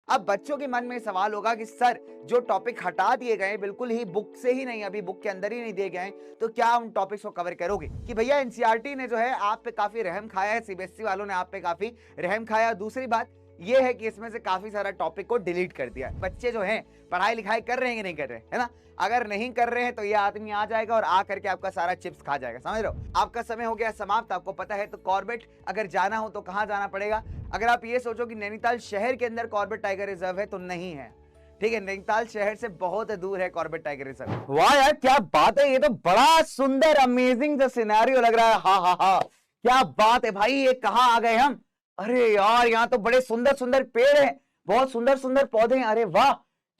अब बच्चों के मन में सवाल होगा कि सर जो टॉपिक हटा दिए गए बिल्कुल ही बुक से ही नहीं, अभी बुक के अंदर ही नहीं दिए गए हैं, तो क्या उन टॉपिक्स को कवर करोगे? कि भैया एनसीईआरटी ने जो है आप पे काफी रहम खाया है, सीबीएसई वालों ने आप पे काफी रहम खाया। दूसरी बात ये है कि इसमें से काफी सारा टॉपिक को डिलीट कर दिया। बच्चे जो हैं पढ़ाई लिखाई कर रहे हैं कि नहीं कर रहे, है ना? अगर नहीं कर रहे हैं तो ये आदमी आ जाएगा और आ करके आपका सारा चिप्स खा जाएगा, समझ रहे हो? आपका समय हो गया समाप्त। आपको पता है तो कॉर्बेट अगर जाना हो तो कहां जाना पड़ेगा? अगर आप ये सोचो कि नैनीताल शहर के अंदर कॉर्बेट टाइगर रिजर्व है, तो नहीं है। ठीक है, नैनीताल शहर से बहुत दूर है कॉर्बेट टाइगर रिजर्व। वाह यार क्या बात है, ये तो बड़ा सुंदर अमेजिंग सिनेरियो लग रहा है। हा हा हा, क्या बात है भाई, ये कहाँ आ गए हम? अरे यार यहाँ तो बड़े सुंदर सुंदर पेड़ हैं, बहुत सुंदर सुंदर पौधे हैं। अरे वाह,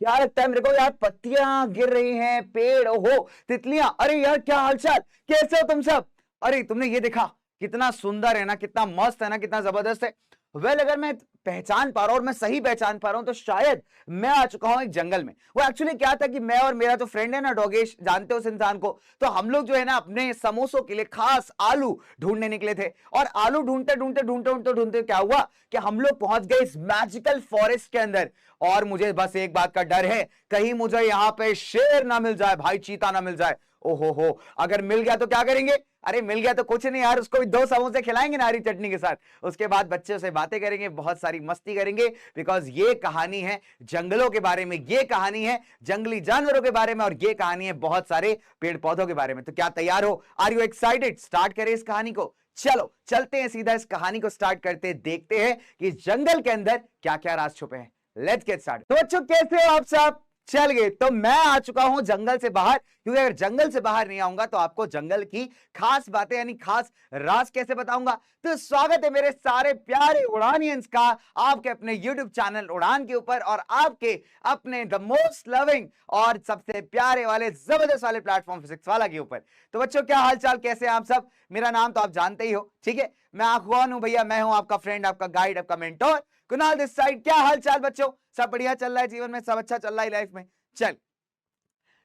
क्या लगता है मेरे को यार, पत्तियां गिर रही हैं, पेड़, ओहो, तितलियां। अरे यार क्या हालचाल, कैसे हो तुम सब? अरे तुमने ये देखा, कितना सुंदर है ना, कितना मस्त है ना, कितना जबरदस्त है। अगर मैं पहचान पा रहा हूं और मैं सही पहचान पा रहा हूं तो शायद मैं आ चुका हूं एक जंगल में। वो एक्चुअली क्या था कि मैं और मेरा जो फ्रेंड है ना डोगेश, जानते हो उस इंसान को, तो हम लोग जो है ना अपने समोसों के लिए खास आलू ढूंढने निकले थे। और आलू ढूंढते ढूंढते ढूंढते ढूंढते ढूंढते क्या हुआ कि हम लोग पहुंच गए इस मैजिकल फॉरेस्ट के अंदर। और मुझे बस एक बात का डर है, कहीं मुझे यहाँ पे शेर ना मिल जाए भाई, चीता ना मिल जाए। ओहो हो, अगर मिल गया तो क्या करेंगे? अरे मिल गया तो कुछ नहीं यार, उसको भी 2 समोसे खिलाएंगे नारी चटनी के साथ। उसके बाद बच्चों से बातें करेंगे, बहुत सारी मस्ती करेंगे, बिकॉज ये कहानी है जंगलों के बारे में, ये कहानी है जंगली जानवरों के बारे में, और ये कहानी है बहुत सारे पेड़ पौधों के बारे में। तो क्या तैयार हो? Are you excited? स्टार्ट करें इस कहानी को। चलो चलते हैं सीधा इस कहानी को स्टार्ट करते हैं, देखते हैं कि जंगल के अंदर क्या क्या राज छुपे हैं। Let's get start. तो बच्चों कैसे हो आप सब? चल गए तो मैं आ चुका हूं जंगल से बाहर, क्योंकि अगर जंगल से बाहर नहीं आऊंगा तो आपको जंगल की खास बातें यानी खास राज कैसे बताऊंगा। तो स्वागत है मेरे सारे प्यारे उड़ानियंस का आपके अपने YouTube चैनल उड़ान के ऊपर, और आपके अपने द मोस्ट लविंग और सबसे प्यारे वाले जबरदस्त वाले प्लेटफॉर्म फिजिक्स वाला के ऊपर। तो बच्चों क्या हालचाल, कैसे हैं आप सब? मेरा नाम तो आप जानते ही हो, ठीक है? मैं कौन हूं भैया? मैं हूं आपका फ्रेंड, आपका गाइड, आपका मेंटोर, कुणाल दिस साइड। क्या हाल चाल बच्चों? सब बढ़िया चल रहा है जीवन में? सब अच्छा चल रहा है लाइफ में? चल,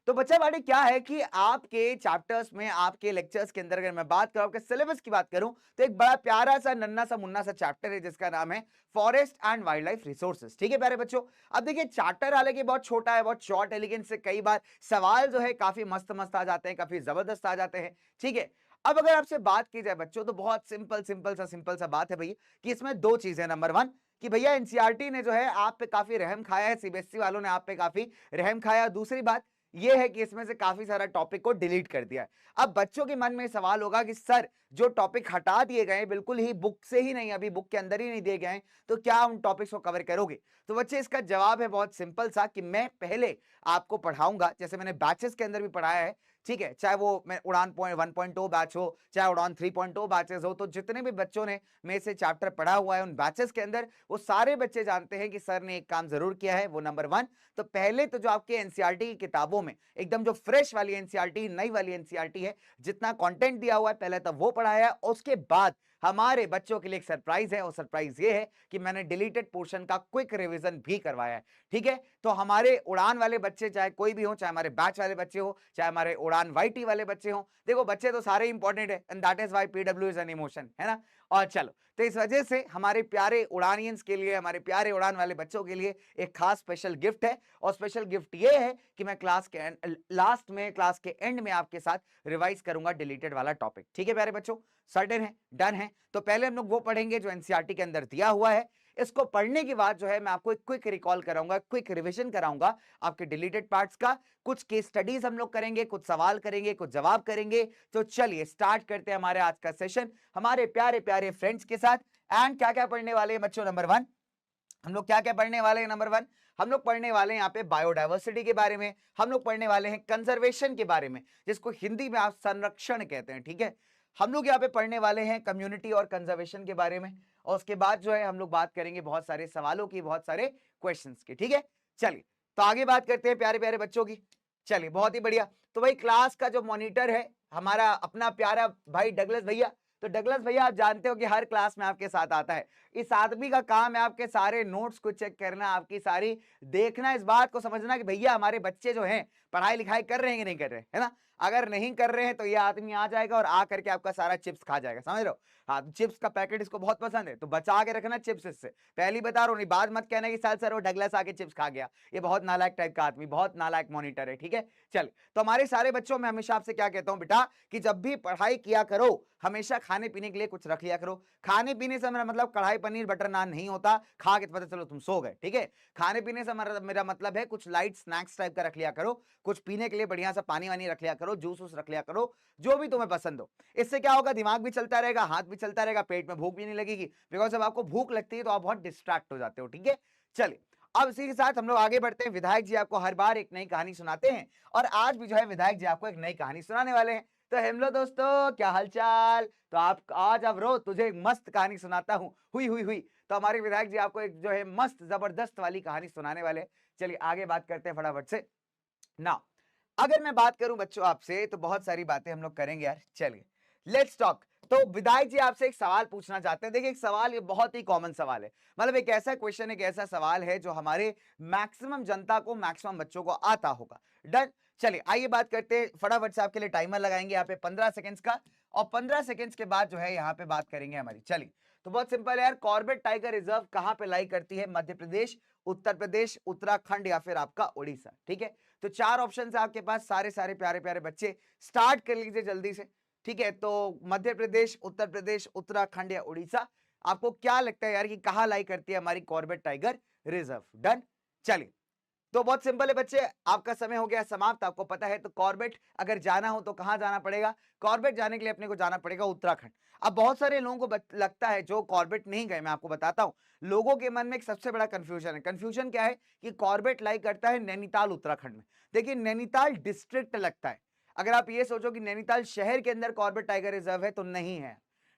तो बच्चा बाड़ी क्या है कि आपके चैप्टर्स में, आपके लेक्चर्स के अंदर अगर मैं बात करूं, आपके सिलेबस की बात करूं, तो एक बड़ा प्यारा सा नन्ना सा मुन्ना सा चैप्टर है जिसका नाम है forest and wild life resources. ठीक है प्यारे बच्चों? अब देखिए चैप्टर हालांकि बहुत छोटा है, बहुत शॉर्ट है, लेकिन इससे कई बार सवाल जो है काफी मस्त मस्त आ जाते हैं, काफी जबरदस्त आ जाते हैं। ठीक है, अब अगर आपसे बात की जाए बच्चों, तो बहुत सिंपल सा बात है भैया कि इसमें 2 चीजें। नंबर 1 कि भैया एनसीईआरटी ने जो है आप पे काफी रहम खाया है, सीबीएसई वालों ने आप पे काफी रहम खाया। दूसरी बात ये है कि इसमें से काफी सारा टॉपिक को डिलीट कर दिया है। अब बच्चों के मन में सवाल होगा कि सर जो टॉपिक हटा दिए गए बिल्कुल ही बुक से ही नहीं, अभी बुक के अंदर ही नहीं दिए गए हैं, तो क्या उन टॉपिक्स को कवर करोगे? तो बच्चे इसका जवाब है बहुत सिंपल सा कि मैं पहले आपको पढ़ाऊंगा, जैसे मैंने बैचेस के अंदर भी पढ़ाया है। ठीक है, चाहे वो मैं उड़ान 1.2 बैच हो, चाहे उड़ान 3.0 बैचेस हो, तो जितने भी बच्चों ने में से चैप्टर पढ़ा हुआ है उन बैचेस के अंदर, वो सारे बच्चे जानते हैं कि सर ने एक काम जरूर किया है। वो नंबर 1, तो पहले तो जो आपके एनसीईआरटी की किताबों में एकदम जो फ्रेश वाली एनसीईआरटी, नई वाली एनसीईआरटी है, जितना कंटेंट दिया हुआ है पहले तो वो पढ़ाया है। उसके बाद हमारे बच्चों के लिए एक सरप्राइज है, और सरप्राइज ये है कि मैंने डिलीटेड पोर्शन का क्विक रिवीजन भी करवाया है। ठीक है, तो हमारे उड़ान वाले बच्चे चाहे कोई भी हो, चाहे हमारे बैच वाले बच्चे हो, चाहे हमारे उड़ान वाईटी वाले बच्चे हो, देखो बच्चे तो सारे इंपॉर्टेंट है, and that is why PW is an emotion, है ना? और चलो, तो इस वजह से हमारे प्यारे उड़ानियंस के लिए, हमारे प्यारे उड़ान वाले बच्चों के लिए एक खास स्पेशल गिफ्ट है। और स्पेशल गिफ्ट ये है कि मैं क्लास के लास्ट में, क्लास के एंड में आपके साथ रिवाइज करूंगा डिलीटेड वाला टॉपिक। ठीक है प्यारे बच्चों, सर्टेन है, डन है? तो पहले हम लोग वो पढ़ेंगे जो एनसीईआरटी के अंदर दिया हुआ है। इसको पढ़ने के बाद जो है मैं आपको एक क्विक रिकॉल कराऊंगा, क्विक रिवीजन कराऊंगा आपके डिलीटेड पार्ट्स का। कुछ केस स्टडीज हम लोग करेंगे, कुछ सवाल करेंगे, कुछ जवाब करेंगे। तो चलिए स्टार्ट करते हैं हमारे आज का सेशन हमारे प्यारे प्यारे फ्रेंड्स के साथ। एंड क्या क्या पढ़ने वाले हैं बच्चों? नंबर 1 हम लोग क्या क्या पढ़ने वाले हैं? नंबर 1 हम लोग पढ़ने वाले हैं यहाँ पे बायोडायवर्सिटी के बारे में, हम लोग पढ़ने वाले हैं कंजर्वेशन के बारे में, जिसको हिंदी में आप संरक्षण कहते हैं। ठीक है, हम लोग यहाँ पे पढ़ने वाले हैं कम्युनिटी और कंजर्वेशन के बारे में, और उसके बाद जो है हम लोग बात करेंगे बहुत सारे सवालों की, बहुत सारे क्वेश्चंस की। ठीक है, चलिए तो आगे बात करते हैं प्यारे प्यारे बच्चों की। चलिए बहुत ही बढ़िया। तो भाई क्लास का जो मॉनिटर है हमारा अपना प्यारा भाई डगलस भैया, तो डगलस भैया आप जानते हो कि हर क्लास में आपके साथ आता है, इस आदमी का काम है आपके सारे नोट्स को चेक करना, आपकी सारी देखना, इस बात को समझना कि भैया हमारे बच्चे जो हैं पढ़ाई लिखाई कर रहे हैं कि नहीं कर रहे हैं, है ना। अगर नहीं कर रहे हैं तो ये आदमी आ जाएगा और आ करके आपका सारा चिप्स खा जाएगा, समझ रहे हो। हाँ, चिप्स का पैकेट इसको बहुत पसंद है, तो बचा के रखना चिप्स इससे, पहली बता रहा हूँ। नहीं बात मत कहना कि सर वो डगलस आके चिप्स खा गया, ये बहुत नालायक टाइप का आदमी, बहुत नालायक मॉनिटर है, ठीक है। चल, तो हमारे सारे बच्चों में हमेशा आपसे क्या कहता हूँ बेटा, कि जब भी पढ़ाई किया करो हमेशा खाने पीने के लिए कुछ रख लिया करो। खाने पीने से मेरा मतलब कढ़ाई पनीर बटर नान नहीं होता, खा के पता चलो तुम सो गए, ठीक है। खाने पीने से मेरा मतलब है कुछ लाइट स्नैक्स टाइप का रख लिया करो, कुछ पीने के लिए बढ़िया सा पानी वानी रख लिया करो, जूस वूस रख लिया करो, जो भी तुम्हें पसंद हो। इससे क्या होगा, दिमाग भी चलता रहेगा, हाथ भी चलता रहेगा, पेट में भूख भी नहीं लगेगी, बिकॉज जब आपको भूख लगती है तो आप बहुत डिस्ट्रैक्ट हो जाते हो, ठीक है। चलिए, अब इसी के साथ हम लोग आगे बढ़ते हैं। विधायक जी आपको हर बार एक नई कहानी सुनाते हैं और आज भी जो है विधायक जी आपको एक नई कहानी सुनाने वाले हैं। तो हेलो दोस्तों, क्या हालचाल। तो आप आज, अब रो तुझे एक मस्त कहानी सुनाता हूँ, हुई। तो हमारे विधायक जी आपको एक जो है मस्त जबरदस्त वाली कहानी सुनाने वाले हैं। चलिए आगे बात करते हैं फटाफट से ना। अगर मैं बात करूं बच्चों आपसे, तो बहुत सारी बातें हम लोग करेंगे यार। चलिए लेट्स टॉक। तो विधायक जी आपसे एक सवाल पूछना चाहते हैं। देखिए एक सवाल, ये बहुत ही कॉमन सवाल है, मतलब एक ऐसा क्वेश्चन, एक ऐसा सवाल है जो हमारे मैक्सिमम जनता को, मैक्सिमम बच्चों को आता होगा। डन। चलिए आइए बात करते हैं, फटाफट से आपके लिए टाइमर लगाएंगे यहाँ पे 15 सेकंड्स का, और 15 सेकंड्स के बाद जो है यहाँ पे बात करेंगे हमारी। चलिए, तो बहुत सिंपल है यार, कॉर्बेट टाइगर रिजर्व कहाँ पे लाई करती है, मध्य प्रदेश, उत्तर प्रदेश, उत्तराखंड या फिर आपका उड़ीसा, ठीक है। तो चार ऑप्शन है आपके पास, सारे प्यारे प्यारे बच्चे स्टार्ट कर लीजिए जल्दी से, ठीक है। तो मध्य प्रदेश, उत्तर प्रदेश, उत्तराखंड या उड़ीसा, आपको क्या लगता है यार कि कहां लाई करती है हमारी कॉर्बेट टाइगर रिजर्व। डन। चलिए, तो बहुत सिंपल है बच्चे, आपका समय हो गया समाप्त, आपको पता है। तो कॉर्बेट अगर जाना हो तो कहां जाना पड़ेगा, कॉर्बेट जाने के लिए अपने को जाना पड़ेगा उत्तराखंड। अब बहुत सारे लोगों को लगता है जो कॉर्बेट नहीं गए, मैं आपको बताता हूं, लोगों के मन में एक सबसे बड़ा कंफ्यूजन है। कंफ्यूजन क्या है कि कॉर्बेट लाई करता है नैनीताल उत्तराखंड में। देखिए नैनीताल डिस्ट्रिक्ट लगता है, अगर आप ये सोचो कि नैनीताल शहर के अंदर कॉर्बेट टाइगर रिजर्व है, तो नहीं है,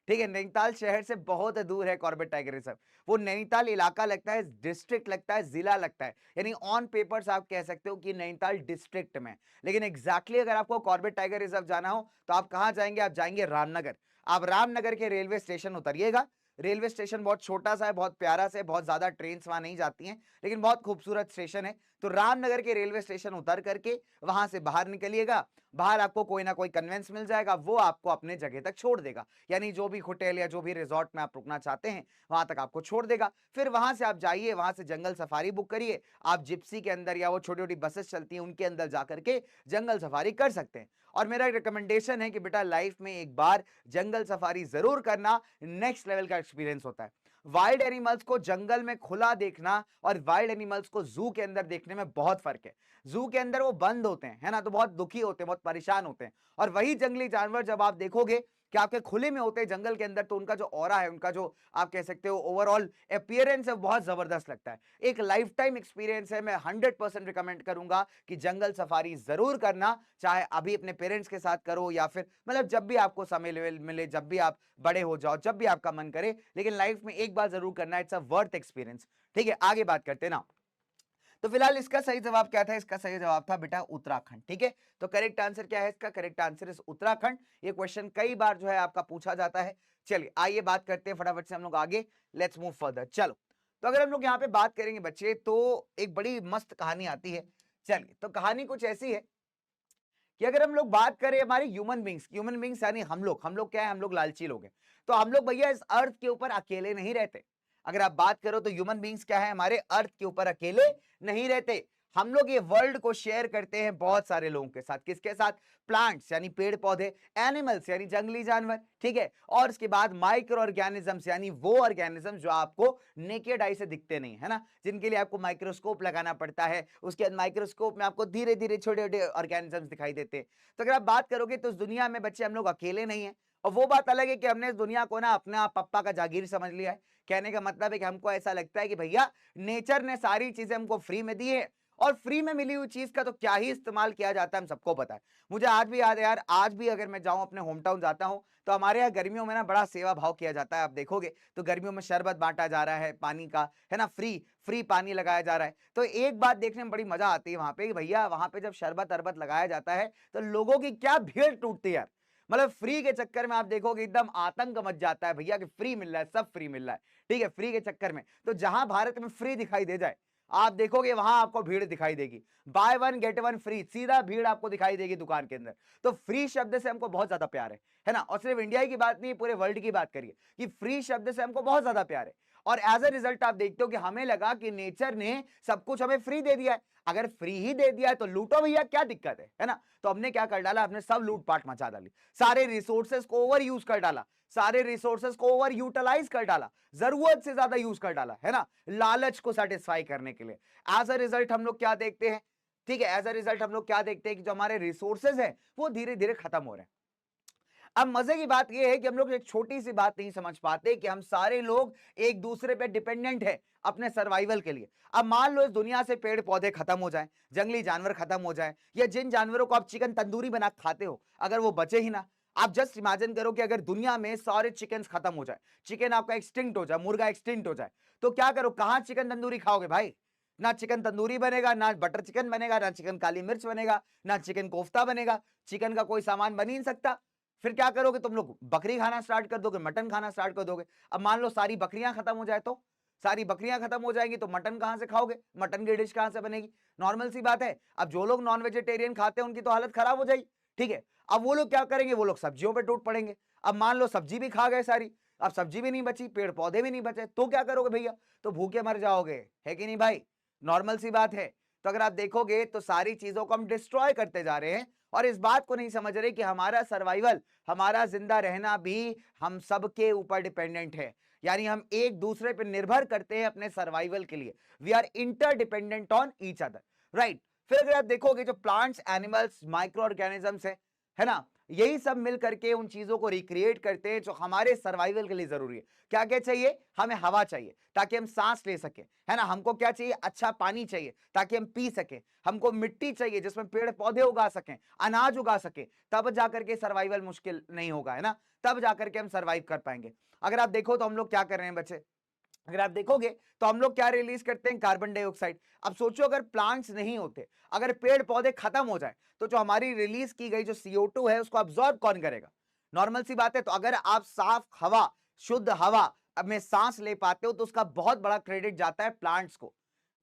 ठीक है। नैनीताल शहर से बहुत दूर है कॉर्बेट टाइगर रिजर्व, वो नैनीताल इलाका लगता है, डिस्ट्रिक्ट लगता है, जिला लगता है, यानी ऑन पेपर्स आप कह सकते हो कि नैनीताल डिस्ट्रिक्ट में। लेकिन एग्जैक्टली अगर आपको कॉर्बेट टाइगर रिजर्व जाना हो तो आप कहां जाएंगे, आप जाएंगे रामनगर। आप रामनगर के रेलवे स्टेशन उतरिएगा, रेलवे स्टेशन बहुत छोटा सा है, बहुत प्यारा सा है, बहुत ज्यादा ट्रेन वहां नहीं जाती हैं, लेकिन बहुत खूबसूरत स्टेशन है। तो रामनगर के रेलवे स्टेशन उतर करके वहां से बाहर निकलिएगा, बाहर आपको कोई ना कोई कन्वेंस मिल जाएगा, वो आपको अपने जगह तक छोड़ देगा, यानी जो भी होटल या जो भी रिजॉर्ट में आप रुकना चाहते हैं वहां तक आपको छोड़ देगा। फिर वहां से आप जाइए, वहां से जंगल सफारी बुक करिए, आप जिप्सी के अंदर या वो छोटी छोटी बसेस चलती हैं उनके अंदर जाकर के जंगल सफारी कर सकते हैं। और मेरा रिकमेंडेशन है कि बेटा लाइफ में एक बार जंगल सफारी जरूर करना, नेक्स्ट लेवल का एक्सपीरियंस होता है। वाइल्ड एनिमल्स को जंगल में खुला देखना और वाइल्ड एनिमल्स को जू के अंदर देखने में बहुत फर्क है। जू के अंदर वो बंद होते हैं, है ना, तो बहुत दुखी होते हैं, बहुत परेशान होते हैं। और वही जंगली जानवर जब आप देखोगे कि आपके खुले में होते हैं जंगल के अंदर, तो उनका जो ऑरा है, उनका जो आप कह सकते हो ओवरऑल अपीयरेंस है, बहुत जबरदस्त लगता है। एक लाइफ टाइम एक्सपीरियंस है, मैं 100% रिकमेंड करूंगा कि जंगल सफारी जरूर करना, चाहे अभी अपने पेरेंट्स के साथ करो या फिर मतलब जब भी आपको समय मिले, जब भी आप बड़े हो जाओ, जब भी आपका मन करे, लेकिन लाइफ में एक बार जरूर करना, इट्स अ वर्थ एक्सपीरियंस, ठीक है। आगे बात करते हैं ना। तो फिलहाल इसका सही जवाब क्या था, इसका सही जवाब था बेटा उत्तराखंड, ठीक है। तो करेक्ट आंसर क्या है इसका, करेक्ट आंसर इज उत्तराखंड। ये क्वेश्चन कई बार जो है आपका पूछा जाता है। चलिए आइए बात करते हैं फटाफट से हम लोग आगे, लेट्स मूव फर्दर। चलो, तो अगर हम लोग यहाँ पे बात करेंगे बच्चे, तो एक बड़ी मस्त कहानी आती है। चलिए, तो कहानी कुछ ऐसी है कि अगर हम लोग बात करें हमारे ह्यूमन बींग्स यानी हम लोग क्या है, हम लोग लालची लोग हैं। तो हम लोग भैया इस अर्थ के ऊपर अकेले नहीं रहते। अगर आप बात करो तो ह्यूमन बींग्स क्या है, हमारे अर्थ के ऊपर अकेले नहीं रहते। हम लोग ये वर्ल्ड को शेयर करते हैं बहुत सारे लोगों के साथ। किसके साथ, प्लांट्स यानी पेड़ पौधे, एनिमल्स यानी जंगली जानवर, ठीक है, और उसके बाद माइक्रो ऑर्गेनिजम्स यानी वो ऑर्गेनिज्म जो आपको नेकेड आई से दिखते नहीं, है ना, जिनके लिए आपको माइक्रोस्कोप लगाना पड़ता है। उसके बाद माइक्रोस्कोप में आपको धीरे धीरे छोटे छोटे ऑर्गेनिजम्स दिखाई देते हैं। तो अगर आप बात करोगे तो इस दुनिया में बच्चे हम लोग अकेले नहीं है। और वो बात अलग है कि हमने इस दुनिया को ना अपना पप्पा का जागीर समझ लिया है। कहने का मतलब है कि हमको ऐसा लगता है कि भैया नेचर ने सारी चीजें हमको फ्री में दी है, और फ्री में मिली हुई चीज का तो क्या ही इस्तेमाल किया जाता है हम सबको पता है। मुझे आज भी याद है यार, आज भी अगर मैं जाऊं अपने होम टाउन जाता हूं, तो हमारे यहाँ गर्मियों में ना बड़ा सेवा भाव किया जाता है। आप देखोगे तो गर्मियों में शरबत बांटा जा रहा है पानी का, है ना, फ्री फ्री पानी लगाया जा रहा है। तो एक बात देखने में बड़ी मजा आती है वहां पे कि भैया वहां पे जब शरबत अरबत लगाया जाता है तो लोगों की क्या भीड़ टूटती है यार। मतलब फ्री के चक्कर में आप देखोगे एकदम आतंक मच जाता है भैया कि फ्री मिल रहा है, सब फ्री मिल रहा है, ठीक है, फ्री के चक्कर में। तो जहां भारत में फ्री दिखाई दे जाए, आप देखोगे वहां आपको भीड़ दिखाई देगी, by one get one free, सीधा भीड़ आपको दिखाई देगी दुकान के अंदर। तो फ्री शब्द से हमको बहुत ज्यादा प्यार है ना। और सिर्फ इंडिया की बात नहीं, पूरे वर्ल्ड की बात करिए कि फ्री शब्द से हमको बहुत ज्यादा प्यार है। और एज अ रिजल्ट आप देखते हो कि हमें लगा कि नेचर ने सब कुछ हमें फ्री दे दिया है, अगर फ्री ही दे दिया है तो लूटो भैया, क्या दिक्कत है ना। तो हमने क्या कर डाला, हमने सब लूटपाट मचा डाली, सारे रिसोर्सेज को ओवर यूज कर डाला, सारे रिसोर्सेज को ओवर यूटिलाइज कर डाला, जरूरत से ज्यादा यूज कर डाला, है ना, लालच को सेटिस्फाई करने के लिए। एज अ रिजल्ट हम लोग क्या देखते हैं, ठीक है, एज अ रिजल्ट हम लोग क्या देखते हैं कि जो हमारे रिसोर्सेज हैं वो धीरे धीरे खत्म हो रहे हैं। अब मजे की बात यह है कि हम लोग एक छोटी सी बात नहीं समझ पाते कि हम सारे लोग एक दूसरे पे डिपेंडेंट है अपने सर्वाइवल के लिए। अब मान लो इस दुनिया से पेड़ पौधे खत्म हो जाएं, जंगली जानवर खत्म हो जाएं, या जिन जानवरों को आप चिकन तंदूरी बना खाते हो अगर वो बचे ही ना। आप जस्ट इमेजिन करो कि अगर दुनिया में सारे चिकन खत्म हो जाए, चिकन आपका एक्सटिंक्ट हो जाए, मुर्गा एक्सटिंक्ट हो जाए, तो क्या करो, कहां चिकन तंदूरी खाओगे भाई। ना चिकन तंदूरी बनेगा, ना बटर चिकन बनेगा, ना चिकन काली मिर्च बनेगा, ना चिकन कोफ्ता बनेगा, चिकन का कोई सामान बन ही नहीं सकता। फिर क्या करोगे तुम लोग, बकरी खाना स्टार्ट कर दोगे, मटन खाना स्टार्ट कर दोगे। अब मान लो सारी बकरियां खत्म हो जाए, तो सारी बकरियां खत्म हो जाएंगी तो मटन कहां से खाओगे, मटन की डिश कहां से बनेगी। नॉर्मल सी बात है। अब जो लोग नॉन वेजिटेरियन खाते हैं उनकी तो हालत खराब हो जाएगी, ठीक है। अब वो लोग क्या करेंगे, वो लोग सब्जियों पे टूट पड़ेंगे। अब मान लो सब्जी भी खा गए सारी, अब सब्जी भी नहीं बची, पेड़ पौधे भी नहीं बचे, तो क्या करोगे भैया, तो भूखे मर जाओगे, है कि नहीं भाई, नॉर्मल सी बात है। तो अगर आप देखोगे तो सारी चीजों को हम डिस्ट्रॉय करते जा रहे हैं और इस बात को नहीं समझ रहे कि हमारा सर्वाइवल, हमारा जिंदा रहना भी हम सबके ऊपर डिपेंडेंट है। यानी हम एक दूसरे पर निर्भर करते हैं अपने सर्वाइवल के लिए। We are interdependent on each other, right. फिर अगर आप देखोगे जो प्लांट्स, एनिमल्स, माइक्रो ऑर्गेनिजम्स है ना, यही सब मिल करके उन चीजों को रिक्रिएट करते हैं जो हमारे सर्वाइवल के लिए जरूरी है। क्या क्या चाहिए, हमें हवा चाहिए ताकि हम सांस ले सके, है ना, हमको क्या चाहिए, अच्छा पानी चाहिए ताकि हम पी सके, हमको मिट्टी चाहिए जिसमें पेड़ पौधे उगा सकें, अनाज उगा सके, तब जाकर के सर्वाइवल मुश्किल नहीं होगा, है ना, तब जाकर के हम सर्वाइव कर पाएंगे। अगर आप देखो तो हम लोग क्या कर रहे हैं बच्चे, अगर आप देखोगे तो हम लोग क्या रिलीज करते हैं, कार्बन डाइऑक्साइड। अब सोचो अगर प्लांट्स नहीं होते, अगर पेड़ पौधे खत्म हो जाए, तो जो हमारी रिलीज की गई जो CO2 है उसको अब्सॉर्ब कौन करेगा, नॉर्मल सी बात है। तो अगर आप साफ हवा, शुद्ध हवा में सांस ले पाते हो तो उसका बहुत बड़ा क्रेडिट जाता है प्लांट्स को।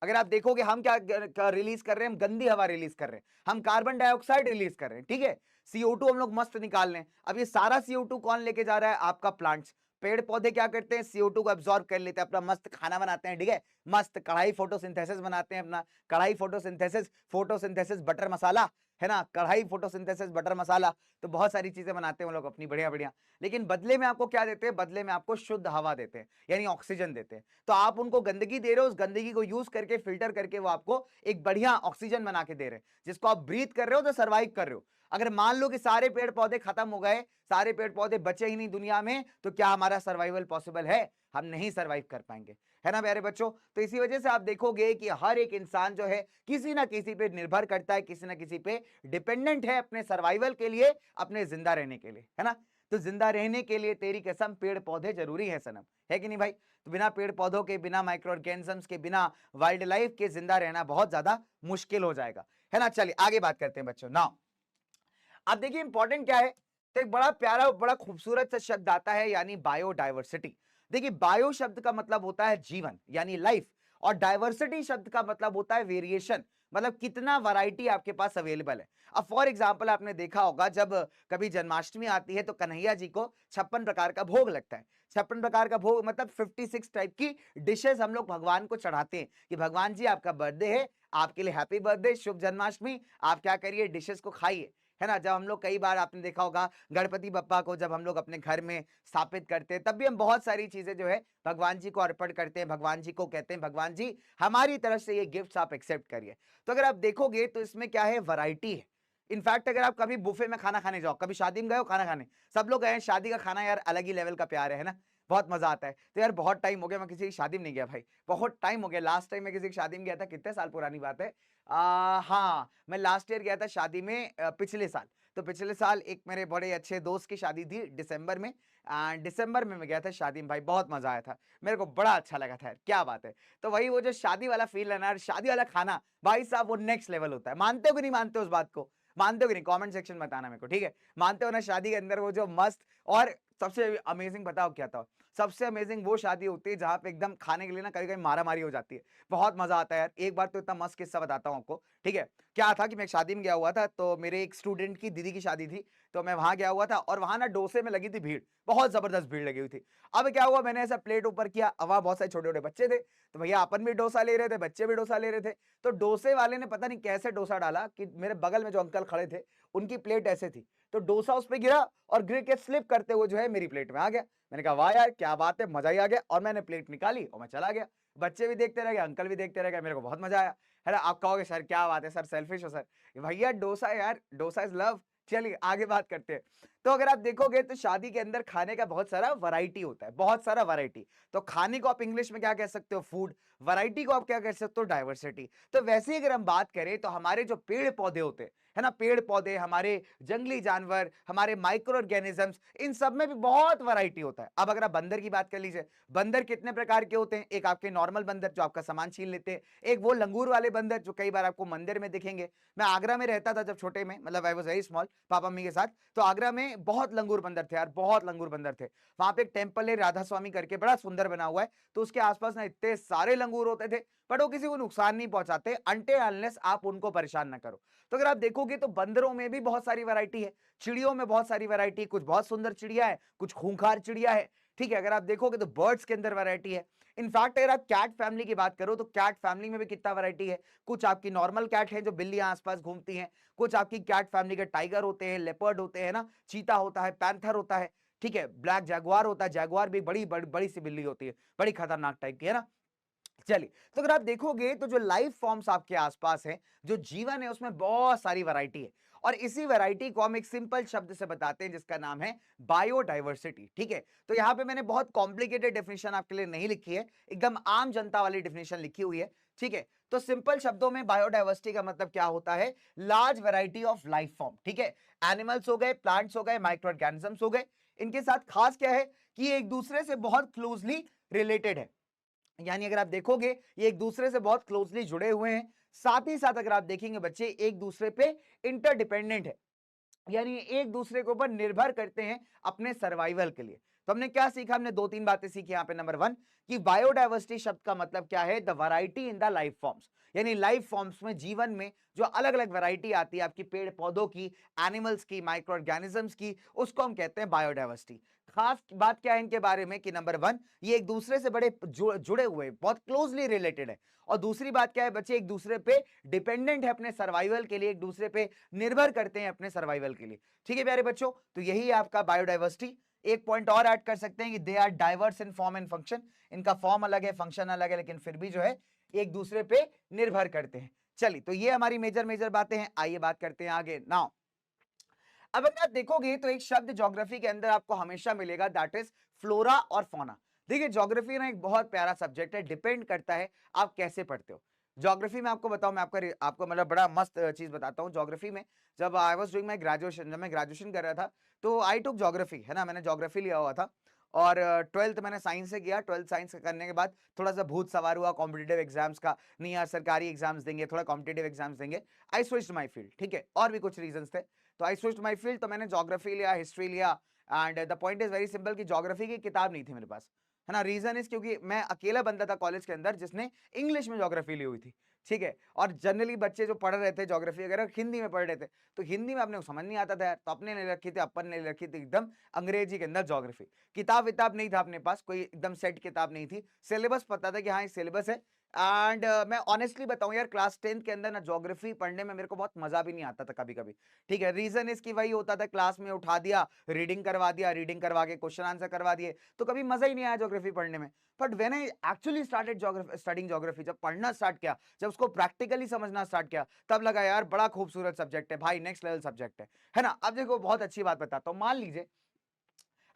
अगर आप देखोगे हम क्या रिलीज कर रहे हैं, हम गंदी हवा रिलीज कर रहे हैं, हम कार्बन डाइऑक्साइड रिलीज कर रहे हैं, ठीक है, CO2 हम लोग मस्त निकाल रहे हैं। अब ये सारा CO2 कौन लेके जा रहा है, आपका प्लांट्स। पेड़ पौधे क्या करते हैं, CO2 को अब्सॉर्ब कर लेते हैं, अपना मस्त खाना बनाते हैं, ठीक है, मस्त कढ़ाई फोटोसिंथेसिस बनाते हैं अपना, कढ़ाई फोटोसिंथेसिस, फोटोसिंथेसिस बटर मसाला, है ना, कढ़ाई फोटोसिंथेसिस बटर मसाला, तो बहुत सारी चीजें बनाते हैं वो लोग अपनी बढ़िया बढ़िया। लेकिन बदले में आपको क्या देते हैं, बदले में आपको शुद्ध हवा देते हैं, यानी ऑक्सीजन देते हैं। तो आप उनको गंदगी दे रहे हो, उस गंदगी को यूज करके फिल्टर करके वो आपको एक बढ़िया ऑक्सीजन बना के दे रहे हैं, जिसको आप ब्रीथ कर रहे हो तो सर्वाइव कर रहे हो। अगर मान लो कि सारे पेड़ पौधे खत्म हो गए, सारे पेड़ पौधे बचे ही नहीं दुनिया में, तो क्या हमारा सर्वाइवल पॉसिबल है, हम नहीं सर्वाइव कर पाएंगे, है ना प्यारे बच्चों। तो इसी वजह से आप देखोगे कि हर एक इंसान जो है किसी ना किसी पे निर्भर करता है, किसी ना किसी पे डिपेंडेंट है अपने सर्वाइवल के लिए, अपने जिंदा रहने के लिए, है ना। तो जिंदा रहने के लिए तेरी कसम पेड़ पौधे जरूरी है सनम, है कि नहीं भाई। तो बिना पेड़ पौधों के, बिना माइक्रो ऑर्गेनिजम्स के, बिना वाइल्ड लाइफ के जिंदा रहना बहुत ज्यादा मुश्किल हो जाएगा, है ना। चलिए आगे बात करते हैं बच्चों। नाउ अब देखिए इंपॉर्टेंट क्या है, तो एक बड़ा प्यारा, बड़ा खूबसूरत सा शब्द आता है, यानी बायोडाइवर्सिटी। देखिए बायो शब्द का मतलब होता है जीवन, यानी लाइफ, और डाइवर्सिटी शब्द का मतलब होता है वेरिएशन, मतलब कितना वैरायटी आपके पास अवेलेबल है। अब फॉर एग्जांपल आपने देखा होगा जब कभी जन्माष्टमी आती है तो कन्हैया जी को 56 प्रकार का भोग लगता है। 56 प्रकार का भोग मतलब 56 टाइप की डिशेस हम लोग भगवान को चढ़ाते हैं कि भगवान जी आपका बर्थडे है, आपके लिए हैप्पी बर्थडे, शुभ जन्माष्टमी, आप क्या करिए, डिशेस को खाइए, है ना। जब हम लोग कई बार आपने देखा होगा गणपति बप्पा को जब हम लोग अपने घर में स्थापित करते हैं, तब भी हम बहुत सारी चीजें जो है भगवान जी को अर्पण करते हैं, भगवान जी को कहते हैं भगवान जी हमारी तरफ से ये गिफ्ट्स आप एक्सेप्ट करिए। तो अगर आप देखोगे तो इसमें क्या है, वैरायटी है। इनफैक्ट अगर आप कभी बुफे में खाना खाने जाओ, कभी शादी में गए हो खाना खाने, सब लोग गए, शादी का खाना यार अलग ही लेवल का प्यार है ना, बहुत मजा आता है। तो यार बहुत टाइम हो गया मैं किसी की शादी में नहीं गया भाई, बहुत टाइम हो गया। लास्ट टाइम मैं किसी की शादी में गया था, कितने साल पुरानी बात है, हाँ मैं लास्ट ईयर गया था शादी में, पिछले साल। तो पिछले साल एक मेरे बड़े अच्छे दोस्त की शादी थी दिसंबर में, दिसंबर में मैं गया था शादी में भाई, बहुत मजा आया था, मेरे को बड़ा अच्छा लगा था यार, क्या बात है। तो वही वो जो शादी वाला फील है ना, शादी वाला खाना भाई साहब वो नेक्स्ट लेवल होता है, मानते हो कि नहीं मानते हो उस बात को, मानते हो कि नहीं? कमेंट सेक्शन में बताना मेरे को, ठीक है? मानते हो ना शादी के अंदर वो जो मस्त और सबसे अमेजिंग बताओ क्या था? सबसे अमेजिंग वो शादी होती है जहाँ पे एकदम खाने के लिए ना कभी-कभी मारा-मारी हो जाती है। बहुत मजा आता है यार। एक बार तो इतना मस्त किस्सा बताता हूँ आपको, ठीक है? क्या था कि मैं एक शादी में गया हुआ था, तो मेरे एक स्टूडेंट की दीदी की शादी थी, तो मैं वहाँ गया हुआ था और वहाँ ना डोसे में लगी थी भीड़, बहुत ज़बरदस्त भीड़ लगी हुई थी। अब क्या हुआ, मैंने ऐसा प्लेट ऊपर किया, अब वहाँ बहुत सारे छोटे-छोटे बच्चे थे, तो भैया अपन भी डोसा ले रहे थे, बच्चे भी डोसा ले रहे थे। तो डोसे वाले ने पता नहीं कैसे डोसा डाला कि मेरे बगल में जो अंकल खड़े थे, उनकी प्लेट ऐसे थी, तो डोसा उस पे गिरा और गिर के स्लिप करते हुए जो है मेरी प्लेट में आ गया। मैंने कहा वाह यार क्या बात है, मजा ही आ गया, और मैंने प्लेट निकाली और मैं चला गया। बच्चे भी देखते रह गए, अंकल भी देखते रह गए, मेरे को बहुत मजा आया। है ना? आप कहोगे सर क्या बात है सर, सेल्फिश हो सर। भैया डोसा यार, डोसा इज लव। चलिए आगे बात करते हैं। तो अगर आप देखोगे तो शादी के अंदर खाने का बहुत सारा वैरायटी होता है, बहुत सारा वैरायटी। तो खाने को आप इंग्लिश में क्या कह सकते हो? फूड। वैरायटी को आप क्या कह सकते हो? डाइवर्सिटी। तो वैसे ही अगर हम बात करें तो हमारे जो पेड़ पौधे होते हैं, है ना, पेड़ पौधे, हमारे जंगली जानवर, हमारे माइक्रो ऑर्गेनिजम्स, इन सब में भी बहुत वैरायटी होता है। अब अगर आप बंदर की बात कर लीजिए, बंदर कितने प्रकार के होते हैं? एक आपके नॉर्मल बंदर जो आपका सामान छीन लेते हैं, एक वो लंगूर वाले बंदर जो कई बार आपको मंदिर में दिखेंगे। मैं आगरा में रहता था जब छोटे में, मतलब I was very small, papa mummy के साथ। तो आगरा में बहुत लंगूर बंदर थे यार, बहुत लंगूर बंदर थे। वहां पे एक टेंपल है राधा स्वामी करके, बड़ा सुंदर बना हुआ है, तो उसके आसपास ना इतने सारे लंगूर होते थे, बट वो किसी को नुकसान नहीं पहुंचाते अनटिल अनलेस आप उनको परेशान ना करो। तो अगर आप देखोगे तो बंदरों में भी बहुत सारी वैरायटी है, चिड़ियों में बहुत सारी वैरायटी, कुछ बहुत सुंदर चिड़िया है, कुछ खूंखार चिड़िया है, ठीक है? अगर आप देखोगे तो बर्ड्स के अंदर वैरायटी है। इनफैक्ट अगर आप कैट फैमिली की बात करो तो कैट फैमिली में भी कितना वैरायटी है। कुछ आपकी नॉर्मल कैट है जो बिल्लियां आसपास घूमती हैं, कुछ आपकी कैट फैमिली के टाइगर होते हैं, लेपर्ड होते हैं ना, चीता होता है, पैंथर होता है, ठीक है, ब्लैक जैगुआर होता है। जैगुआर भी बड़ी सी बिल्ली होती है, बड़ी खतरनाक टाइप की, है ना? चलिए, तो अगर आप देखोगे तो जो लाइफ फॉर्म्स आपके आसपास हैं, जो जीवन है उसमें बहुत सारी वैरायटी है, और इसी वैरायटी को हम एक सिंपल शब्द से बताते हैं जिसका नाम है बायोडाइवर्सिटी, ठीक है? तो यहाँ पे मैंने बहुत कॉम्प्लिकेटेड डेफिनेशन आपके लिए नहीं लिखी है, एकदम आम जनता वाली डेफिनेशन लिखी हुई है, ठीक है? तो सिंपल शब्दों में बायोडाइवर्सिटी का मतलब क्या होता है? Large variety of life form, ठीक है? एनिमल्स हो गए, प्लांट्स हो गए, माइक्रो ऑर्गेनिजम्स हो गए, इनके साथ खास क्या है कि ये एक दूसरे से बहुत क्लोजली रिलेटेड है। यानी अगर आप देखोगे ये एक दूसरे से बहुत क्लोजली जुड़े हुए हैं, साथ ही साथ अगर आप देखेंगे बच्चे एक दूसरे पे इंटरडिपेंडेंट है, यानी एक दूसरे के ऊपर निर्भर करते हैं अपने सर्वाइवल के लिए। तो हमने क्या सीखा? हमने दो तीन बातें सीखी यहाँ पे। नंबर वन, कि बायोडाइवर्सिटी शब्द का मतलब क्या है? The variety in the life forms, यानी लाइफ फॉर्म्स में, जीवन में जो अलग अलग वैरायटी आती है आपकी, पेड़ पौधों की, एनिमल्स की, माइक्रो ऑर्गेनिजम्स की, उसको हम कहते हैं बायोडाइवर्सिटी। खास बात क्या है इनके बारे में कि नंबर वन, ये एक दूसरे से बड़े जुड़े हुए, बहुत क्लोजली रिलेटेड है, और दूसरी बात क्या है बच्चे, एक दूसरे पे डिपेंडेंट है अपने सर्वाइवल के लिए, एक दूसरे पे निर्भर करते हैं अपने सर्वाइवल के लिए। ठीक है प्यारे बच्चों, तो यही है आपका बायोडाइवर्सिटी। एक पॉइंट और ऐड कर सकते हैं कि they are diverse in form and function, इनका फॉर्म अलग है, फंक्शन अलग है, लेकिन फिर भी जो है एक दूसरे पे निर्भर करते हैं। चलिए, तो ये हमारी मेजर मेजर बातें हैं। आइए बात करते हैं आगे। नाउ अब अगर आप देखोगे तो एक शब्द ज्योग्राफी के अंदर आपको हमेशा मिलेगा, दैट इज फ्लोरा और फौना। देखिए ज्योग्राफी ना एक बहुत प्यारा सब्जेक्ट है, डिपेंड करता है आप कैसे पढ़ते हो। ज्योग्राफी में आपको बताऊं, मैं आपको मतलब बड़ा मस्त चीज बताता हूँ ज्योग्राफी में। जब I was doing my graduation, जब मैं ग्रेजुएशन कर रहा था, तो आई टुक ज्योग्राफी, है ना, मैंने ज्योग्राफी लिया हुआ था। और ट्वेल्थ मैंने साइंस से किया। ट्वेल्थ साइंस करने के बाद थोड़ा सा भूत सवार हुआ कॉम्पिटेटिव एग्जाम्स का, नहीं यार सरकारी एग्जाम्स देंगे, थोड़ा कॉम्पिटेटिव एग्जाम्स देंगे। आई स्विच्ड माई फील्ड, ठीक है, और भी कुछ रीजंस थे, तो आई स्विच्ड माई फील्ड। तो मैंने ज्योग्राफी लिया, हिस्ट्री लिया, and the point is very simple कि ज्योग्राफी की किताब नहीं थी मेरे पास, है ना। रीजन इज क्योंकि मैं अकेला बंदा था कॉलेज के अंदर जिसने इंग्लिश में ज्योग्राफी ली हुई थी, ठीक है। और जनरली बच्चे जो पढ़ रहे थे ज्योग्राफी वगैरह हिंदी में पढ़ रहे थे, तो हिंदी में अपने को समझ नहीं आता था यार, तो अपने ले रखी थी, अपन ने ले रखी थी एकदम अंग्रेजी के अंदर ज्योग्राफी। किताब विताब नहीं था अपने पास, कोई एकदम सेट किताब नहीं थी। सिलेबस पता था कि हाँ सिलेबस है। एंड मैं ऑनेस्टली बताऊं यार, क्लास 10th के अंदर ना ज्योग्राफी पढ़ने में मेरे को बहुत मजा भी नहीं आता था कभी कभी, ठीक है। रीजन इसकी वही होता था, क्लास में उठा दिया, रीडिंग करवा दिया, रीडिंग करवा के क्वेश्चन आंसर करवा दिए, तो कभी मजा ही नहीं आया ज्योग्राफी पढ़ने में। But when I actually started studying geography, जब पढ़ना स्टार्ट किया, जब उसको प्रैक्टिकली समझना स्टार्ट किया, तब लगा यार बड़ा खूबसूरत सब्जेक्ट है भाई, नेक्स्ट लेवल सब्जेक्ट है ना। अब देखो बहुत अच्छी बात बताता हूँ, मान लीजिए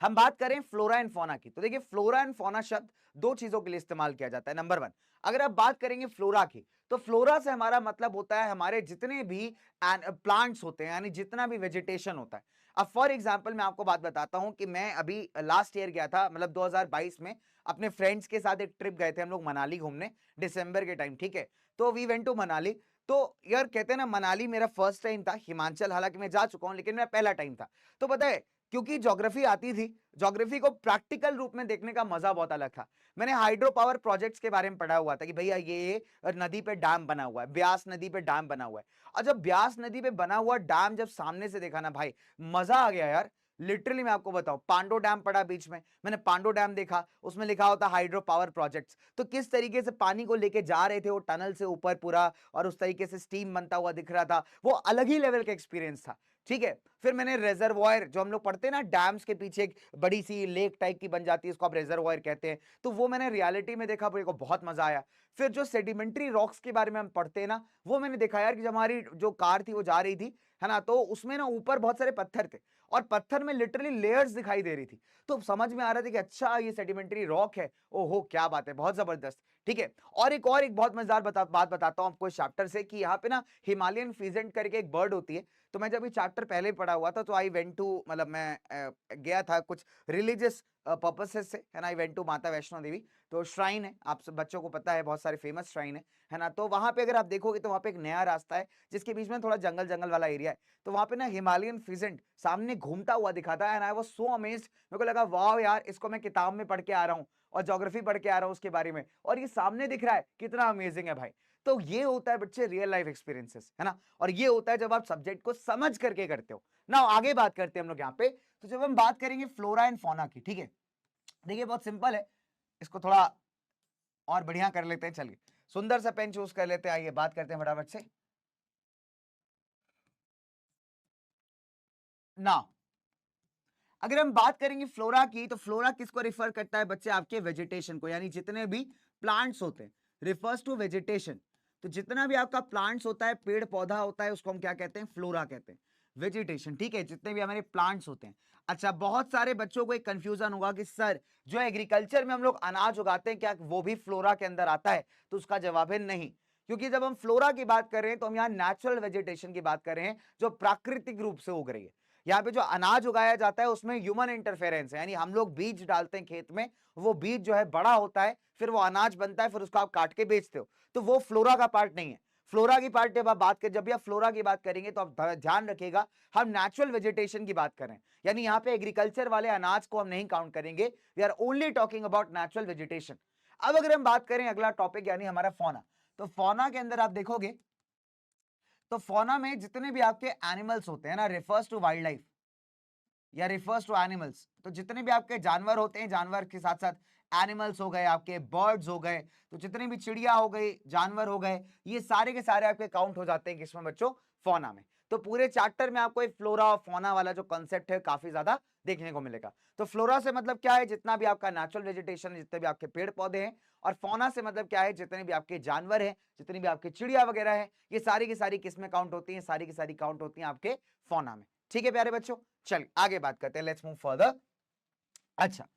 हम बात करें फ्लोरा एंड फौना की, तो देखिए फ्लोरा एंड फौना शब्द दो चीजों के लिए इस्तेमाल किया जाता है। नंबर वन, अगर आप बात करेंगे फ्लोरा की, तो फ्लोरा से हमारा मतलब होता है हमारे जितने भी प्लांट्स होते हैं, यानी जितना भी वेजिटेशन होता है। अब फॉर एग्जांपल मैं आपको बात बताता हूं कि मैं अभी लास्ट ईयर गया था, मतलब 2022 में अपने फ्रेंड्स के साथ एक ट्रिप गए थे हम लोग मनाली घूमने, दिसंबर के टाइम, ठीक है। तो वी वेंट टू मनाली। तो यार कहते हैं ना, मनाली मेरा फर्स्ट टाइम था, हिमाचल हालांकि मैं जा चुका हूं लेकिन मेरा पहला टाइम था। तो पता है, क्योंकि ज्योग्राफी आती थी, ज्योग्राफी को प्रैक्टिकल रूप में देखने का मजा बहुत अलग था। मैंने हाइड्रो पावर प्रोजेक्ट्स के बारे में पढ़ा हुआ था कि भैया ये नदी पे डैम बना हुआ है, ब्यास नदी पे डैम बना हुआ है। और जब ब्यास नदी पे बना हुआ डैम जब सामने से देखा ना भाई, मजा आ गया यार। लिटरली मैं आपको बताऊं, पांडो डैम पड़ा बीच में, मैंने पांडो डैम देखा, उसमें लिखा होता हाइड्रो पावर प्रोजेक्ट्स। तो किस तरीके से पानी को लेके जा रहे थे वो टनल से ऊपर पूरा, और उस तरीके से स्टीम बनता हुआ दिख रहा था, वो अलग ही लेवल का एक्सपीरियंस था। ठीक है, फिर मैंने रेजर्वॉयर, जो हम लोग पढ़ते हैं ना, डैम्स के पीछे एक बड़ी सी लेक टाइप की बन जाती है, उसको आप रेजर्वॉयर कहते हैं, तो वो मैंने रियलिटी में देखा, मेरे को बहुत मजा आया। फिर जो सेडिमेंट्री रॉक्स के बारे में हम पढ़ते हैं ना, वो मैंने देखा यार कि जब हमारी जो कार थी वो जा रही थी, है ना, तो उसमें ना ऊपर बहुत सारे पत्थर थे, और पत्थर में लिटरली लेयर्स दिखाई दे रही थी। तो समझ में आ रहा था कि अच्छा ये सेडिमेंट्री रॉक है। ओहो क्या बात है, बहुत जबरदस्त। ठीक है, और एक बहुत मजेदार बात बताता हूं आपको इस चैप्टर से, कि यहाँ पे ना हिमालयन फीजेंट करके एक बर्ड होती है। तो मैं जब ये चैप्टर पहले पढ़ा हुआ था, तो आई वेंट टू, मतलब मैं गया था कुछ रिलीजियस पर्पसेस से, है ना, आई वेंट टू माता वैष्णो देवी। तो श्राइन है, आप सब बच्चों को पता है, बहुत सारे फेमस श्राइन है ना। तो वहां पे अगर आप देखोगे तो वहां पे एक नया रास्ता है जिसके बीच में थोड़ा जंगल जंगल वाला एरिया है। तो वहां पे ना हिमालयन फिजेंट सामने घूमता हुआ दिखा था, and I was so amazed. मेरे को लगा वाह यार, इसको मैं किताब में पढ़ के आ रहा हूँ और ज्योग्राफी पढ़ के आ रहा हूँ उसके बारे में, और ये सामने दिख रहा है, कितना अमेजिंग है भाई। तो ये होता है बच्चे रियल लाइफ एक्सपीरियंसेस, है ना, और ये होता है जब आप सब्जेक्ट को समझ करके करते हो ना। आगे बात करते हैं हम लोग यहाँ पे। तो जब हम बात करेंगे फ्लोरा एंड फौना की, ठीक है, देखिए बहुत सिंपल है, इसको थोड़ा और बढ़िया कर लेते हैं। चलिए सुंदर सा पेन चूज कर लेते हैं, आइए बात करते हैं फटाफट से ना। अगर हम बात करेंगे फ्लोरा की, तो फ्लोरा किसको रिफर करता है बच्चे, आपके वेजिटेशन को, यानी जितने भी प्लांट्स होते हैं, रिफर्स टू वेजिटेशन। तो जितना भी आपका प्लांट्स होता है, पेड़ पौधा होता है, उसको हम क्या कहते हैं, फ्लोरा कहते हैं, वेजिटेशन। ठीक है, जितने भी हमारे प्लांट्स होते हैं। अच्छा, बहुत सारे बच्चों को एक कंफ्यूजन होगा कि सर जो एग्रीकल्चर में हम लोग अनाज उगाते हैं, क्या वो भी फ्लोरा के अंदर आता है? तो उसका जवाब है नहीं, क्योंकि जब हम फ्लोरा की बात कर रहे हैं तो हम यहाँ नेचुरल वेजिटेशन की बात कर रहे हैं, जो प्राकृतिक रूप से उग रही है। यहाँ पे जो अनाज उगाया जाता है उसमें ह्यूमन इंटरफेरेंस है, यानी हम लोग बीज डालते हैं खेत में, वो बीज जो है बड़ा होता है, फिर वो अनाज बनता है, फिर उसको आप काट के बेचते हो। तो वो फ्लोरा का पार्ट नहीं है। फ्लोरा की पार्ट जब आप बात कर, जब भी आप फ्लोरा की बात करेंगे तो आप ध्यान रखिएगा, हम नेचुरल वेजिटेशन की बात करें, यानी यहाँ पे एग्रीकल्चर वाले अनाज को हम नहीं काउंट करेंगे। We are only talking about natural vegetation. अब अगर हम बात करें अगला टॉपिक, यानी हमारा फौना, तो फौना के अंदर आप देखोगे तो फौना में जितने भी आपके एनिमल्स होते हैं ना, रिफर्स टू वाइल्ड लाइफ या रिफर्स टू एनिमल्स। तो जितने भी आपके जानवर होते हैं, जानवर के साथ साथ एनिमल्स हो गए, आपके बर्ड्स हो गए, तो जितनी भी चिड़िया हो गई, जानवर हो गए, ये सारे के सारे आपके काउंट हो जाते हैं किसमें बच्चों, फौना में। तो पूरे चैप्टर में आपको फ्लोरा और फौना वाला जो कॉन्सेप्ट है काफी ज्यादा देखने को मिलेगा। तो फ्लोरा से मतलब क्या है, जितना भी आपका नेचुरल वेजिटेशन है, जितने भी आपके पेड़ पौधे हैं। और फौना से मतलब क्या है, जितने भी आपके जानवर हैं, जितनी भी आपकी चिड़िया वगैरह है, ये सारी की सारी किस में काउंट होती है, सारी की सारी काउंट होती है आपके फौना में। ठीक है प्यारे बच्चों, चलिए आगे बात करते हैं, लेट्स मूव फर्दर। अच्छा,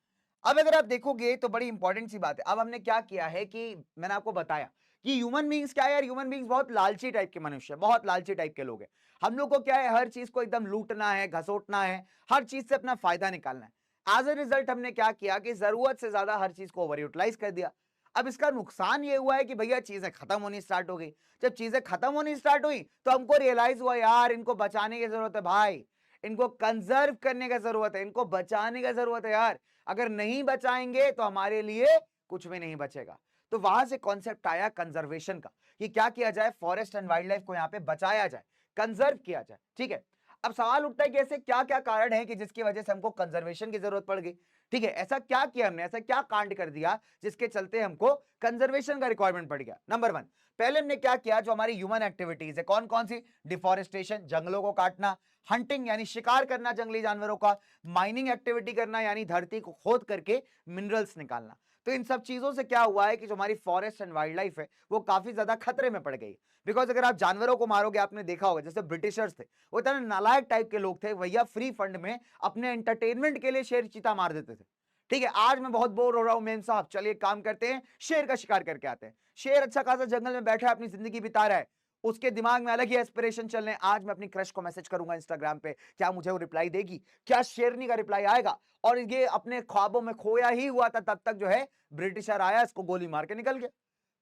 अब अगर आप देखोगे तो बड़ी इंपॉर्टेंट सी बात है। अब हमने क्या किया है कि मैंने आपको बताया कि ह्यूमन बींग्स क्या है यार, ह्यूमन बींग्स बहुत लालची टाइप के मनुष्य, बहुत लालची टाइप के लोग हैं। हम लोग को क्या है, हर चीज को एकदम लूटना है, घसोटना है, हर चीज से अपना फायदा निकालना है। एज ए रिजल्ट हमने क्या किया कि जरूरत से ज्यादा हर चीज को ओवर यूटिलाइज कर दिया। अब इसका नुकसान ये हुआ है कि भैया चीजें खत्म होनी स्टार्ट हो गई। जब चीजें खत्म होनी स्टार्ट हुई तो हमको रियलाइज हुआ यार इनको बचाने की जरूरत है भाई, इनको कंजर्व करने की जरूरत है, इनको बचाने की जरूरत है यार। अगर नहीं बचाएंगे तो हमारे लिए कुछ भी नहीं बचेगा। तो वहां से कॉन्सेप्ट आया कंजर्वेशन का, कि क्या किया जाए, फॉरेस्ट एंड वाइल्ड लाइफ को यहाँ पे बचाया जाए, कंजर्व किया जाए। ठीक है, अब सवाल उठता है कि ऐसे क्या क्या कारण है कि जिसकी वजह से हमको कंजर्वेशन की जरूरत पड़ गई। ठीक है, ऐसा क्या किया हमने, ऐसा क्या कांड कर दिया जिसके चलते हमको कंजर्वेशन का रिक्वायरमेंट पड़ गया। नंबर 1, पहले हमने क्या किया, जो हमारी ह्यूमन एक्टिविटीज है, कौन कौन सी, डिफॉरेस्टेशन, जंगलों को काटना, हंटिंग यानी शिकार करना जंगली जानवरों का, माइनिंग एक्टिविटी करना यानी धरती को खोद करके मिनरल्स निकालना। तो इन सब चीजों से क्या हुआ है कि जो हमारी फॉरेस्ट एंड वाइल्ड लाइफ है वो काफी ज्यादा खतरे में पड़ गई। बिकॉज अगर आप जानवरों को मारोगे, आपने देखा होगा जैसे ब्रिटिशर्स थे, वो इतने नालायक टाइप के लोग थे, भैया फ्री फंड में अपने एंटरटेनमेंट के लिए शेर चीता मार देते थे। ठीक है, आज मैं बहुत बोर हो रहा हूं मेम साहब, चलिए काम करते हैं, शेर का शिकार करके आते हैं। शेर अच्छा खासा जंगल में बैठा है, अपनी जिंदगी बिता रहा है, उसके दिमाग में अलग ही एस्पिरेशन चल रहे हैं, आज मैं अपनी क्रश को मैसेज करूंगा इंस्टाग्राम पे, क्या मुझे वो रिप्लाई देगी, क्या शेरनी का रिप्लाई आएगा। और ये अपने ख्वाबों में खोया ही हुआ था, तब तक जो है ब्रिटिशर आया, इसको गोली मार के निकल गया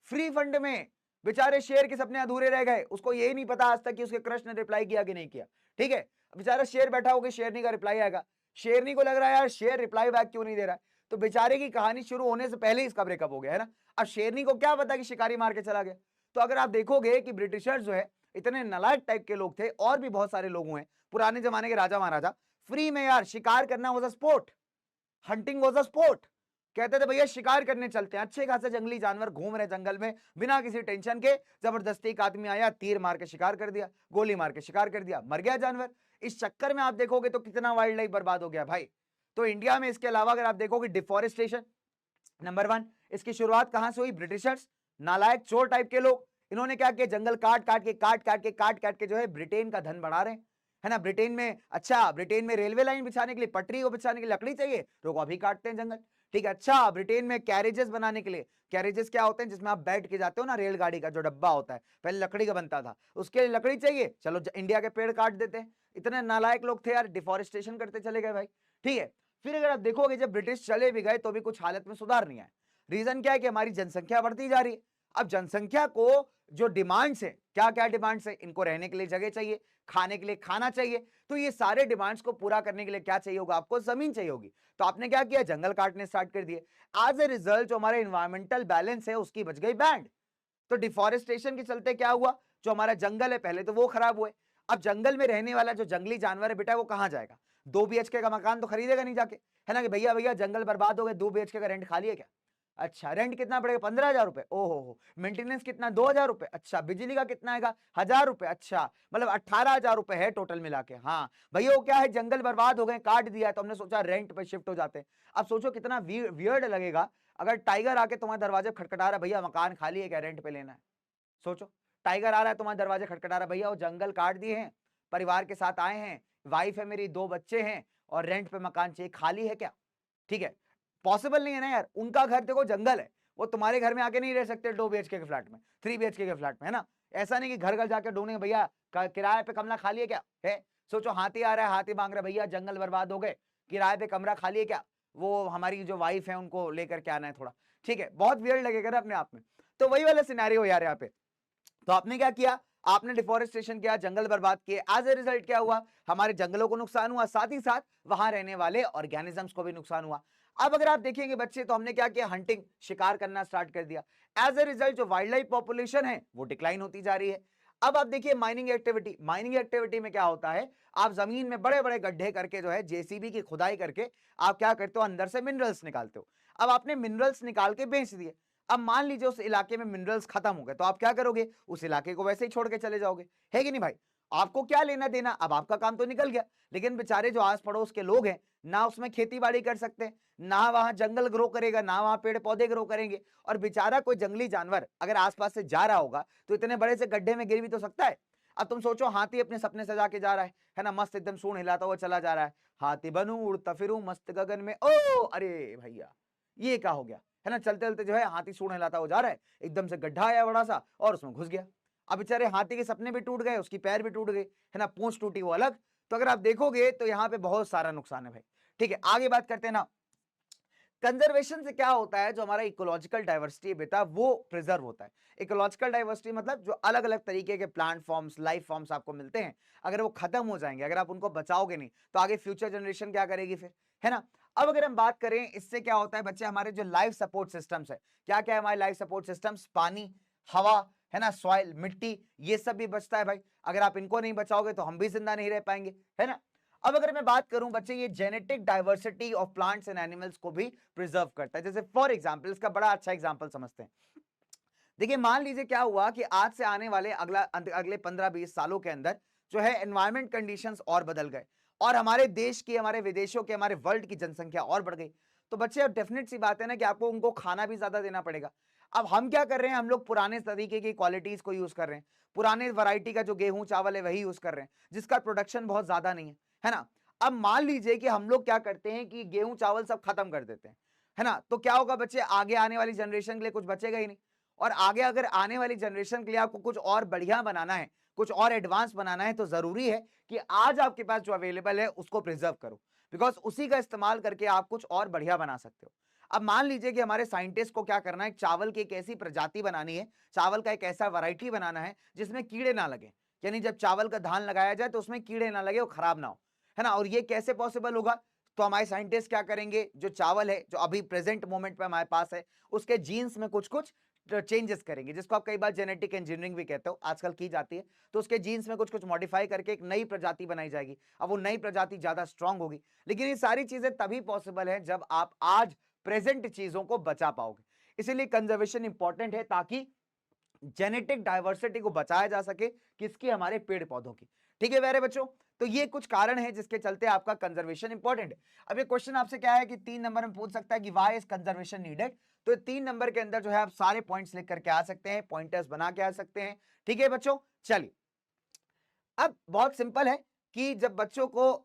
फ्री फंड में। बेचारे शेर के सपने अधूरे रह गए, उसको यही नहीं पता आज तक कि उसके क्रश ने रिप्लाई किया कि नहीं किया। ठीक है, बेचारा शेर बैठा होगा, शेरनी का रिप्लाई आएगा, शेरनी को लग रहा है यार शेर रिप्लाई बैक क्यों नहीं दे रहा है, तो बेचारे की कहानी शुरू होने से पहले ही इसका ब्रेकअप हो गया है ना। अब शेरनी को क्या पता कि शिकारी मार के चला गया। तो अगर आप देखोगे कि ब्रिटिशर्स जो है इतने नालायक टाइप के लोग थे, और भी बहुत सारे लोग हुए पुराने जमाने के राजा महाराजा, फ्री में यार शिकार करना was a sport, hunting was a sport. कहते थे भैया शिकार करने चलते हैं, अच्छे खासे जंगली जानवर घूम रहे जंगल में बिना किसी टेंशन के, जबरदस्ती एक आदमी आया, तीर मार के शिकार कर दिया, गोली मार के शिकार कर दिया, मर गया जानवर। इस चक्कर में आप देखोगे तो कितना वाइल्ड लाइफ बर्बाद हो गया भाई। तो इंडिया में इसके अलावा अगर आप देखोगे डिफॉरेस्टेशन नंबर 1, इसकी शुरुआत कहां से हुई? ब्रिटिशर्स, नालायक चोर टाइप के लोग, इन्होंने क्या किया, जंगल काट के जो है ब्रिटेन का धन बढ़ा रहे हैं, है ना। ब्रिटेन में, अच्छा ब्रिटेन में रेलवे लाइन बिछाने के लिए, पटरी को बिछाने के लिए लकड़ी चाहिए, लोग अभी काटते हैं जंगल। ठीक है, अच्छा ब्रिटेन में कैरेजेस बनाने के लिए, कैरेजेस क्या होते हैं जिसमें आप बैठ के जाते हो ना, रेलगाड़ी का जो डब्बा होता है पहले लकड़ी का बनता था, उसके लिए लकड़ी चाहिए, चलो इंडिया के पेड़ काट देते हैं। इतने नालायक लोग थे यार, डिफॉरेस्टेशन करते चले गए भाई। ठीक है, फिर अगर आप देखोगे जब ब्रिटिश चले भी गए तो भी कुछ हालत में सुधार नहीं आया। रीजन क्या है कि हमारी जनसंख्या बढ़ती जा रही है। अब जनसंख्या को जो डिमांड्स है, क्या क्या डिमांड्स है, इनको रहने के लिए जगह चाहिए, खाने के लिए खाना चाहिए, तो ये सारे डिमांड्स को पूरा करने के लिए क्या चाहिए होगा, आपको जमीन चाहिए होगी। तो आपने क्या किया, जंगल काटने स्टार्ट कर दिए। एज ए रिजल्ट जो हमारा इन्वायरमेंटल बैलेंस है उसकी बच गई बैंड। तो डिफॉरेस्टेशन के चलते क्या हुआ, जो हमारा जंगल है पहले तो वो खराब हुए। अब जंगल में रहने वाला जो जंगली जानवर है बेटा, वो कहां जाएगा? 2 BHK का मकान तो खरीदेगा नहीं जाके, है ना, कि भैया भैया जंगल बर्बाद हो गए, 2 BHK का रेंट खाली है क्या? अच्छा, रेंट कितना पड़ेगा? 15,000 रुपए। ओहो, मेंटेनेंस कितना? 2,000 रुपए। अच्छा, बिजली का कितना आएगा? 1,000 रुपए। अच्छा, मतलब 18,000 रुपए है टोटल मिला के। हाँ भैया, वो क्या है, जंगल बर्बाद हो गए, काट दिया, तो हमने सोचा रेंट पे शिफ्ट हो जाते हैं। अब सोचो कितना वियर्ड लगेगा अगर टाइगर आके तुम्हारे दरवाजे खटखटा रहा, भैया मकान खाली है क्या, रेंट पे लेना है। सोचो, टाइगर आ रहा है तुम्हारे दरवाजे खटखटा रहा, भैया वो जंगल काट दिए हैं, परिवार के साथ आए हैं, वाइफ है मेरी, 2 बच्चे हैं, और रेंट पे मकान चाहिए, खाली है क्या? ठीक है, पॉसिबल नहीं है ना यार। उनका घर देखो जंगल है, वो तुम्हारे घर में आके नहीं रह सकते 2 BHK के फ्लैट में, 3 BHK के फ्लैट में, है ना। ऐसा नहीं कि घर घर जाके ढूंढेंगे, भैया किराए पे कमरा खाली है क्या है। सोचो, हाथी आ रहा है, हाथी मांग रहा है, भैया जंगल बर्बाद हो गए, किराए पे कमरा खाली है क्या, वो हमारी जो वाइफ है उनको लेकर के आना है थोड़ा। ठीक है, बहुत वियर्ड लगेगा ना अपने आप में। तो वही वाला सिनेरियो यार यहाँ पे। तो आपने क्या किया, आपने डिफॉरेस्टेशन किया, जंगल बर्बाद किए, एज ए रिजल्ट क्या हुआ, हमारे जंगलों को नुकसान हुआ, साथ ही साथ वहां रहने वाले ऑर्गेनिजम्स को भी नुकसान हुआ। अब अगर आप देखेंगे बच्चे, तो हमने क्या किया, हंटिंग, शिकार करना स्टार्ट कर दिया। एज ए रिजल्ट जो वाइल्ड लाइफ पॉपुलेशन है वो डिक्लाइन होती जा रही है। अब आप देखिए माइनिंग एक्टिविटी, माइनिंग एक्टिविटी में क्या होता है, आप जमीन में बड़े बड़े गड्ढे करके जो है जेसीबी की खुदाई करके आप क्या करते हो, अंदर से मिनरल्स निकालते हो। अब आपने मिनरल्स निकाल के बेच दिए। अब मान लीजिए उस इलाके में मिनरल्स खत्म हो गए, तो आप क्या करोगे, उस इलाके को वैसे ही छोड़ के चले जाओगे, है कि नहीं भाई। आपको क्या लेना देना, अब आपका काम तो निकल गया, लेकिन बेचारे जो आस पड़ोस के लोग हैं ना उसमें खेती बाड़ी कर सकते हैं, ना वहां जंगल ग्रो करेगा, ना वहां पेड़ पौधे ग्रो करेंगे, और बेचारा कोई जंगली जानवर अगर आसपास से जा रहा होगा तो इतने बड़े से गड्ढे में गिर भी तो सकता है। अब तुम सोचो, हाथी अपने सपने सजा के जा रहा है ना, मस्त एकदम सूंड हिलाता हुआ चला जा रहा है, हाथी बनूं उड़ता फिरूं मस्त गगन में, ओ अरे भैया ये क्या हो गया, है ना, चलते चलते जो है हाथी सूंड हिलाता हुआ जा रहा है, एकदम से गड्ढा आया बड़ा सा और उसमें घुस गया। अब बेचारे हाथी के सपने भी टूट गए, उसकी पैर भी टूट गए, है ना, पूंछ टूटी वो अलग। तो अगर आप देखोगे तो यहाँ पे बहुत सारा नुकसान है भाई। ठीक है, आगे बात करते हैं ना, कंजर्वेशन से क्या होता है, जो हमारा इकोलॉजिकल डाइवर्सिटी है बेटा वो प्रिजर्व होता है। इकोलॉजिकल डाइवर्सिटी मतलब जो अलग अलग तरीके के प्लांट फॉर्म्स, लाइफ फॉर्म्स आपको मिलते हैं, अगर वो खत्म हो जाएंगे, अगर आप उनको बचाओगे नहीं, तो आगे फ्यूचर जनरेशन क्या करेगी फिर, है ना। अब अगर हम बात करें इससे क्या होता है बच्चे, हमारे जो लाइफ सपोर्ट सिस्टम्स है, क्या क्या है हमारे लाइफ सपोर्ट सिस्टम्स, पानी, हवा, है ना, सॉइल, मिट्टी, ये सब भी बचता है भाई। अगर आप इनको नहीं बचाओगे तो हम भी जिंदा नहीं रह पाएंगे, है ना। अब अगर मैं बात करूं बच्चे, ये genetic diversity of plants and animals को भी प्रिजर्व करता है। जैसे फॉर एग्जांपल, इसका बड़ा अच्छा एग्जांपल समझते हैं। देखिए मान लीजिए क्या हुआ कि आज से आने वाले अगले 15-20 सालों के अंदर जो है एनवायरमेंट कंडीशंस और बदल गए, और हमारे देश की, हमारे विदेशों के, हमारे वर्ल्ड की जनसंख्या और बढ़ गई। तो बच्चे अब डेफिनेट सी बात है ना कि आपको उनको खाना भी ज्यादा देना पड़ेगा। अब हम क्या कर रहे हैं, हम लोग पुराने तरीके की क्वालिटीज को यूज कर रहे हैं, पुराने वैरायटी का जो गेहूं चावल है वही यूज कर रहे हैं, जिसका प्रोडक्शन बहुत ज्यादा नहीं है ना। अब मान लीजिए कि हम लोग क्या करते हैं कि गेहूं चावल सब खत्म कर देते हैं, है ना, तो क्या होगा बच्चे, आगे आने वाली जनरेशन के लिए कुछ बचेगा ही नहीं। और आगे अगर आने वाली जनरेशन के लिए आपको कुछ और बढ़िया बनाना है, कुछ और एडवांस बनाना है, तो जरूरी है कि आज आपके पास जो अवेलेबल है उसको प्रिजर्व करो, बिकॉज उसी का इस्तेमाल करके आप कुछ और बढ़िया बना सकते हो। अब मान लीजिए कि हमारे साइंटिस्ट को क्या करना है, चावल की एक ऐसी प्रजाति बनानी है, चावल का एक ऐसा वैरायटी बनाना है जिसमें कीड़े ना लगे, यानी जब चावल का धान लगाया जाए तो उसमें कीड़े ना लगे, वो खराब ना हो, है ना। और ये कैसे पॉसिबल होगा, तो हमारे साइंटिस्ट क्या करेंगे, जो चावल है जो अभी प्रेजेंट मोमेंट पे हमारे पास है, उसके जीन्स में कुछ कुछ चेंजेस करेंगे, जिसको आप कई बार जेनेटिक इंजीनियरिंग भी कहते हो, आजकल की जाती है। तो उसके जीन्स में कुछ कुछ मॉडिफाई करके एक नई प्रजाति बनाई जाएगी। अब वो नई प्रजाति ज्यादा स्ट्रांग होगी। लेकिन ये सारी चीजें तभी पॉसिबल है जब आप आज प्रेजेंट चीजों को बचा पाओगे। इसीलिए कंजर्वेशन इंपॉर्टेंट है, ताकि जेनेटिक डाइवर्सिटी को बचाया जा सके, किसकी, हमारे पेड़ पौधों की। ठीक है प्यारे बच्चों, तो ये कुछ कारण है जिसके चलते आपका कंजर्वेशन इंपॉर्टेंट है। अब ये क्वेश्चन आपसे क्या है कि 3 नंबर में पूछ सकता है कि व्हाई इज कंजर्वेशन नीडेड। तो 3 नंबर के अंदर जो है आप सारे पॉइंट्स लिख करके आ सकते हैं, पॉइंटर्स बना के आ सकते हैं। ठीक है बच्चों, चलिए अब बहुत सिंपल है कि जब बच्चों को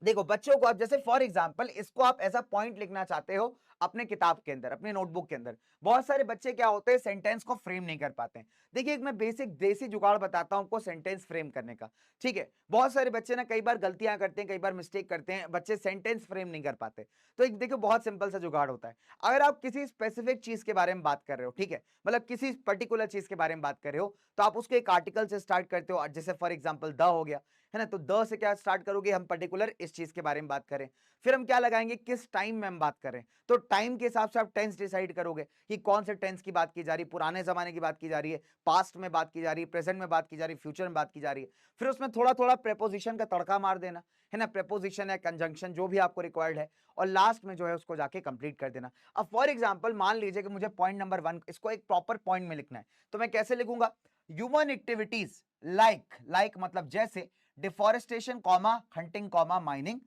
देखो, बच्चों को आप जैसे फॉर एग्जांपल इसको आप ऐसा पॉइंट लिखना चाहते हो अपने किताब के अंदर, अपने नोटबुक के अंदर। बहुत सारे बच्चे क्या होते हैं, सेंटेंस को फ्रेम नहीं कर पाते हैं। देखिए एक मैं बेसिक देसी जुगाड़ बताता हूं आपको सेंटेंस फ्रेम करने का। ठीक है, बहुत सारे बच्चे ना कई बार गलतियां करते हैं, कई बार मिस्टेक करते हैं, बच्चे सेंटेंस फ्रेम नहीं कर पाते। तो एक देखो बहुत सिंपल सा जुगाड़ होता है। अगर आप किसी स्पेसिफिक चीज के बारे में बात कर रहे हो, ठीक है, मतलब किसी पर्टिकुलर चीज के बारे में बात कर रहे हो, तो आप उसके एक आर्टिकल से स्टार्ट करते हो, जैसे फॉर एग्जाम्पल द हो गया, है ना। तो द से क्या स्टार्ट करोगे, हम पर्टिकुलर इस चीज के बारे में बात करें। फिर हम क्या लगाएंगे, किस टाइम में हम बात करें। तो टाइम के हिसाब से आप टेंस डिसाइड करोगे कि कौन से टेंस की बात की जा रही है, पुराने जमाने की बात की जा रही है, पास्ट में बात की जा रही है, प्रेजेंट में बात की जा रही है, फ्यूचर में बात की जा रही है। फिर उसमें थोड़ा थोड़ा प्रेपोजिशन का तड़का मार देना, है ना, प्रेपोजिशन है, कंजंक्शन, जो भी आपको रिक्वायर्ड है, और लास्ट में जो है उसको जाके कंप्लीट कर देना। अब फॉर एग्जाम्पल मान लीजिए कि मुझे पॉइंट नंबर 1 इसको एक प्रॉपर पॉइंट में लिखना है, तो मैं कैसे लिखूंगा, ह्यूमन एक्टिविटीज लाइक मतलब जैसे deforestation comma hunting comma mining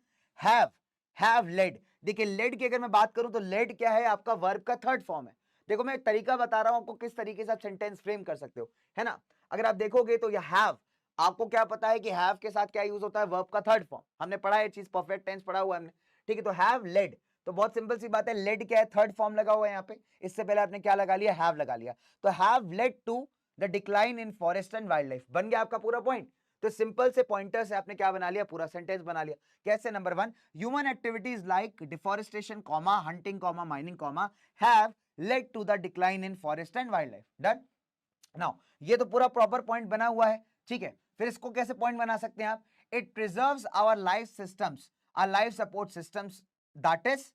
have led. देखिए लेड की अगर मैं बात करूं तो लेड क्या है, आपका वर्ब का थर्ड फॉर्म है। देखो मैं एक तरीका बता रहा हूं आपको किस तरीके से आप सेंटेंस फ्रेम कर सकते हो, है ना। अगर आप देखोगे तो ये हैव, आपको क्या पता है कि हैव के साथ क्या यूज होता है, वर्ब का थर्ड फॉर्म। हमने पढ़ा है चीज, परफेक्ट टेंस पढ़ा हुआ हमने। ठीक है, तो हैव लेड, तो बहुत सिंपल सी बात है, लेड क्या है, थर्ड फॉर्म लगा हुआ है यहाँ पे। इससे पहले आपने क्या लगा लिया, हैव लगा लिया। तो have led to the decline in forest and wildlife, बन गया आपका पूरा पॉइंट। तो सिंपल से पॉइंटर से आपने क्या बना लिया, पूरा सेंटेंस बना लिया। कैसे, number 1, human activities like deforestation comma hunting comma mining comma have led to the decline in forest and wildlife. Done. Now ये तो पूरा प्रॉपर पॉइंट बना हुआ है। ठीक है, फिर इसको कैसे पॉइंट बना सकते हैं आप, it preserves our life systems, our life support systems, that is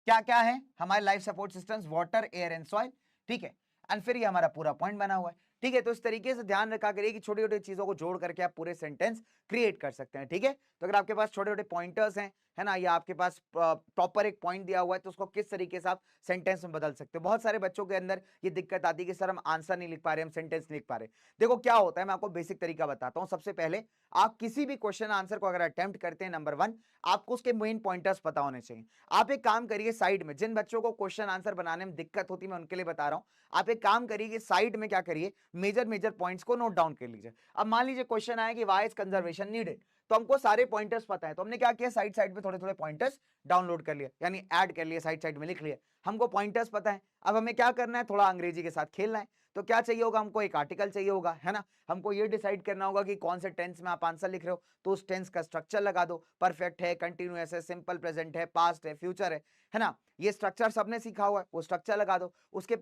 क्या क्या है हमारे life support systems, water, air and soil. ठीक है, एंड फिर ये हमारा पूरा पॉइंट बना हुआ है। ठीक है, तो इस तरीके से ध्यान रखा करिए कि छोटी छोटी चीजों को जोड़ करके आप पूरे सेंटेंस क्रिएट कर सकते हैं। ठीक है, तो अगर आपके पास छोटे छोटे पॉइंटर्स हैं, है ना, या आपके पास प्रॉपर एक पॉइंट दिया हुआ है, तो उसको किस तरीके से आप सेंटेंस में बदल सकते हो। बहुत सारे बच्चों के अंदर ये दिक्कत आती है कि सर हम आंसर नहीं लिख पा रहे, हम सेंटेंस नहीं लिख पा रहे। देखो क्या होता है, मैं आपको बेसिक तरीका बताता हूं। सबसे पहले आप किसी भी क्वेश्चन आंसर को अगर अटेम्प्ट करते हैं, नंबर 1 आपको उसके मेन पॉइंटर्स पता होने चाहिए। आप एक काम करिए, साइड में जिन बच्चों को क्वेश्चन आंसर बनाने में दिक्कत होती है, मैं उनके लिए बता रहा हूं, आप एक काम करिए, साइड में क्या करिए, मेजर मेजर पॉइंट्स को नोट डाउन कर लीजिए। अब मान लीजिए क्वेश्चन आया कि व्हाई इज कंजर्वेशन नीडेड, तो हमको सारे पॉइंटर्स पता है, तो हमने क्या किया, साइड साइड में थोड़े थोड़े पॉइंटर्स डाउनलोड कर लिए, यानी ऐड कर लिए, साइड साइड में लिख लिए। हमको पॉइंटर्स पता है, अब हमें क्या करना है, थोड़ा अंग्रेजी के साथ खेलना है। तो क्या चाहिए होगा, हमको एक आर्टिकल चाहिए होगा, है ना। हमको ये डिसाइड करना होगा कि कौन से टेंस में आप आंसर लिख रहे हो, तो उस टेंस का स्ट्रक्चर लगा दो, परफेक्ट है, कंटिन्यूअस है, सिंपल प्रेजेंट है, पास्ट है, फ्यूचर है ना। ये स्ट्रक्चर सबने सीखा हुआ है, वो स्ट्रक्चर लगा दो। उसके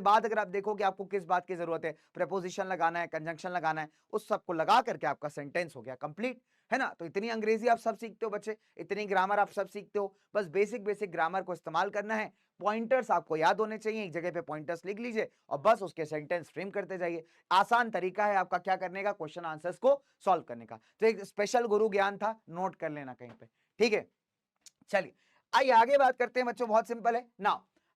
बाद अगर आप देखो कि आपको किस बात की जरूरत है, प्रेपोजिशन लगाना है, कंजंक्शन लगाना है, उस सबको लगा करके आपका सेंटेंस हो गया कंप्लीट, है ना। तो इतनी अंग्रेजी आप सब सीखते हो बच्चे, इतनी ग्रामर आप सब सीखते हो, बस बेसिक बेसिक ग्रामर को इस्तेमाल करना है। पॉइंटर्स आपको याद होने चाहिए, एक जगह पे पॉइंटर्स लिख लीजिए और बस उसके सेंटेंस फ्रेम करते जाइए। आसान तरीका है आपका क्या करने का, क्वेश्चन आंसर्स को सॉल्व करने का। तो एक स्पेशल गुरु ज्ञान था, नोट कर लेना कहीं पे। ठीक है, चलिए आइए आगे बात करते हैं बच्चों, बहुत सिंपल है ना।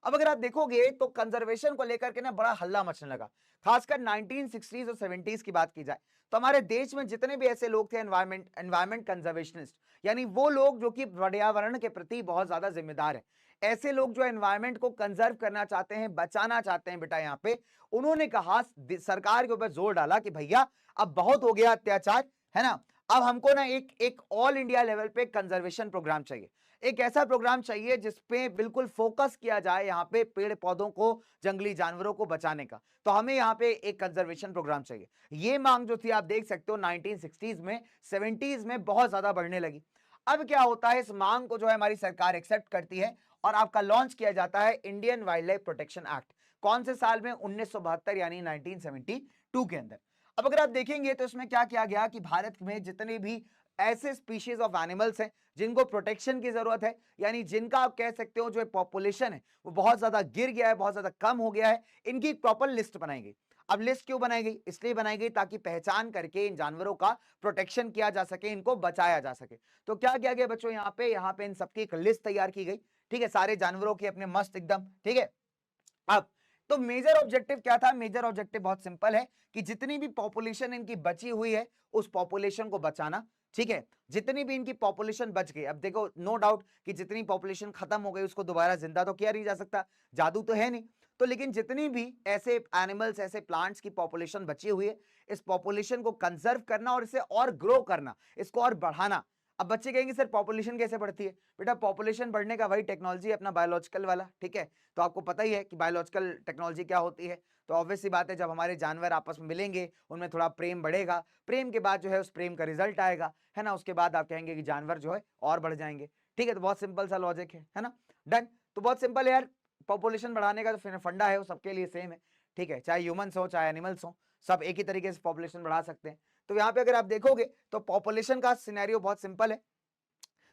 अब अगर आप देखोगे तो कंजर्वेशन को लेकर के ना बड़ा हल्ला मचने लगा, खासकर 1960s और 70s की बात की जाए तो हमारे देश में जितने भी ऐसे लोग थे एनवायरमेंट कंजर्वेशनिस्ट, यानी वो लोग जो कि पर्यावरण के प्रति बहुत ज्यादा जिम्मेदार है, ऐसे लोग जो एनवायरमेंट को कंजर्व करना चाहते हैं, बचाना चाहते हैं बेटा, यहाँ पे उन्होंने कहा, सरकार के ऊपर जोर डाला कि भैया अब बहुत हो गया अत्याचार, है ना। अब हमको ना एक ऑल इंडिया लेवल पे कंजर्वेशन प्रोग्राम चाहिए, एक ऐसा प्रोग्राम चाहिए जिसपे बिल्कुल फोकस किया जाए यहाँ पे पेड़ पौधों को, जंगली जानवरों को बचाने का। तो हमें यहाँ पे एक कंजर्वेशन प्रोग्राम चाहिए। ये मांग जो थी आप देख सकते हो 1960s में, 70s में बहुत ज्यादा बढ़ने लगी। अब क्या होता है, इस मांग को जो है हमारी सरकार एक्सेप्ट करती है और आपका लॉन्च किया जाता है Indian wild life protection act. कौन से साल में? 1972 यानी 1972 के अंदर। अब अगर आप देखेंगे तो इसमें क्या किया गया कि भारत में जितने भी ऐसे स्पीशीज ऑफ एनिमल्स हैं जिनको प्रोटेक्शन की जरूरत है, यानी जिनका आप कह सकते हो जो पॉपुलेशन है वो बहुत ज्यादा गिर गया है, बहुत ज्यादा कम हो गया है, इनकी प्रॉपर लिस्ट बनाई गई। अब लिस्ट क्यों बनाई गई? इसलिए बनाई गई ताकि पहचान करके इन जानवरों का प्रोटेक्शन किया जा सके, इनको बचाया जा सके। तो क्या किया गया बच्चों, यहाँ पे इन सबकी एक लिस्ट तैयार की गई, ठीक है, सारे जानवरों की अपने मस्त एकदम, ठीक है। अब तो मेजर ऑब्जेक्टिव क्या था? मेजर ऑब्जेक्टिव बहुत सिंपल है कि जितनी भी पॉपुलेशन इनकी बची हुई है उस पॉपुलेशन को बचाना, ठीक है। जितनी भी इनकी पॉपुलेशन बच गई, अब देखो नो डाउट कि जितनी पॉपुलेशन खत्म हो गई उसको दोबारा जिंदा तो किया नहीं जा सकता, जादू तो है नहीं, तो लेकिन जितनी भी ऐसे एनिमल्स, ऐसे प्लांट्स की पॉपुलेशन बची हुई है, इस पॉपुलेशन को कंजर्व करना और इसे और ग्रो करना, इसको और बढ़ाना। अब बच्चे कहेंगे सर पॉपुलेशन कैसे बढ़ती है? बेटा पॉपुलेशन बढ़ने का वही टेक्नोलॉजी है अपना बायोलॉजिकल वाला, ठीक है। तो आपको पता ही है कि बायोलॉजिकल टेक्नोलॉजी क्या होती है। तो ऑब्वियस सी बात है, जब हमारे जानवर आपस में मिलेंगे उनमें थोड़ा प्रेम बढ़ेगा, प्रेम के बाद जो है उस प्रेम का रिजल्ट आएगा, है ना। उसके बाद आप कहेंगे कि जानवर जो है और बढ़ जाएंगे, ठीक है। तो बहुत सिंपल सा लॉजिक है ना, डन। तो बहुत सिंपल है यार, पॉपुलेशन बढ़ाने का जो फंडा है वो सबके लिए सेम है, ठीक है, चाहे ह्यूमंस हो चाहे एनिमल्स हो, सब एक ही तरीके से पॉपुलेशन बढ़ा सकते हैं। तो यहाँ पे अगर आप देखोगे तो पॉपुलेशन का सिनेरियो बहुत सिंपल है।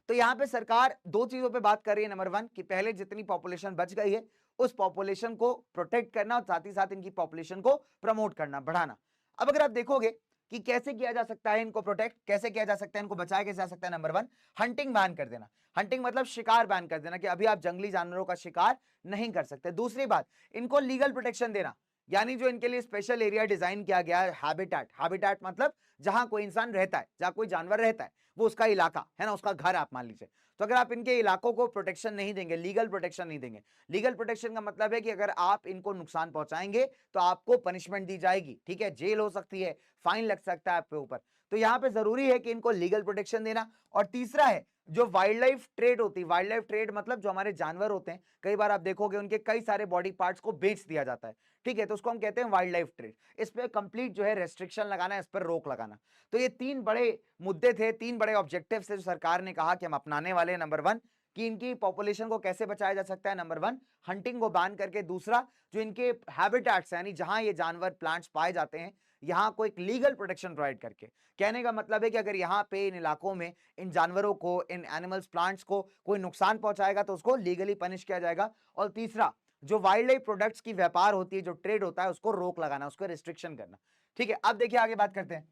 तो यहाँ पे सरकार दो चीजों पे बात कर रही है। नंबर वन कि पहले जितनी पॉपुलेशन बच गई है उस पॉपुलेशन को प्रोटेक्ट करना और साथ ही साथ इनकी पॉपुलेशन को प्रमोट करना, बढ़ाना। अब अगर आप देखोगे कि कैसे किया जा सकता है इनको प्रोटेक्ट, कैसे किया जा सकता है, इनको बचाया कैसे जा सकता है, नंबर वन हंटिंग बैन कर देना। हंटिंग मतलब शिकार बैन कर देना कि अभी आप जंगली जानवरों का शिकार नहीं कर सकते। दूसरी बात, इनको लीगल प्रोटेक्शन देना, यानी जो इनके लिए स्पेशल एरिया डिजाइन किया गया है, हैबिटेट, हैबिटेट मतलब जहां कोई इंसान रहता है, जहां कोई जानवर रहता है, वो उसका इलाका है ना, उसका घर आप मान लीजिए। तो अगर आप इनके इलाकों को प्रोटेक्शन नहीं देंगे, लीगल प्रोटेक्शन नहीं देंगे, लीगल प्रोटेक्शन का मतलब है कि अगर आप इनको नुकसान पहुंचाएंगे तो आपको पनिशमेंट दी जाएगी, ठीक है, जेल हो सकती है, फाइन लग सकता है आपके ऊपर। तो यहाँ पे जरूरी है कि इनको लीगल प्रोटेक्शन देना। और तीसरा है जो वाइल्ड लाइफ ट्रेड होती है, वाइल्ड लाइफ ट्रेड मतलब जो हमारे जानवर होते हैं, कई बार आप देखोगे उनके कई सारे बॉडी पार्ट्स को बेच दिया जाता है, ठीक है, तो उसको हम कहते हैं वाइल्ड लाइफ ट्रेड। इस पे कंप्लीट जो है रेस्ट्रिक्शन लगाना, इस पर रोक लगाना। तो ये तीन बड़े मुद्दे थे, तीन बड़े ऑब्जेक्टिव थे जो सरकार ने कहा कि हम अपनाने वाले हैं। नंबर वन कि इनकी पॉपुलेशन को कैसे बचाया जा सकता है, नंबर वन हंटिंग को बैन करके। दूसरा जो इनके हैबिटेट्स यानी जहां ये जानवर प्लांट्स पाए जाते हैं, यहाँ को एक लीगल प्रोटेक्शन प्रोवाइड करके। कहने का मतलब है कि अगर यहाँ पे इन इलाकों में इन जानवरों को, इन एनिमल्स, प्लांट्स को कोई नुकसान पहुंचाएगा तो उसको लीगली पनिश किया जाएगा। और तीसरा जो वाइल्ड लाइफ प्रोडक्ट्स की व्यापार होती है, जो ट्रेड होता है, उसको रोक लगाना, उसको रिस्ट्रिक्शन करना, ठीक है। अब देखिए आगे बात करते हैं।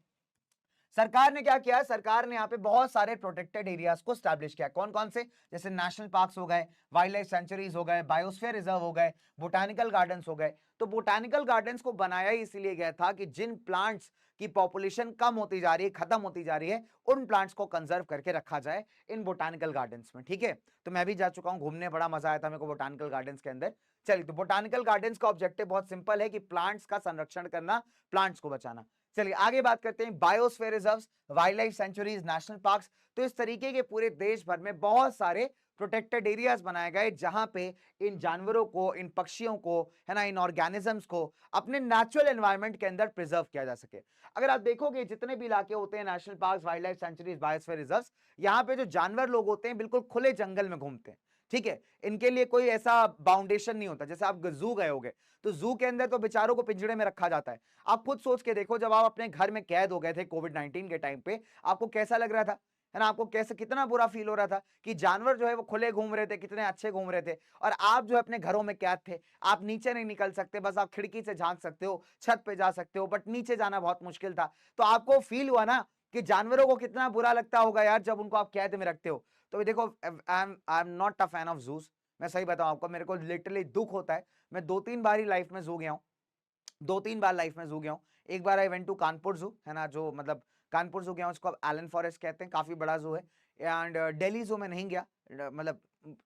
सरकार ने क्या किया? सरकार ने यहाँ पे बहुत सारे प्रोटेक्टेड एरियाज को स्टैब्लिश किया। कौन कौन से? जैसे नेशनल पार्क्स हो गए, वाइल्ड लाइफ सेंचुरीज हो गए, बायोस्फीयर रिजर्व हो गए, बोटानिकल गार्डन्स हो गए। तो बोटानिकल गार्डन्स को बनाया ही इसीलिए गया था कि जिन प्लांट्स की पॉपुलेशन कम होती जा रही है, खत्म होती जा रही है, उन प्लांट्स को कंजर्व करके रखा जाए इन बोटानिकल गार्डन्स में, ठीक है। तो मैं भी जा चुका हूँ घूमने, बड़ा मजा आया था मेरे को बोटानिकल गार्डन्स के अंदर। चलिए, तो बोटानिकल गार्डन्स का ऑब्जेक्टिव बहुत सिंपल है कि प्लांट्स का संरक्षण करना, प्लांट्स को बचाना। चलिए आगे बात करते हैं biosphere reserves, wild life sanctuaries, national parks. तो इस तरीके के पूरे देश भर में बहुत सारे प्रोटेक्टेड एरियाज बनाए गए जहां पे इन जानवरों को, इन पक्षियों को, है ना, इन ऑर्गेनिजम्स को अपने नेचुरल एनवायरनमेंट के अंदर प्रिजर्व किया जा सके। अगर आप देखोगे जितने भी इलाके होते हैं, national park, wild life sanctuaries, biosphere reserves, यहाँ पे जो जानवर लोग होते हैं बिल्कुल खुले जंगल में घूमते हैं, ठीक है। इनके लिए कोई ऐसा बाउंडेशन नहीं होता। जैसे आप जू गए होगे तो जू के अंदर तो बेचारों को पिंजड़े में रखा जाता है। आप खुद सोच के देखो, जब आप अपने घर में कैद हो गए थे कोविड-19 के टाइम पे, आपको कैसा लग रहा था, है ना, आपको कैसे, कितना बुरा फील हो रहा था कि जानवर जो है वो खुले घूम रहे थे, कितने अच्छे घूम रहे थे, और आप जो है अपने घरों में कैद थे। आप नीचे नहीं निकल सकते, बस आप खिड़की से झांक सकते हो, छत पे जा सकते हो, बट नीचे जाना बहुत मुश्किल था। तो आपको फील हुआ ना कि जानवरों को कितना बुरा लगता होगा यार जब उनको आप कैद में रखते हो। तो देखो, I am not a fan of juice, मैं सही बताऊं आपको, मेरे को लिटरली दुख होता है। मैं 2-3 बार ही लाइफ में जू गया हूँ, 2-3 बार लाइफ में जू गया हूँ। एक बार आई वेंट टू कानपुर जू, है ना, जो मतलब कानपुर जू गया हूँ, उसको अब एलन फॉरेस्ट कहते हैं, काफी बड़ा जू है। एंड दिल्ली जू में नहीं गया, मतलब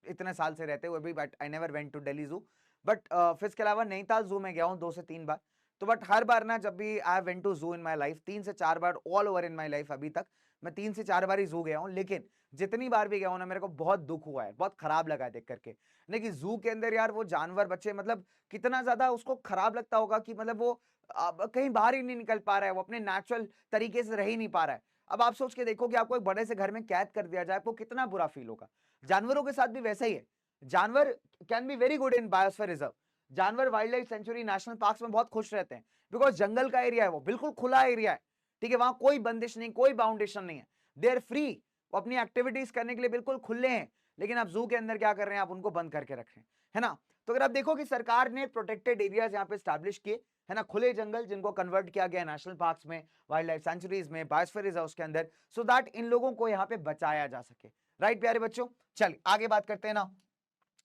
इतने साल से रहते हुए भी, but I never went to Delhi zoo. But फिर इसके अलावा नैनीताल जू में गया हूँ 2 से 3 बार। तो बट हर बार ना, जब भी आई वेंट टू जू इन माई लाइफ, 3 से 4 बार all over in my life, अभी तक मैं 3 से 4 बार ही जू गया हूँ, लेकिन जितनी बार भी गया हूँ ना, मेरे को बहुत दुख हुआ है, बहुत खराब लगा है देख करके। नहीं कि जू के अंदर यार वो जानवर बच्चे, मतलब कितना ज्यादा उसको खराब लगता होगा कि मतलब वो अब कहीं बाहर ही नहीं निकल पा रहा है, वो अपने नेचुरल तरीके से रह ही नहीं पा रहा है। अब आप सोच के देखो कि आपको एक बड़े से घर में कैद कर दिया जाए, आपको कितना बुरा फील होगा। जानवरों के साथ भी वैसा ही है। जानवर can be very good in biosphere reserve. जानवर wildlife sanctuary national parks में बहुत खुश रहते हैं, बिकॉज जंगल का एरिया है, वो बिल्कुल खुला एरिया है, ठीक है, वहां कोई बंदिश नहीं, कोई बाउंडेशन नहीं है, दे आर फ्री, वो अपनी एक्टिविटीज करने के लिए बिल्कुल खुले हैं। लेकिन आप जू के अंदर क्या कर रहे हैं, आप उनको बंद करके रख रहे हैं, है ना। तो अगर आप देखो कि सरकार ने प्रोटेक्टेड एरियाज यहाँ पे स्टैब्लिश किए, है ना, खुले जंगल जिनको कन्वर्ट किया गया नेशनल पार्क्स में, वाइल्ड लाइफ सेंचुरीज में, बायोस्फीयर रिजर्व के अंदर, सो दैट इन लोगों को यहाँ पे बचाया जा सके। राइट प्यारे बच्चों, चलिए आगे बात करते हैं ना।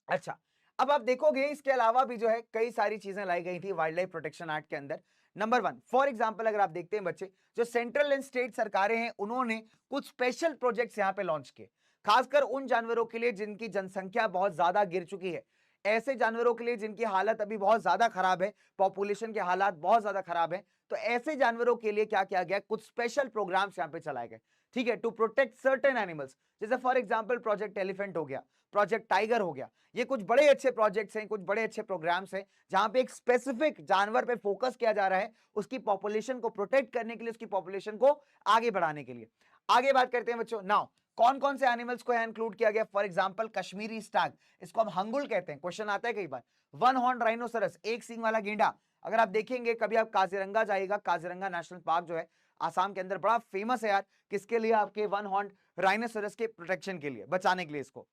अच्छा, अब आप देखोगे इसके अलावा भी जो है कई सारी चीजें लाई गई थी वाइल्ड लाइफ प्रोटेक्शन एक्ट के अंदर। नंबर 1, फॉर एग्जांपल अगर आप देखते हैं बच्चे, जो सेंट्रल एंड स्टेट सरकारें हैं उन्होंने कुछ स्पेशल प्रोजेक्ट्स यहां पे लॉन्च किए, खासकर उन जानवरों के लिए जिनकी जनसंख्या बहुत ज्यादा गिर चुकी है, ऐसे जानवरों के लिए जिनकी हालत अभी बहुत ज्यादा खराब है, पॉपुलेशन के हालात बहुत ज्यादा खराब है, तो ऐसे जानवरों के लिए क्या किया गया, कुछ स्पेशल प्रोग्राम्स यहां पे चलाए गए, ठीक है, टू प्रोटेक्ट सर्टेन एनिमल्स। जैसे फॉर एग्जांपल प्रोजेक्ट एलिफेंट हो गया, प्रोजेक्ट टाइगर हो गया, ये कुछ बड़े अच्छे प्रोजेक्ट्स हैं, कुछ बड़े अच्छे प्रोग्राम्स हैं, जहां पे एक स्पेसिफिक जानवर पे फोकस किया जा रहा है, उसकी पॉपुलेशन को प्रोटेक्ट करने के लिए, उसकी पॉपुलेशन को आगे बढ़ाने के लिए। आगे बात करते हैं बच्चों, नाउ कौन कौन से एनिमल्स को इंक्लूड किया गया, फॉर एग्जांपल कश्मीरी स्टैग, इसको हम हंगुल कहते हैं, क्वेश्चन आता है कई बार। वन हॉर्न राइनोसरस, एक सींग वाला गेंडा, अगर आप देखेंगे कभी आप काजीरंगा जाइएगा, काजीरंगा नेशनल पार्क जो है आसाम के अंदर बड़ा फेमस है यार, किसके लिए, आपके वन हॉर्न राइनोसरस के प्रोटेक्शन के लिए, बचाने के लिए इसको।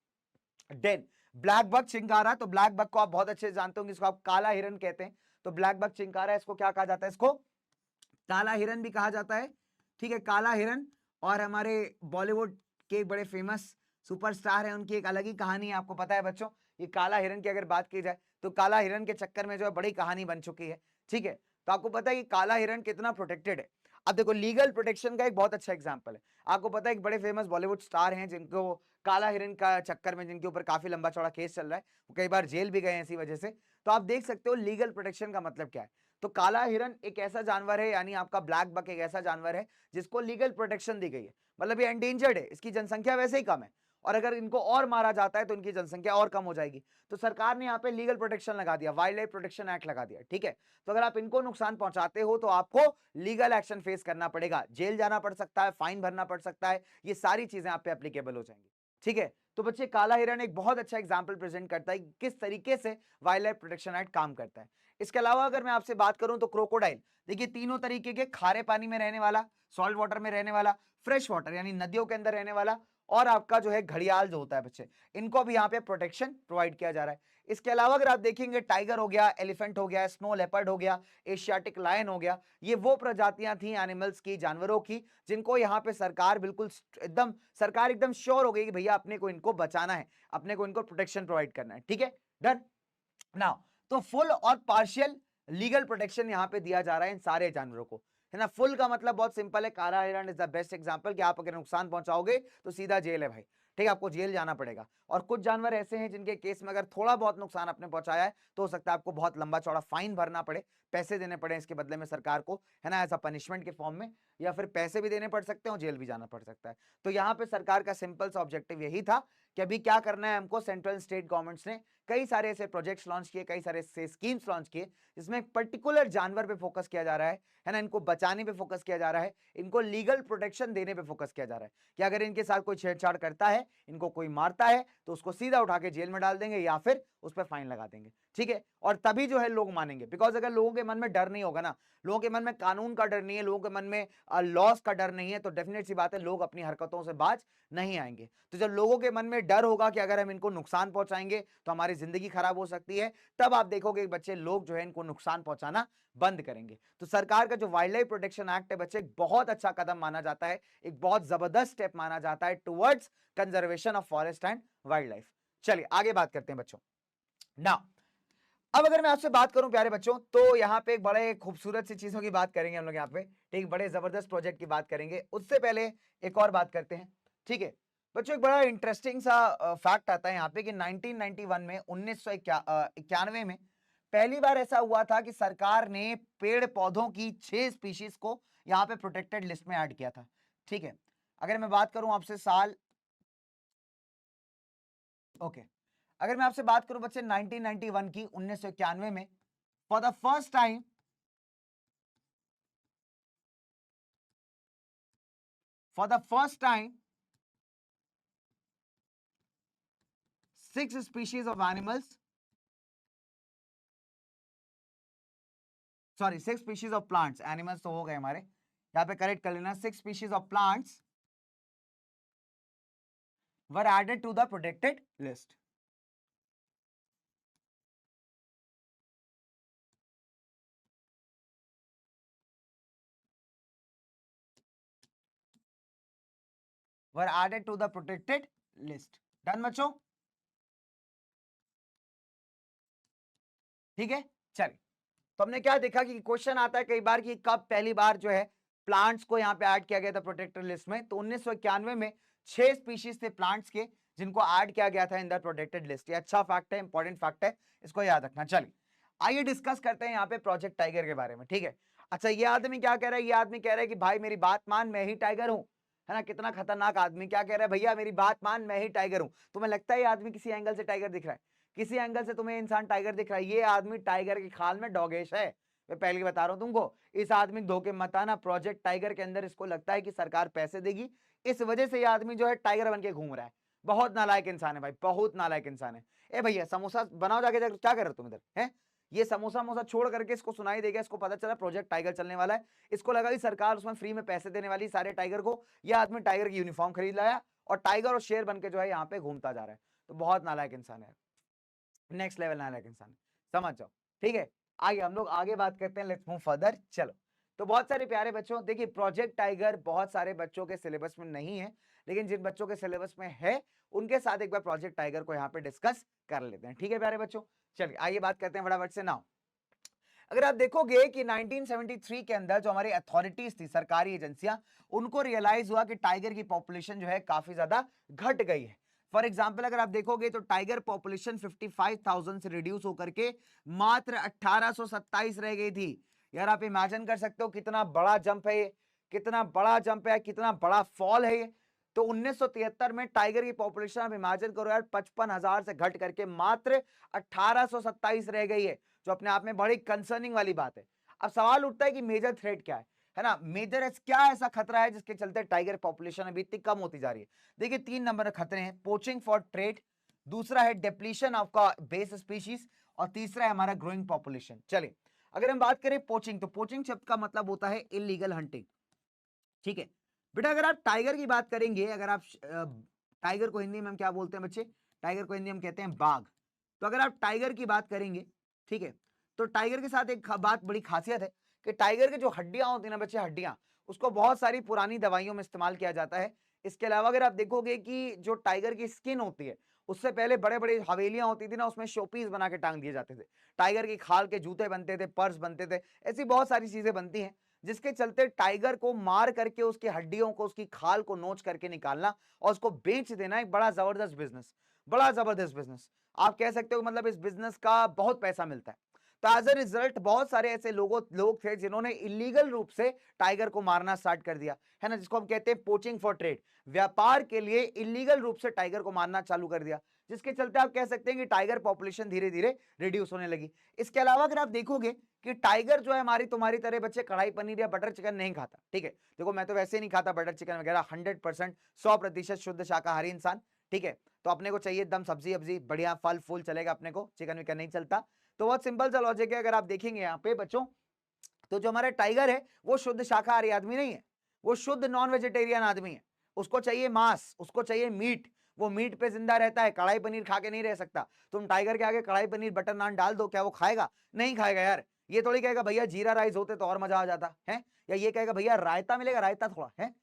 देन ब्लैक बक चिंकारा, तो ब्लैक बक को आप बहुत अच्छे से जानते होंगे, इसको आप काला हिरन कहते हैं, तो ब्लैक बक चिंकारा इसको क्या कहा जाता है, इसको काला हिरन भी कहा जाता है, ठीक है, काला हिरन। और हमारे बॉलीवुड के बड़े फेमस सुपरस्टार हैं, उनकी एक अलग ही कहानी है, आपको पता है बच्चों, ये काला हिरन की अगर बात की जाए तो काला हिरन के चक्कर में जो है बड़ी कहानी बन चुकी है, ठीक है। तो आपको पता है कि काला हिरन कितना प्रोटेक्टेड है। अब देखो लीगल प्रोटेक्शन का एक बहुत अच्छा एग्जांपल है, आपको पता है एक बड़े फेमस बॉलीवुड स्टार हैं जिनको काला हिरन का चक्कर में, जिनके ऊपर काफी लंबा चौड़ा केस चल रहा है, वो कई बार जेल भी गए हैं इसी वजह से। तो आप देख सकते हो लीगल प्रोटेक्शन का मतलब क्या है। तो काला हिरन एक ऐसा जानवर है, यानी आपका ब्लैक बक एक ऐसा जानवर है जिसको लीगल प्रोटेक्शन दी गई है, मतलब ये एंडेंजर्ड है, इसकी जनसंख्या वैसे ही कम है, और अगर इनको और मारा जाता है तो इनकी जनसंख्या और कम हो जाएगी। तो सरकार ने यहाँ पे लीगल प्रोटेक्शन लगा दिया, वाइल्ड लाइफ प्रोटेक्शन एक्ट लगा दिया, ठीक है। तो अगर आप इनको नुकसान पहुंचाते हो तो आपको लीगल एक्शन फेस करना पड़ेगा, जेल जाना पड़ सकता है, फाइन भरना पड़ सकता है, ये सारी चीजें आप पे एप्लीकेबल हो जाएंगी, ठीक है। तो बच्चे काला हिरन एक बहुत अच्छा एग्जाम्पल प्रेजेंट करता है कि किस तरीके से वाइल्ड लाइफ प्रोटेक्शन एक्ट काम करता है। इसके अलावा अगर मैं आपसे बात करूं तो क्रोकोडाइल, देखिए तीनों तरीके के, खारे पानी में रहने वाला, सॉल्ट वाटर में रहने वाला, फ्रेश वाटर यानी नदियों के अंदर रहने वाला, और आपका जो है घड़ियाल जो होता है बच्चे, इनको भी यहाँ पे प्रोटेक्शन प्रोवाइड किया जा रहा है। इसके अलावा अगर आप देखेंगे टाइगर हो गया, एलिफेंट हो गया, स्नो लेपर्ड हो गया, एशियाटिक लायन हो गया, ये वो प्रजातियां थी एनिमल्स की, जानवरों की, जिनको यहाँ पे सरकार बिल्कुल एकदम, सरकार एकदम श्योर हो गई कि भैया अपने को इनको बचाना है, अपने को इनको प्रोटेक्शन प्रोवाइड करना है, ठीक है, डन। नाउ तो फुल और पार्शियल लीगल प्रोटेक्शन यहां पे दिया जा रहा है इन सारे जानवरों को, है ना। फुल का मतलब बहुत सिंपल है, काला हिरण इज द बेस्ट एग्जांपल कि आप अगर नुकसान पहुंचाओगे तो सीधा जेल है भाई, ठीक है, आपको जेल जाना पड़ेगा। और कुछ जानवर ऐसे हैं जिनके केस में अगर थोड़ा बहुत नुकसान आपने पहुंचाया है तो हो सकता है आपको बहुत लंबा चौड़ा फाइन भरना पड़े, पैसे देने पड़े इसके बदले में सरकार को, है ना, एज अ पनिशमेंट के फॉर्म में, या फिर पैसे भी देने पड़ सकते हैं और जेल भी जाना पड़ सकता है। तो यहाँ पे सरकार का सिंपल सा ऑब्जेक्टिव यही था कि अभी क्या करना है हमको, सेंट्रल स्टेट गवर्नमेंट्स ने कई सारे ऐसे प्रोजेक्ट्स लॉन्च किए, कई सारे ऐसे स्कीम्स लॉन्च किए जिसमें पर्टिकुलर जानवर पे फोकस किया जा रहा है ना, इनको बचाने पे फोकस किया जा रहा है, इनको लीगल प्रोटेक्शन देने पे फोकस किया जा रहा है कि अगर इनके साथ कोई छेड़छाड़ करता है, इनको कोई मारता है, तो उसको सीधा उठा के जेल में डाल देंगे या फिर उस पर फाइन लगा देंगे, ठीक है। और तभी जो है लोग मानेंगे, बिकॉज अगर लोगों के मन में डर नहीं होगा ना, लोगों के मन में कानून का डर नहीं है, लोगों के मन में लॉस का डर नहीं है, तो डेफिनेट सी बात है लोग अपनी हरकतों से बाज नहीं आएंगे। तो जब लोगों के मन में डर होगा कि अगर हम इनको नुकसान पहुंचाएंगे तो हमारी जिंदगी खराब हो सकती है, तब आप देखोगे बच्चे लोग जो है इनको नुकसान पहुंचाना बंद करेंगे। तो सरकार का जो वाइल्ड लाइफ प्रोटेक्शन एक्ट है बच्चे, एक बहुत अच्छा कदम माना जाता है, एक बहुत जबरदस्त स्टेप माना जाता है towards conservation of forest and wild life. चलिए आगे बात करते हैं बच्चों। नाउ अब अगर मैं आपसे बात करूं प्यारे बच्चों, तो यहाँ पे एक बड़े खूबसूरत सी चीजों की बात करेंगे हम लोग यहाँ पे, ठीक, बड़े जबरदस्त प्रोजेक्ट की बात करेंगे। उससे पहले एक और बात करते हैं, ठीक है बच्चों, एक बड़ा इंटरेस्टिंग सा फैक्ट आता है यहाँ पे कि 1991 में 1991 में पहली बार ऐसा हुआ था कि सरकार ने पेड़ पौधों की 6 स्पीशीज को यहाँ पे प्रोटेक्टेड लिस्ट में ऐड किया था, ठीक है। अगर मैं बात करूं आपसे साल, ओके, अगर मैं आपसे बात करूं बच्चे 1991 की, 1991 में for the first time, 6 species of animals, sorry 6 species of plants, animals तो हो गए हमारे, यहाँ पे करेक्ट कर लेना, 6 species of plants were added to the protected list. Were added to the protected list. Done बच्चों, ठीक है। चलिए, तो हमने क्या देखा कि क्वेश्चन आता है कई बार कि कब पहली बार जो है प्लांट्स को यहाँ पे ऐड किया गया था प्रोटेक्टेड लिस्ट में। तो 1991 में 6 स्पीशीज थे प्लांट्स के जिनको ऐड किया गया था इन द प्रोटेक्टेड लिस्ट। ये अच्छा फैक्ट है, इंपॉर्टेंट फैक्ट है, इसको याद रखना। चलिए आइए डिस्कस करते हैं यहाँ पे प्रोजेक्ट टाइगर के बारे में, ठीक है। अच्छा, ये आदमी क्या कह रहा है, ये आदमी कह रहा है कि भाई मेरी बात मान, मैं ही टाइगर हूँ, है ना। कितना खतरनाक आदमी, क्या कह रहा है, भैया मेरी बात मान, मैं ही टाइगर हूँ। तुम्हें लगता है ये आदमी किसी एंगल से टाइगर दिख रहा है? किसी एंगल से तुम्हें इंसान टाइगर दिख रहा है? ये आदमी टाइगर की खाल में डॉगेश है, मैं पहले बता रहा हूं तुमको। इस आदमी धोखे मत आना, प्रोजेक्ट टाइगर के अंदर इसको लगता है कि सरकार पैसे देगी, इस वजह से ये आदमी जो है टाइगर बन के घूम रहा है। बहुत नालायक इंसान है भाई, बहुत नालायक इंसान है। ए भैया समोसा बनाओ जाके, क्या कर रहे हो तुम इधर, है? ये समोसा मोसा छोड़ करके इसको सुनाई देगा, इसको पता चला प्रोजेक्ट टाइगर चलने वाला है, इसको लगा कि सरकार उसमें फ्री में पैसे देने वाली सारे टाइगर को। यह आदमी टाइगर की यूनिफॉर्म खरीद लाया और टाइगर और शेर बन के जो है यहाँ पे घूमता जा रहा है। तो बहुत नालायक इंसान है, नेक्स्ट लेवल नालायक इंसान, समझ जाओ, ठीक है। आइए हम लोग आगे बात करते हैं, लेट्स मूव फर्दर। चलो, तो बहुत सारे प्यारे बच्चों, देखिए प्रोजेक्ट टाइगर बहुत सारे बच्चों के सिलेबस में नहीं है, लेकिन जिन बच्चों के सिलेबस में है उनके साथ एक बार प्रोजेक्ट टाइगर को यहाँ पे डिस्कस कर लेते हैं, ठीक है प्यारे बच्चों। चलिए आइए बात करते हैं फटाफट से। नाउ अगर आप देखोगे कि 1973 के अंदर जो हमारी अथॉरिटीज थी, सरकारी एजेंसियां, उनको रियलाइज हुआ कि टाइगर की पॉपुलेशन जो है काफी ज्यादा घट गई है। फॉर एग्जाम्पल अगर आप देखोगे तो टाइगर पॉपुलेशन 55,000 से रिड्यूस होकर के मात्र 1827 रह गई थी। यार आप इमेजिन कर सकते हो कितना बड़ा जंप है ये, कितना बड़ा जंप है, कितना बड़ा फॉल है ये। तो 1973 में टाइगर की पॉपुलेशन आप इमेजिन करो यार, 55,000 से घट करके मात्र 1827 रह गई है, जो अपने आप में बड़ी कंसर्निंग वाली बात है। अब सवाल उठता है कि मेजर थ्रेट क्या है ना, मेजर क्या ऐसा खतरा है जिसके चलते टाइगर पॉपुलेशन अभी इतनी कम होती जा रही है। देखिए 3 नंबर खतरे हैं, पोचिंग फॉर ट्रेड, दूसरा है डिप्लीशन ऑफ का बेस स्पीशीज, और तीसरा है हमारा ग्रोइंग पॉपुलेशन। चलिए अगर हम बात करें पोचिंग, तो पोचिंग शब्द का मतलब होता है इलीगल हंटिंग, ठीक है बेटा। अगर आप टाइगर की बात करेंगे, अगर आप टाइगर को हिंदी में हम क्या बोलते हैं बच्चे, टाइगर को हिंदी में कहते हैं बाघ। तो अगर आप टाइगर की बात करेंगे, ठीक है, तो टाइगर के साथ एक बात बड़ी खासियत है कि टाइगर की जो हड्डियां होती है ना बच्चे, हड्डियां, उसको बहुत सारी पुरानी दवाइयों में इस्तेमाल किया जाता है। इसके अलावा अगर आप देखोगे कि जो टाइगर की स्किन होती है, उससे पहले बड़े बड़े हवेलियां होती थी ना, उसमें शोपीस बना के टांग दिए जाते थे। टाइगर की खाल के जूते बनते थे, पर्स बनते थे, ऐसी बहुत सारी चीजें बनती हैं, जिसके चलते टाइगर को मार करके उसकी हड्डियों को, उसकी खाल को नोच करके निकालना और उसको बेच देना एक बड़ा जबरदस्त बिजनेस, बड़ा जबरदस्त बिजनेस आप कह सकते हो। मतलब इस बिजनेस का बहुत पैसा मिलता है। तो एज अ रिजल्ट बहुत सारे ऐसे लोग थे जिन्होंने इलीगल रूप से टाइगर को मारना स्टार्ट कर दिया, है ना, जिसको हम कहते हैं पोचिंग फॉर ट्रेड, व्यापार के लिए इलीगल रूप से टाइगर को मारना चालू कर दिया, जिसके चलते आप कह सकते हैं कि टाइगर पॉपुलेशन धीरे धीरे रिड्यूस होने लगी। इसके अलावा अगर आप देखोगे कि टाइगर जो है हमारी तुम्हारी तरह बच्चे कढ़ाई पनीर या बटर चिकन नहीं खाता, ठीक है। देखो मैं तो वैसे नहीं खाता बटर चिकन वगैरह, 100% 100% शुद्ध शाकाहारी इंसान, ठीक है। तो अपने को चाहिए एकदम सब्जी अब्जी बढ़िया, फल फूल चलेगा अपने को, चिकन विकन नहीं चलता। तो बहुत सिंपल सा लॉजिक है। अगर आप देखेंगे यहाँ पे बच्चों, तो जो हमारा टाइगर है वो शुद्ध शाकाहारी आदमी नहीं है, वो शुद्ध नॉन वेजिटेरियन आदमी है। उसको चाहिए मांस, उसको चाहिए मीट, वो मीट पे जिंदा रहता है, कढ़ाई पनीर खा के नहीं रह सकता। तुम टाइगर के आगे कढ़ाई पनीर बटर नान डाल दो, क्या वो खाएगा? नहीं खाएगा यार। ये थोड़ी कहेगा भैया जीरा राइस होते तो और मजा आ जाता है, या ये कहेगा भैया रायता मिलेगा, रायता थोड़ा है।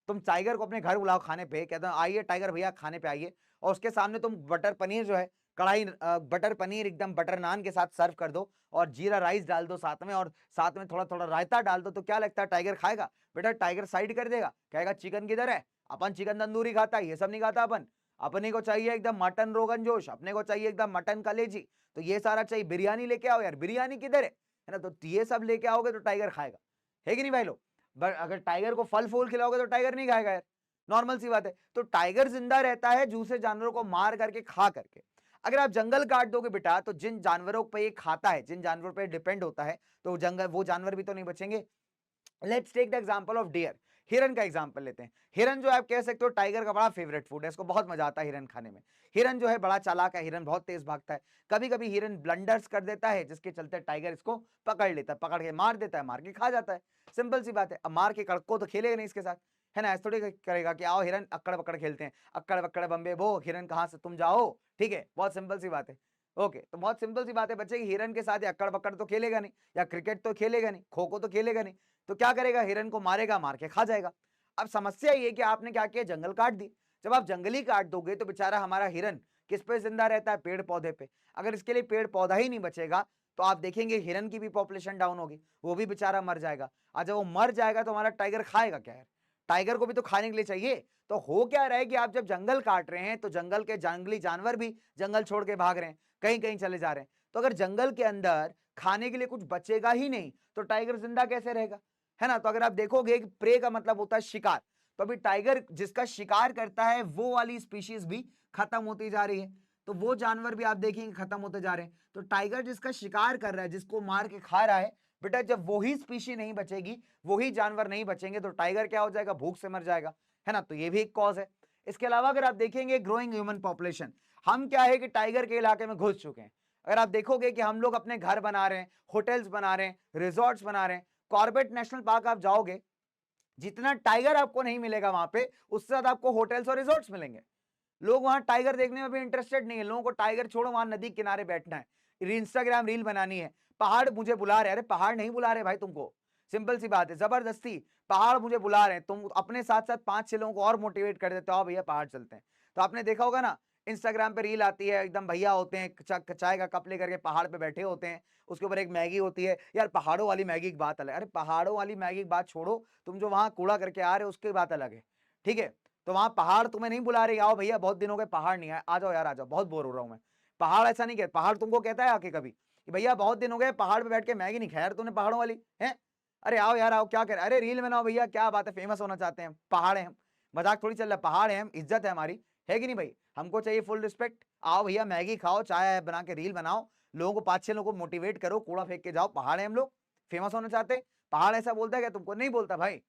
तुम टाइगर को अपने घर बुलाओ खाने पे, कहते हो आइए टाइगर भैया खाने पे आइए, और उसके सामने तुम बटर पनीर जो है, कढ़ाई बटर पनीर एकदम बटर नान के साथ सर्व कर दो, और जीरा राइस डाल दो साथ में, और साथ में थोड़ा थोड़ा रायता डाल दो, तो क्या लगता है टाइगर खाएगा? बेटा टाइगर साइड कर देगा, कहेगा चिकन किधर है, अपन चिकन तंदूरी खाता है, ये सब नहीं खाता अपन, अपने को चाहिए एकदम मटन रोगन जोश, अपने को चाहिए एकदम मटन कलेजी, तो ये सारा चाहिए, बिरयानी लेके आओ यार, बिरयानी किधर है ना। तो ये सब लेके आओगे तो टाइगर खाएगा, है कि नहीं भाई लोग? बट अगर टाइगर को फल फूल खिलाओगे तो टाइगर नहीं खाएगा यार, नॉर्मल सी बात है। तो टाइगर जिंदा रहता है दूसरे जानवरों को मार करके, खा करके। अगर आप जंगल काट दोगे बेटा, तो जिन जानवरों पे ये खाता है, जिन जानवरों पे डिपेंड होता है, तो जंगल वो जानवर भी तो नहीं बचेंगे। Let's take the example of deer. हिरन का एग्जांपल लेते हैं। हिरन जो आप कह सकते हो टाइगर का बड़ा फेवरेट फूड है, इसको बहुत मजा आता है हिरन खाने में। हिरन जो है बड़ा चालाक है, हिरन बहुत तेज भागता है। कभी कभी हिरन ब्लंडर्स कर देता है जिसके चलते टाइगर इसको पकड़ लेता है, पकड़ के मार देता है, मार के खा जाता है। सिंपल सी बात है। अब मार के कड़को तो खेलेगा नहीं इसके साथ, है ना। ऐसा थोड़ी करेगा कि आओ हिरन अक्कड़ बक्कड़ खेलते हैं, अक्कड़ बक्कड़ बम्बे बो, हिरन कहाँ से तुम जाओ, ठीक है। बहुत सिंपल सी बात है। ओके, तो बहुत सिंपल सी बात है बच्चे, हिरन के साथ अक्कड़ बक्कड़ तो खेलेगा नहीं, या क्रिकेट तो खेलेगा नहीं, खो खो तो खेलेगा नहीं। तो क्या करेगा, हिरन को मारेगा, मार के खा जाएगा। अब समस्या ये कि आपने क्या किया, जंगल काट दी। जब आप जंगल ही काट दोगे तो बेचारा हमारा हिरन किस पे जिंदा रहता है, पेड़ पौधे पे। अगर इसके लिए पेड़ पौधा ही नहीं बचेगा तो आप देखेंगे हिरन की भी पॉपुलेशन डाउन होगी, वो भी बेचारा मर जाएगा। और जब वो मर जाएगा तो हमारा टाइगर खाएगा क्या यार, टाइगर को भी तो खाने के लिए चाहिए। तो हो क्या रहा है कि आप जब जंगल काट रहे हैं तो जंगल के जंगली जानवर भी जंगल छोड़ के भाग रहे हैं, कहीं कहीं चले जा रहे हैं। तो अगर जंगल के अंदर खाने के लिए कुछ बचेगा ही नहीं तो टाइगर जिंदा कैसे रहेगा, है ना। तो अगर आप देखोगे कि प्रे का मतलब होता है शिकार, तो अभी टाइगर जिसका शिकार करता है वो वाली स्पीशीज भी खत्म होती जा रही है, तो वो जानवर भी आप देखेंगे खत्म होते जा रहे हैं। तो टाइगर जिसका शिकार कर रहा है, जिसको मार के खा रहा है, बेटा जब वही स्पीशी नहीं बचेगी, वही जानवर नहीं बचेंगे तो टाइगर क्या हो जाएगा, भूख से मर जाएगा, है ना। तो ये भी एक कॉज है। इसके अलावा अगर आप देखेंगे ग्रोइंग ह्यूमन पॉपुलेशन, हम क्या है कि टाइगर के इलाके में घुस चुके हैं। अगर आप देखोगे कि हम लोग अपने घर बना रहे हैं, होटल्स बना रहे हैं, रिजॉर्ट्स बना रहे हैं। कॉर्बेट नेशनल पार्क आप जाओगे, जितना टाइगर आपको नहीं मिलेगा वहां पे, उससे ज्यादा आपको होटल्स और रिजॉर्ट्स मिलेंगे। लोग वहां टाइगर देखने में भी इंटरेस्टेड नहीं है, लोगों को टाइगर छोड़ो, वहां नदी किनारे बैठना है, इंस्टाग्राम रील बनानी है। पहाड़ मुझे बुला रहे, अरे पहाड़ नहीं बुला रहे भाई तुमको, सिंपल सी बात है, जबरदस्ती पहाड़ मुझे बुला रहे हैं, तुम अपने साथ साथ 5-6 लोगों को और मोटिवेट कर देते हो, भैया पहाड़ चलते हैं। तो आपने देखा होगा ना, इंस्टाग्राम पे रील आती है, एकदम भैया होते हैं चाय का कप लेकर के पहाड़ पे बैठे होते हैं, उसके ऊपर एक मैगी होती है। यार पहाड़ों वाली मैगी की बात अलग, अरे पहाड़ों वाली मैगी की बात छोड़ो, तुम जो वहां कूड़ा करके आ रहे हो उसकी बात अलग है, ठीक है। तो वहां पहाड़ तुम्हें नहीं बुला रहे, आओ भैया बहुत दिन हो गए पहाड़ नहीं आए, आ जाओ यार आ जाओ, बहुत बोर हो रहा हूं मैं। पहाड़ ऐसा नहीं कहता, पहाड़ तुमको कहता है आके कभी कि भैया बहुत दिन हो गए पहाड़ पे बैठ के मैगी नहीं खाया यार तूने पहाड़ों वाली है, अरे आओ यार आओ, क्या कर, अरे रील बनाओ भैया, क्या बात है, फेमस होना चाहते हैं, पहाड़ है हम, मजाक थोड़ी चल रहा है, पहाड़ है हम, इज्जत है हमारी, है कि नहीं भाई, हमको चाहिए फुल रिस्पेक्ट। आओ भैया मैगी खाओ, चाय बना के रील बनाओ, लोगों को 5-6 लोगों को मोटिवेट करो, कूड़ा फेंक के जाओ, पहाड़ है हम लोग, फेमस होना चाहते। पहाड़ ऐसा बोलता है क्या तुमको, नहीं बोलता भाई।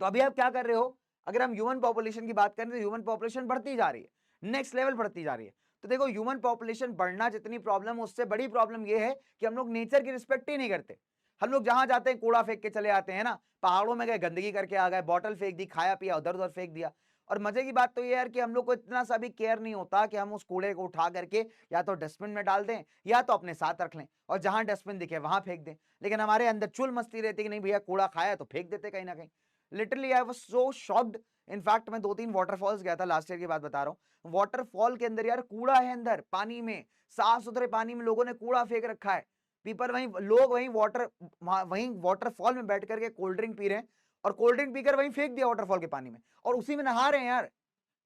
तो अभी आप क्या कर रहे हो, अगर हम ह्यूमन पॉपुलेशन की बात करें तो ह्यूमन पॉपुलेशन बढ़ती जा रही है, नेक्स्ट लेवल बढ़ती जा रही है। तो देखो ह्यूमन पॉपुलेशन बढ़ना जितनी प्रॉब्लम, उससे बड़ी प्रॉब्लम ये है कि हम लोग नेचर की रिस्पेक्ट ही नहीं करते। हम लोग जहां जाते हैं कूड़ा फेंक के चले आते हैं ना, पहाड़ों में गए गंदगी करके आ गए, बॉटल फेंक दी, खाया पिया उधर उधर फेंक दिया। और मजे की बात तो ये यार कि हम लोग को इतना सा भी केयर नहीं होता कि हम उस कूड़े को उठा करके या तो डस्टबिन में डाल दें या तो अपने साथ रख लें और जहां डस्टबिन दिखे वहां फेंक दें। लेकिन हमारे अंदर चुल मस्ती रहती कि नहीं भैया कूड़ा खाया तो फेंक देते कहीं ना कहीं। Literally I was so shocked. In fact मैं 2-3 वाटरफॉल्स गया था, लास्ट ईयर की बात बता रहा हूँ। वाटरफॉल के अंदर यार कूड़ा है, अंदर पानी में, साफ सुथरे पानी में लोगों ने कूड़ा फेंक रखा है। पीपल वहीं लोग वहीं वाटरफॉल में बैठ करके कोल्ड ड्रिंक पी रहे हैं और कोल्ड ड्रिंक पीकर वहीं फेंक दिया वाटरफॉल के पानी में और उसी में नहा रहे हैं यार।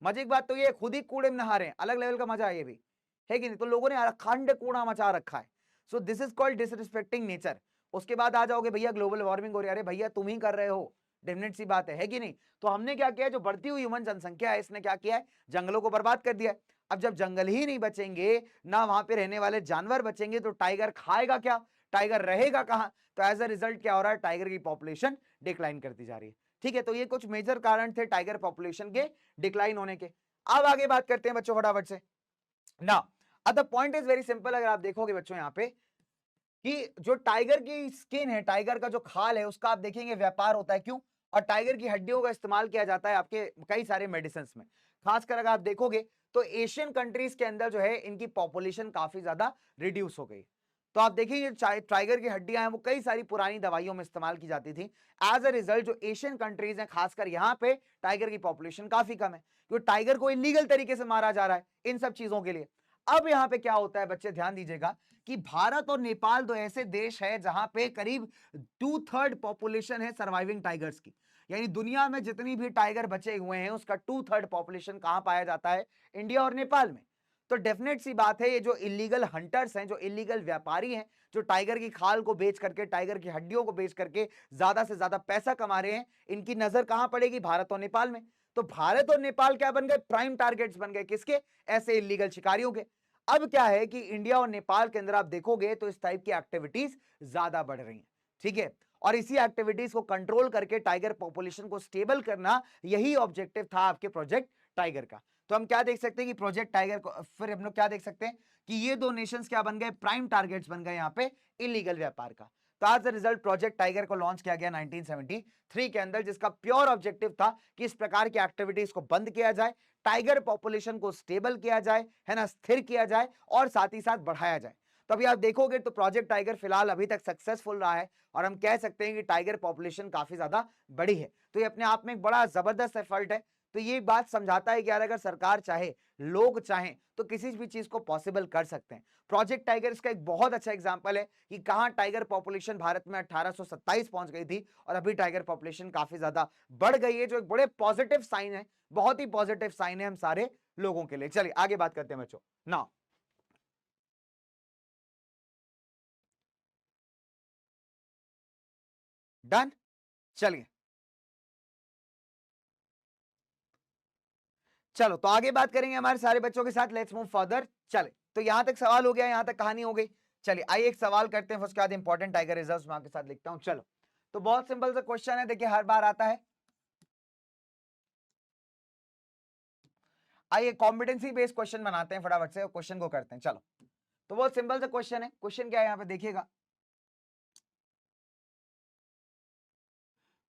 मजे की बात तो ये खुद ही कूड़े में नहा रहे हैं, अलग लेवल का मजा है ये भी, है कि नहीं। तो लोगों ने अखंड कूड़ा मचा रखा है। So this is called disrespecting nature. उसके बाद आ जाओगे भैया ग्लोबल वार्मिंग हो रही है, अरे भैया तुम ही कर रहे हो, डेफिनेट सी बात है कि नहीं। तो हमने क्या किया, जो बढ़ती हुई ह्यूमन जनसंख्या है इसने क्या किया है, जंगलों को बर्बाद कर दिया है। अब जब जंगल ही नहीं बचेंगे, ना वहां पे रहने वाले जानवर बचेंगे, तो टाइगर खाएगा क्या, टाइगर रहेगा कहां। तो एज अ रिजल्ट क्या हो रहा है, टाइगर की पॉपुलेशन डिक्लाइन करती जा रही है। ठीक है, तो ये कुछ मेजर कारण थे टाइगर पॉपुलेशन के डिक्लाइन होने के। अब आगे बात करते हैं बच्चों फटाफट से ना। अब the point is very simple. अगर आप देखोगे बच्चों यहाँ पे कि जो टाइगर की स्किन है, टाइगर का जो खाल है, उसका आप देखेंगे व्यापार होता है, क्यों, और टाइगर की हड्डियों का इस्तेमाल किया जाता है आपके कई सारे मेडिसिन में। खासकर अगर आप देखोगे तो एशियन कंट्रीज के अंदर जो है इनकी पॉपुलेशन काफी ज्यादा रिड्यूस हो गई। तो आप देखिए टाइगर की हड्डियां हैं वो कई सारी पुरानी दवाइयों में इस्तेमाल की जाती थी। एज अ रिजल्ट जो एशियन कंट्रीज हैं खासकर यहाँ पे टाइगर की पॉपुलेशन काफी कम है, क्योंकि टाइगर को इलीगल तरीके से मारा जा रहा है इन सब चीजों के लिए। अब यहाँ पे क्या होता है बच्चे, ध्यान दीजिएगा कि भारत और नेपाल दो ऐसे देश है जहां पे करीब 2/3 पॉपुलेशन है सर्वाइविंग टाइगर्स की। यानी दुनिया में जितनी भी टाइगर बचे हुए हैं उसका 2/3 पॉपुलेशन कहां पाया जाता है, इंडिया और नेपाल में। तो डेफिनेट सी बात है ये जो इलीगल हंटर्स हैं, जो इलीगल व्यापारी हैं, जो टाइगर की खाल को बेच करके, टाइगर की हड्डियों को बेच करके ज्यादा से ज्यादा पैसा कमा रहे हैं, इनकी नजर कहां पड़ेगी, भारत और नेपाल में। तो भारत और नेपाल क्या बन गए, प्राइम टारगेट्स बन गए, किसके, ऐसे इलीगल शिकारियों के। अब क्या है कि इंडिया और नेपाल के अंदर आप देखोगे तो इस टाइप की एक्टिविटीज ज्यादा बढ़ रही हैं, ठीक है। और इसी एक्टिविटीज को कंट्रोल करके टाइगर पॉपुलेशन को स्टेबल करना, यही ऑब्जेक्टिव था आपके प्रोजेक्ट टाइगर का। तो हम क्या देख सकते हैं कि प्रोजेक्ट टाइगर को, फिर हम लोग क्या देख सकते हैं कि ये दो नेशंस क्या बन गए, प्राइम टारगेट्स बन गए यहाँ पे इलीगल व्यापार का। तो आज द रिजल्ट प्रोजेक्ट टाइगर को लॉन्च किया गया 1973 के अंदर, जिसका प्योर ऑब्जेक्टिव था कि इस प्रकार की एक्टिविटीज को बंद किया जाए, टाइगर पॉपुलेशन को स्टेबल किया जाए, है ना, स्थिर किया जाए और साथ ही साथ बढ़ाया जाए। तो अभी आप देखोगे तो प्रोजेक्ट टाइगर फिलहाल अभी तक सक्सेसफुल रहा है और हम कह सकते हैं कि टाइगर पॉपुलेशन काफी ज्यादा बड़ी है। तो ये अपने आप में एक बड़ा जबरदस्त एफर्ट है। तो ये बात समझाता है कि यार अगर सरकार चाहे, लोग चाहें, तो किसी भी चीज को पॉसिबल कर सकते हैं। प्रोजेक्ट टाइगर इसका एक बहुत अच्छा एग्जांपल है कि कहां टाइगर पॉपुलेशन भारत में 1827 पहुंच गई थी और अभी टाइगर पॉपुलेशन काफी ज्यादा बढ़ गई है, जो एक बड़े पॉजिटिव साइन है, बहुत ही पॉजिटिव साइन है हम सारे लोगों के लिए। चलिए आगे बात करते हैं बच्चों। ना डन, चलिए चलो तो आगे बात करेंगे हमारे सारे बच्चों के साथ। Let's move further. चले, तो यहां तक सवाल हो गया, यहां तक कहानी हो गई। चलिए आइए एक सवाल करते हैं, उसके बाद इंपॉर्टेंट टाइगर रिजर्व्स वहां के साथ लिखता हूं। चलो, तो बहुत सिंपल सा क्वेश्चन है, देखिए हर बार आता है। आइए कॉम्पिटेंसी बेस्ड क्वेश्चन बनाते हैं, फटाफट से क्वेश्चन को करते हैं। चलो, तो बहुत सिंपल सा क्वेश्चन है। क्वेश्चन क्या है यहाँ पे देखिएगा।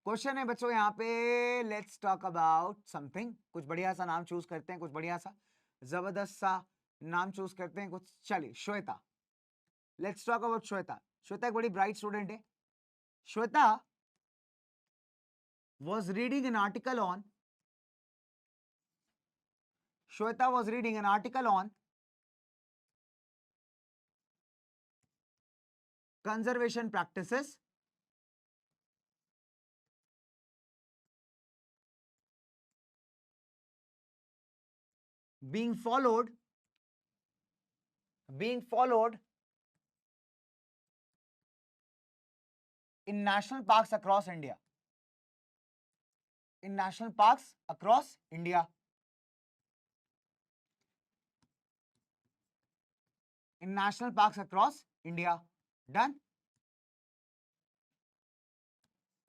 क्वेश्चन है बच्चों यहाँ पे, लेट्स टॉक अबाउट समथिंग, कुछ बढ़िया सा नाम चूज करते हैं, कुछ बढ़िया सा जबरदस्त सा नाम चूज करते हैं कुछ। चलिए Shweta, let's talk about Shweta. Shweta एक बड़ी ब्राइट स्टूडेंट है। Shweta was reading an article on Shweta was reading an article on conservation practices being followed in national parks across India. In national parks across India. In national parks across India. Done.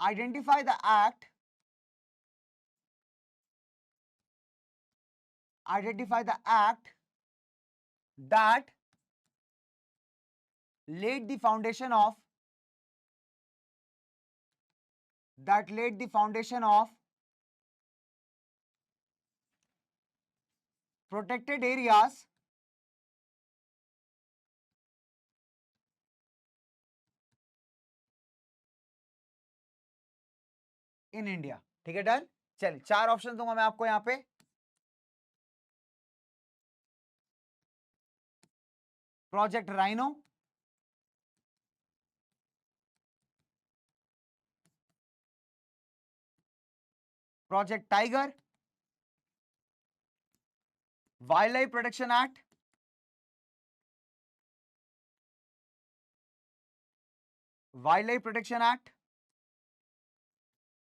Identify the act. Identify the act that laid the foundation of protected areas in India. ठीक है, done. चलिए चार option दूंगा मैं आपको यहां पे। Project rhino, project tiger, wild life protection act, wild life protection act,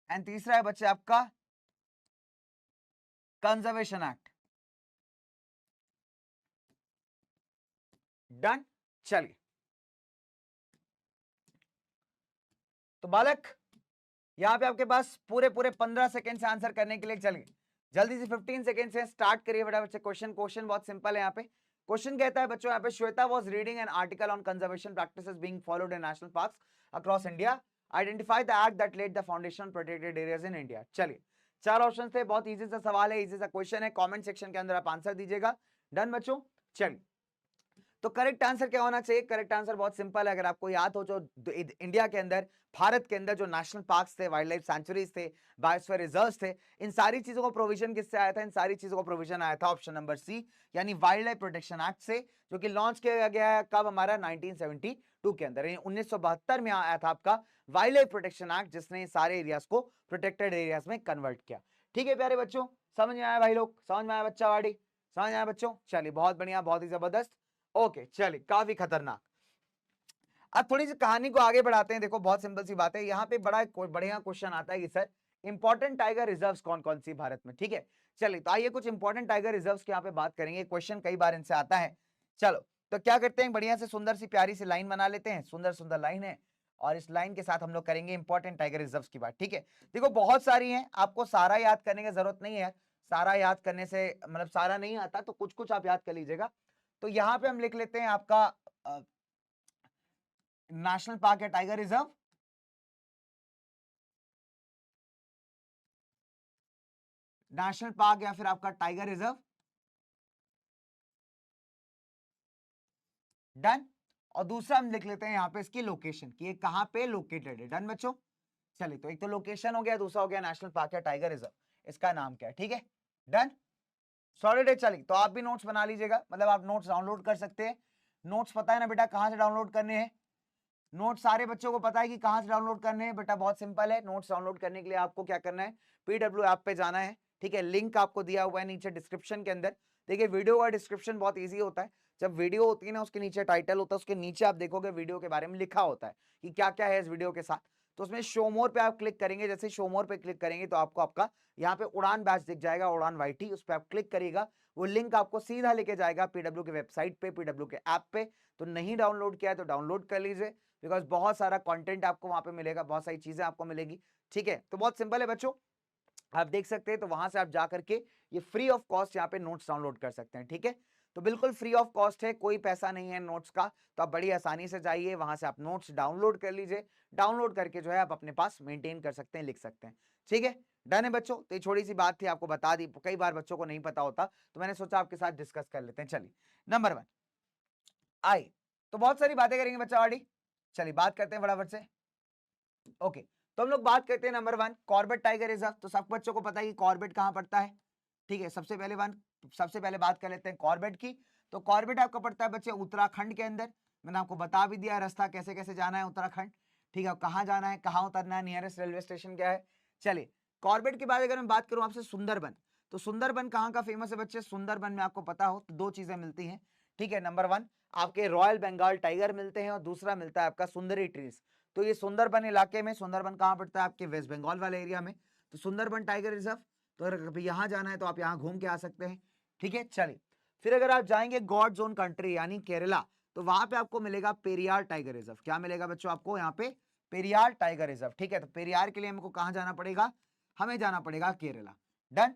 and तीसरा है बच्चे आपका कंजर्वेशन एक्ट। डन। चलिए, तो बालक यहां पे आपके पास पूरे पूरे 15 सेकंड से आंसर करने के लिए। चलिए जल्दी से 15 सेकंड से स्टार्ट करिए फटाफट से। क्वेश्चन बहुत सिंपल है यहाँ पे। क्वेश्चन कहता है बच्चों यहाँ पे, Shweta was reading an article on conservation practices being followed in national parks across India. Identify the act that led the foundation protected areas in India. चलिए चार ऑप्शन थे, बहुत इजी सा सवाल है, इजी सा क्वेश्चन है। कमेंट सेक्शन के अंदर आप आंसर दीजिएगा। डन बच्चों। चलिए, तो करेक्ट आंसर क्या होना चाहिए? करेक्ट आंसर बहुत सिंपल है, अगर आपको याद हो, जो इंडिया के अंदर, भारत के अंदर जो नेशनल पार्क्स थे, वाइल्ड लाइफ सेंचुरीज थे, बायोस्फीयर रिजर्व्स थे, इन सारी चीजों को प्रोविजन किससे आया था? इन सारी चीजों को प्रोविजन आया था ऑप्शन नंबर सी, यानी वाइल्ड लाइफ प्रोटेक्शन एक्ट से, जो कि लॉन्च किया गया है कब? हमारा 1972 के अंदर, 1972 में आया था आपका वाइल्ड लाइफ प्रोटेक्शन एक्ट, जिसने सारे एरियाज को प्रोटेक्टेड एरियाज में कन्वर्ट किया। ठीक है प्यारे बच्चों, समझ में आया भाई लोग? समझ में आया बच्चा वाड़ी? समझ में आया बच्चों? चलिए बहुत बढ़िया, बहुत ही जबरदस्त। ओके चलिए, काफी खतरनाक। अब थोड़ी सी कहानी को आगे बढ़ाते हैं। देखो बहुत सिंपल सी बात है, यहाँ पे बड़ा बढ़िया क्वेश्चन आता है कि सर इंपॉर्टेंट टाइगर रिजर्व्स कौन कौन सी भारत में। ठीक है, चलिए तो आइए कुछ इंपॉर्टेंट टाइगर रिजर्व्स की यहाँ पे बात करेंगे। क्वेश्चन कई बार इनसे आता है। चलो तो क्या करते हैं, बढ़िया से सुंदर सी प्यारी सी लाइन बना लेते हैं। सुंदर सुंदर लाइन है और इस लाइन के साथ हम लोग करेंगे इंपॉर्टेंट टाइगर रिजर्व्स की बात। ठीक है, देखो बहुत सारी हैं, आपको सारा याद करने की जरूरत नहीं है, सारा याद करने से मतलब सारा नहीं आता, तो कुछ कुछ आप याद कर लीजिएगा। तो यहाँ पे हम लिख लेते हैं आपका नेशनल पार्क या टाइगर रिजर्व, नेशनल पार्क या फिर आपका टाइगर रिजर्व। डन। और दूसरा हम लिख लेते हैं यहाँ पे इसकी लोकेशन कि ये कहां पे लोकेटेड है। डन बच्चों, चलिए तो एक तो लोकेशन हो गया, दूसरा हो गया नेशनल पार्क या टाइगर रिजर्व, इसका नाम क्या है। ठीक है, डन, सॉलिड है। चलिए तो आप भी नोट्स बना लीजिएगा, मतलब आप नोट्स डाउनलोड कर सकते हैं। नोट्स पता है ना बेटा कहां से डाउनलोड करने हैं? नोट्स सारे बच्चों को पता है कि कहां से डाउनलोड करने हैं? बेटा बहुत सिंपल है, नोट्स डाउनलोड करने के लिए आपको क्या करना है, पीडब्ल्यू ऐप पे जाना है। ठीक है, लिंक आपको दिया हुआ है नीचे डिस्क्रिप्शन के अंदर। देखिए वीडियो का डिस्क्रिप्शन बहुत ईजी होता है, जब वीडियो होती है ना उसके नीचे टाइटल होता है, उसके नीचे आप देखोगे वीडियो के बारे में लिखा होता है कि क्या क्या है इस वीडियो के साथ। तो उसमें शो मोर पे आप क्लिक करेंगे, जैसे शो मोर पे क्लिक करेंगे तो आपको आपका यहाँ पे उड़ान बैच दिख जाएगा, उड़ान वाईटी, उस पर आप क्लिक करिएगा, वो लिंक आपको सीधा लेके जाएगा पीडब्ल्यू के वेबसाइट पे, पीडब्ल्यू के ऐप पे। तो नहीं डाउनलोड किया है तो डाउनलोड कर लीजिए, बिकॉज बहुत सारा कंटेंट आपको वहां पे मिलेगा, बहुत सारी चीजें आपको मिलेगी। ठीक है, तो बहुत सिंपल है बच्चों, आप देख सकते हैं। तो वहां से आप जा करके ये फ्री ऑफ कॉस्ट यहाँ पे नोट्स डाउनलोड कर सकते हैं। ठीक है, तो बिल्कुल फ्री ऑफ कॉस्ट है, कोई पैसा नहीं है नोट्स का। तो आप बड़ी आसानी से जाइए, वहां से आप नोट्स डाउनलोड कर लीजिए, डाउनलोड करके जो है आप अपने पास मेंटेन कर सकते हैं, लिख सकते हैं। ठीक है, डन है बच्चों। तो ये छोटी सी बात थी, आपको बता दी, कई बार बच्चों को नहीं पता होता, तो मैंने सोचा आपके साथ डिस्कस कर लेते हैं। चलिए नंबर 1 आई, तो बहुत सारी बातें करेंगे बच्चा वाड़ी, चलिए बात करते हैं फटाफट से। ओके, तो हम लोग बात करते हैं नंबर 1 कॉर्बेट टाइगर रिजर्व। तो सब बच्चों को पता है कि कॉर्बेट कहां पड़ता है। ठीक है, सबसे पहले बात कर लेते हैं कॉर्बेट की। तो कॉर्बेट आपका पड़ता है बच्चे उत्तराखंड के अंदर, मैंने आपको बता भी दिया रास्ता कैसे कैसे जाना है उत्तराखंड। ठीक है, कहाँ जाना है, कहाँ उतरना है, नियरेस्ट रेलवे स्टेशन क्या है। चलिए कॉर्बेट के बाद अगर मैं बात करूं आपसे सुंदरबन, तो सुंदरबन कहाँ का फेमस है बच्चे? सुंदरबन में आपको पता हो तो दो चीजें मिलती हैं। ठीक है, नंबर 1 आपके रॉयल बंगाल टाइगर मिलते हैं, और दूसरा मिलता है आपका सुंदरी ट्रीज। तो ये सुंदरबन इलाके में, सुंदरबन कहाँ पड़ता है? आपके वेस्ट बंगाल वाले एरिया में। तो सुंदरबन टाइगर रिजर्व, तो अगर कभी यहाँ जाना है तो आप यहाँ घूम के आ सकते हैं। ठीक है, चलिए फिर अगर आप जाएंगे गॉड जोन कंट्री यानी केरला, तो वहां पे आपको मिलेगा पेरियार टाइगर रिजर्व। क्या मिलेगा बच्चों आपको यहाँ पे? Periyar tiger reserve. ठीक है, तो पेरियार के लिए हमको कहाँ जाना पड़ेगा? हमें जाना पड़ेगा केरला। डन।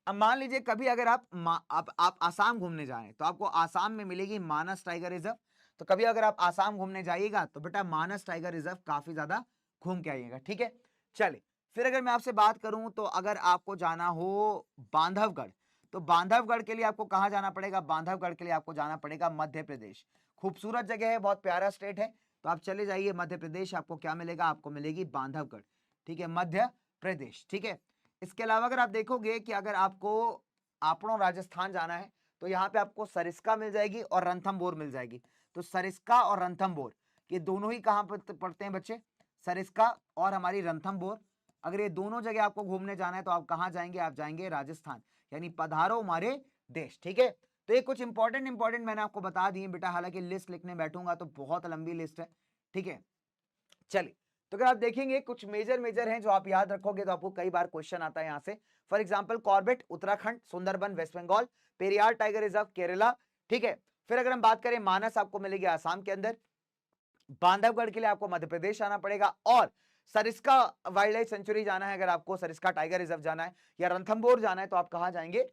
अब मान लीजिए कभी अगर आप आसाम घूमने जाएं तो आपको आसाम में मिलेगी मानस टाइगर रिजर्व। तो कभी अगर आप आसाम घूमने जाइएगा तो बेटा मानस टाइगर रिजर्व काफी ज्यादा घूम के आइएगा। ठीक है, चलिए फिर अगर मैं आपसे बात करूं तो अगर आपको जाना हो बांधवगढ़, तो बांधवगढ़ के लिए आपको कहां जाना पड़ेगा? बांधवगढ़ के लिए आपको जाना पड़ेगा मध्य प्रदेश। खूबसूरत जगह है, बहुत प्यारा स्टेट है, तो आप चले जाइए मध्य प्रदेश। आपको क्या मिलेगा? आपको मिलेगी बांधवगढ़। ठीक है, मध्य प्रदेश। ठीक है, इसके अलावा अगर आप देखोगे कि अगर आपको आपनो राजस्थान जाना है तो यहाँ पे आपको सरिस्का मिल जाएगी और रणथंभौर मिल जाएगी। तो सरिस्का और रणथंभौर ये दोनों ही कहाँ पर पड़ते हैं बच्चे? सरिस्का और हमारी रणथंभौर। अगर ये दोनों जगह आपको घूमने जाना है तो आप कहाँ जाएंगे? आप जाएंगे राजस्थान, यानी पधारो हमारे देश। ठीक है, तो ये कुछ इंपॉर्टेंट मैंने आपको बता दिए बेटा, हालांकि लिस्ट लिखने बैठूंगा तो बहुत लंबी लिस्ट है। ठीक है, चलिए तो अगर आप देखेंगे कुछ मेजर हैं जो आप याद रखोगे तो आपको कई बार क्वेश्चन आता है यहाँ से। For example Corbett Uttarakhand, Sundarban West Bengal, Periyar tiger reserve Kerala. ठीक है, फिर अगर हम बात करें मानस आपको मिलेगी आसाम के अंदर, बांधवगढ़ के लिए आपको मध्य प्रदेश आना पड़ेगा, और सरिस्का वाइल्ड लाइफ सेंचुरी जाना है, अगर आपको सरिस्का टाइगर रिजर्व जाना है या रणथंभौर जाना है तो आप कहाँ जाएंगे?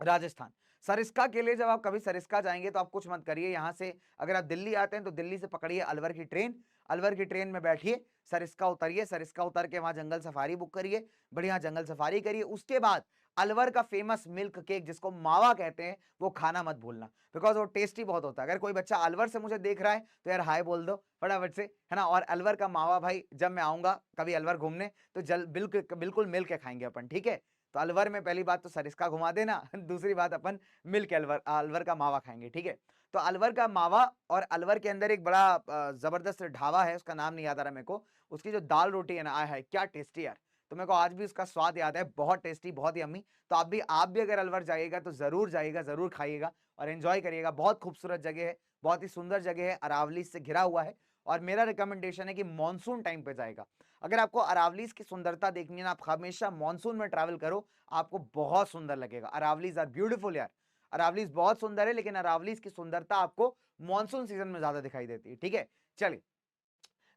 राजस्थान। सरिस्का के लिए जब आप कभी सरिस्का जाएंगे तो आप कुछ मत करिए, यहां से अगर आप दिल्ली आते हैं तो दिल्ली से पकड़िए अलवर की ट्रेन, अलवर की ट्रेन में बैठिए, सरिस्का उतरिए, सरिस्का उतर के वहां जंगल सफारी बुक करिए, बढ़िया जंगल सफारी करिए। उसके बाद अलवर का फेमस मिल्क केक जिसको मावा कहते हैं वो खाना मत भूलना, बिकॉज वो टेस्टी बहुत होता है। अगर कोई बच्चा अलवर से मुझे देख रहा है तो यार हाय बोल दो फटाफट से, है ना। और अलवर का मावा भाई, जब मैं आऊंगा कभी अलवर घूमने तो बिल्कुल बिल्कुल मिल के खाएंगे अपन। ठीक है, तो अलवर में पहली बात तो सरिस्का घुमा देना, दूसरी बात अपन मिल के अलवर का मावा खाएंगे। ठीक है, तो अलवर का मावा, और अलवर के अंदर एक बड़ा जबरदस्त ढाबा है, उसका नाम नहीं याद आ रहा मेरे को, उसकी जो दाल रोटी है ना, आय हाय क्या टेस्टी यार। तो मेरे को आज भी उसका स्वाद याद है, बहुत टेस्टी, बहुत ही यम्मी। तो आप भी अगर अलवर जाइएगा तो जरूर जाइएगा, जरूर खाइएगा और एंजॉय करिएगा। बहुत खूबसूरत जगह है, बहुत ही सुंदर जगह है, अरावली से घिरा हुआ है। और मेरा रिकमेंडेशन है कि मानसून टाइम पे जाएगा। अगर आपको अरावलीज की सुंदरता देखनी है ना, आप हमेशा मानसून में ट्रैवल करो, आपको बहुत सुंदर लगेगा। अरावलीज आर ब्यूटीफुल यार, अरावलीज बहुत सुंदर है, लेकिन अरावलीज की सुंदरता आपको मानसून सीजन में ज्यादा दिखाई देती है। ठीक है, चलिए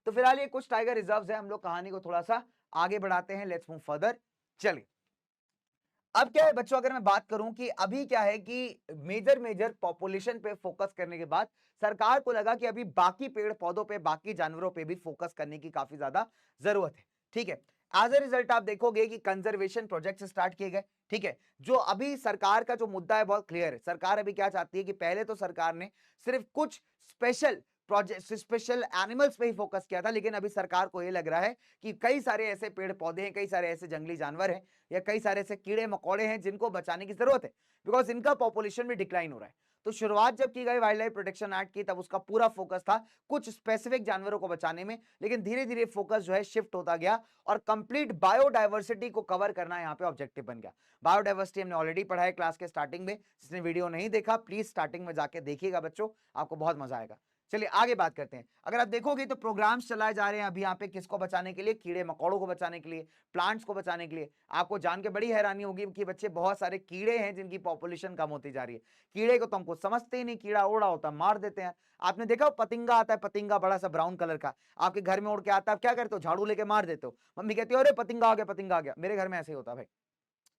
तो फिलहाल ये कुछ टाइगर रिजर्व्स है, हम लोग कहानी को थोड़ा सा आगे बढ़ाते हैं, लेट्स मूव फर्दर। चलिए अब क्या है बच्चों, अगर मैं बात करूं कि अभी क्या है कि मेजर पॉपुलेशन पे फोकस करने के बाद सरकार को लगा कि अभी बाकी पेड़ पौधों पे, बाकी जानवरों पे भी फोकस करने की काफी ज्यादा जरूरत है। ठीक है, एज ए रिजल्ट आप देखोगे कि कंजर्वेशन प्रोजेक्ट स्टार्ट किए गए। ठीक है, जो अभी सरकार का जो मुद्दा है बहुत क्लियर है। सरकार अभी क्या चाहती है कि पहले तो सरकार ने सिर्फ कुछ स्पेशल प्रोजेक्ट, स्पेशल एनिमल्स पे ही फोकस किया था, लेकिन अभी सरकार को ये लग रहा है कि कई सारे ऐसे पेड़ पौधे हैं, कई सारे ऐसे जंगली जानवर हैं, या कई सारे ऐसे कीड़े मकोड़े हैं जिनको बचाने की जरूरत है, बिकॉज इनका पॉपुलेशन भी डिक्लाइन हो रहा है। तो शुरुआत जब की गई वाइल्ड लाइफ प्रोटेक्शन एक्ट की, तब उसका पूरा फोकस था कुछ स्पेसिफिक जानवरों को बचाने में, लेकिन धीरे धीरे फोकस जो है शिफ्ट होता गया और कंप्लीट बायोडाइवर्सिटी को कवर करना यहाँ पे ऑब्जेक्टिव बन गया। बायोडाइवर्सिटी हमने ऑलरेडी पढ़ा है क्लास के स्टार्टिंग में, जिसने वीडियो नहीं देखा प्लीज स्टार्टिंग में जाके देखिएगा बच्चों, आपको बहुत मजा आएगा। चलिए आगे बात करते हैं। अगर आप देखोगे तो प्रोग्राम्स चलाए जा रहे हैं अभी यहाँ पे, किसको बचाने के लिए? कीड़े मकोड़ों को बचाने के लिए, प्लांट्स को बचाने के लिए। आपको जान के बड़ी हैरानी होगी कि बच्चे बहुत सारे कीड़े हैं जिनकी पॉपुलेशन कम होती जा रही है। कीड़े को तो हमको समझते ही नहीं, कीड़ा उड़ा होता मार देते हैं। आपने देखा पतिंगा आता है, पतिंगा बड़ा सा ब्राउन कलर का, आपके घर में उड़ के आता है, आप क्या करते हो? झाड़ू लेके मार देते हो। मम्मी कहती है अरे पतिंगा आ गया, पतिंगा आ गया। मेरे घर में ऐसे ही होता भाई,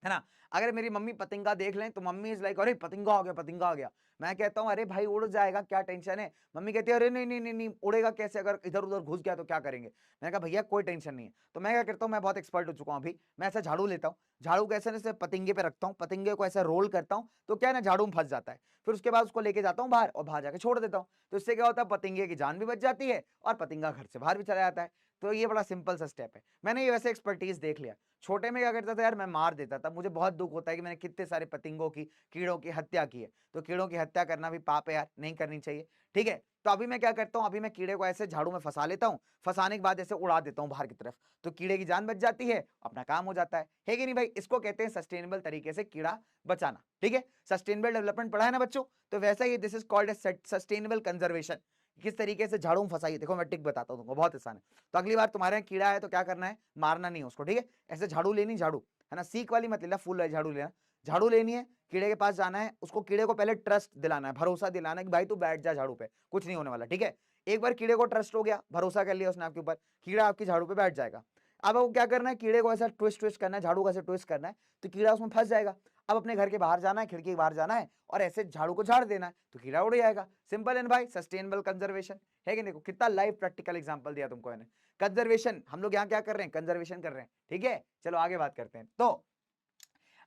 है ना। अगर मेरी मम्मी पतिंगा देख लें तो मम्मी इज लाइक अरे पतिंगा आ गया, पतिंगा आ गया। मैं कहता हूँ अरे भाई उड़ जाएगा, क्या टेंशन है? मम्मी कहती है अरे नहीं नहीं नहीं नहीं, उड़ेगा कैसे? अगर इधर उधर घुस गया तो क्या करेंगे? मैंने कहा भैया कोई टेंशन नहीं है। तो मैं क्या करता हूँ, मैं बहुत एक्सपर्ट हो चुका हूँ अभी, मैं ऐसा झाड़ू लेता हूँ, झाड़ू को ऐसे पतिंगे पे रखता हूँ, पतिंगे को ऐसे रोल करता हूँ, तो क्या है ना झाड़ू में फंस जाता है। फिर उसके बाद उसको लेके जाता हूँ बाहर और बाहर जाके छोड़ देता हूँ। तो इससे क्या होता है, पतिंगे की जान भी बच जाती है और पतिंगा घर से बाहर भी चला जाता है। तो ये बड़ा सिंपल सा स्टेप है। मैंने ये वैसे एक्सपर्टीज देख लिया। छोटे में क्या करता था यार, मैं मार देता था। मुझे बहुत दुख होता है कि मैंने कितने सारे पतिंगों की, कीड़ों की हत्या की है। तो कीड़ों की हत्या करना भी पाप है यार, नहीं करनी चाहिए। ठीक है, तो अभी मैं क्या करता हूँ, अभी मैं कीड़े को ऐसे झाड़ू में फंसा लेता हूँ, फंसाने के बाद ऐसे उड़ा देता हूँ बाहर की तरफ, तो कीड़े की जान बच जाती है, अपना काम हो जाता है कि नहीं भाई? इसको कहते हैं सस्टेनेबल तरीके से कीड़ा बचाना। ठीक है, सस्टेनेबल डेवलपमेंट पढ़ा है ना बच्चों? तो वैसा ही this is called a sustainable conservation. किस तरीके से झाड़ू में फंसाइए, देखो मैं टिक बताता हूँ तुमको, बहुत आसान है। तो अगली बार तुम्हारे यहाँ कीड़ा है तो क्या करना है, मारना नहीं है उसको। ठीक है, ऐसे झाड़ू लेनी, झाड़ू है ना, सीख वाली मत लेना, फुल झाड़ू लेना। झाड़ू लेनी है, कीड़े के पास जाना है, उसको कीड़े को पहले ट्रस्ट दिलाना है, भरोसा दिलाना है कि भाई तू बैठ जा झाड़ू पे, कुछ नहीं होने वाला। ठीक है, एक बार कीड़े को ट्रस्ट हो गया, भरोसा कर लिया उसने आपके ऊपर, कीड़ा आपकी झाड़ू पे बैठ जाएगा। अब आपको क्या करना है, कीड़े को ऐसा ट्विस्ट ट्विस्ट करना है, झाड़ू को ऐसे ट्विस्ट करना है, तो कीड़ा उसमें फंस जाएगा। अब अपने घर के बाहर जाना है, खिड़की के बाहर जाना है और ऐसे झाड़ू को झाड़ देना है, तो कीड़ा उड़ जाएगा। सिंपल है भाई, सस्टेनेबल कंजर्वेशन है कि देखो कितना लाइव प्रैक्टिकल एग्जांपल दिया तुमको मैंने। कंजर्वेशन हम लोग यहाँ क्या कर रहे हैं, कंजर्वेशन कर रहे हैं। ठीक है, चलो आगे बात करते हैं। तो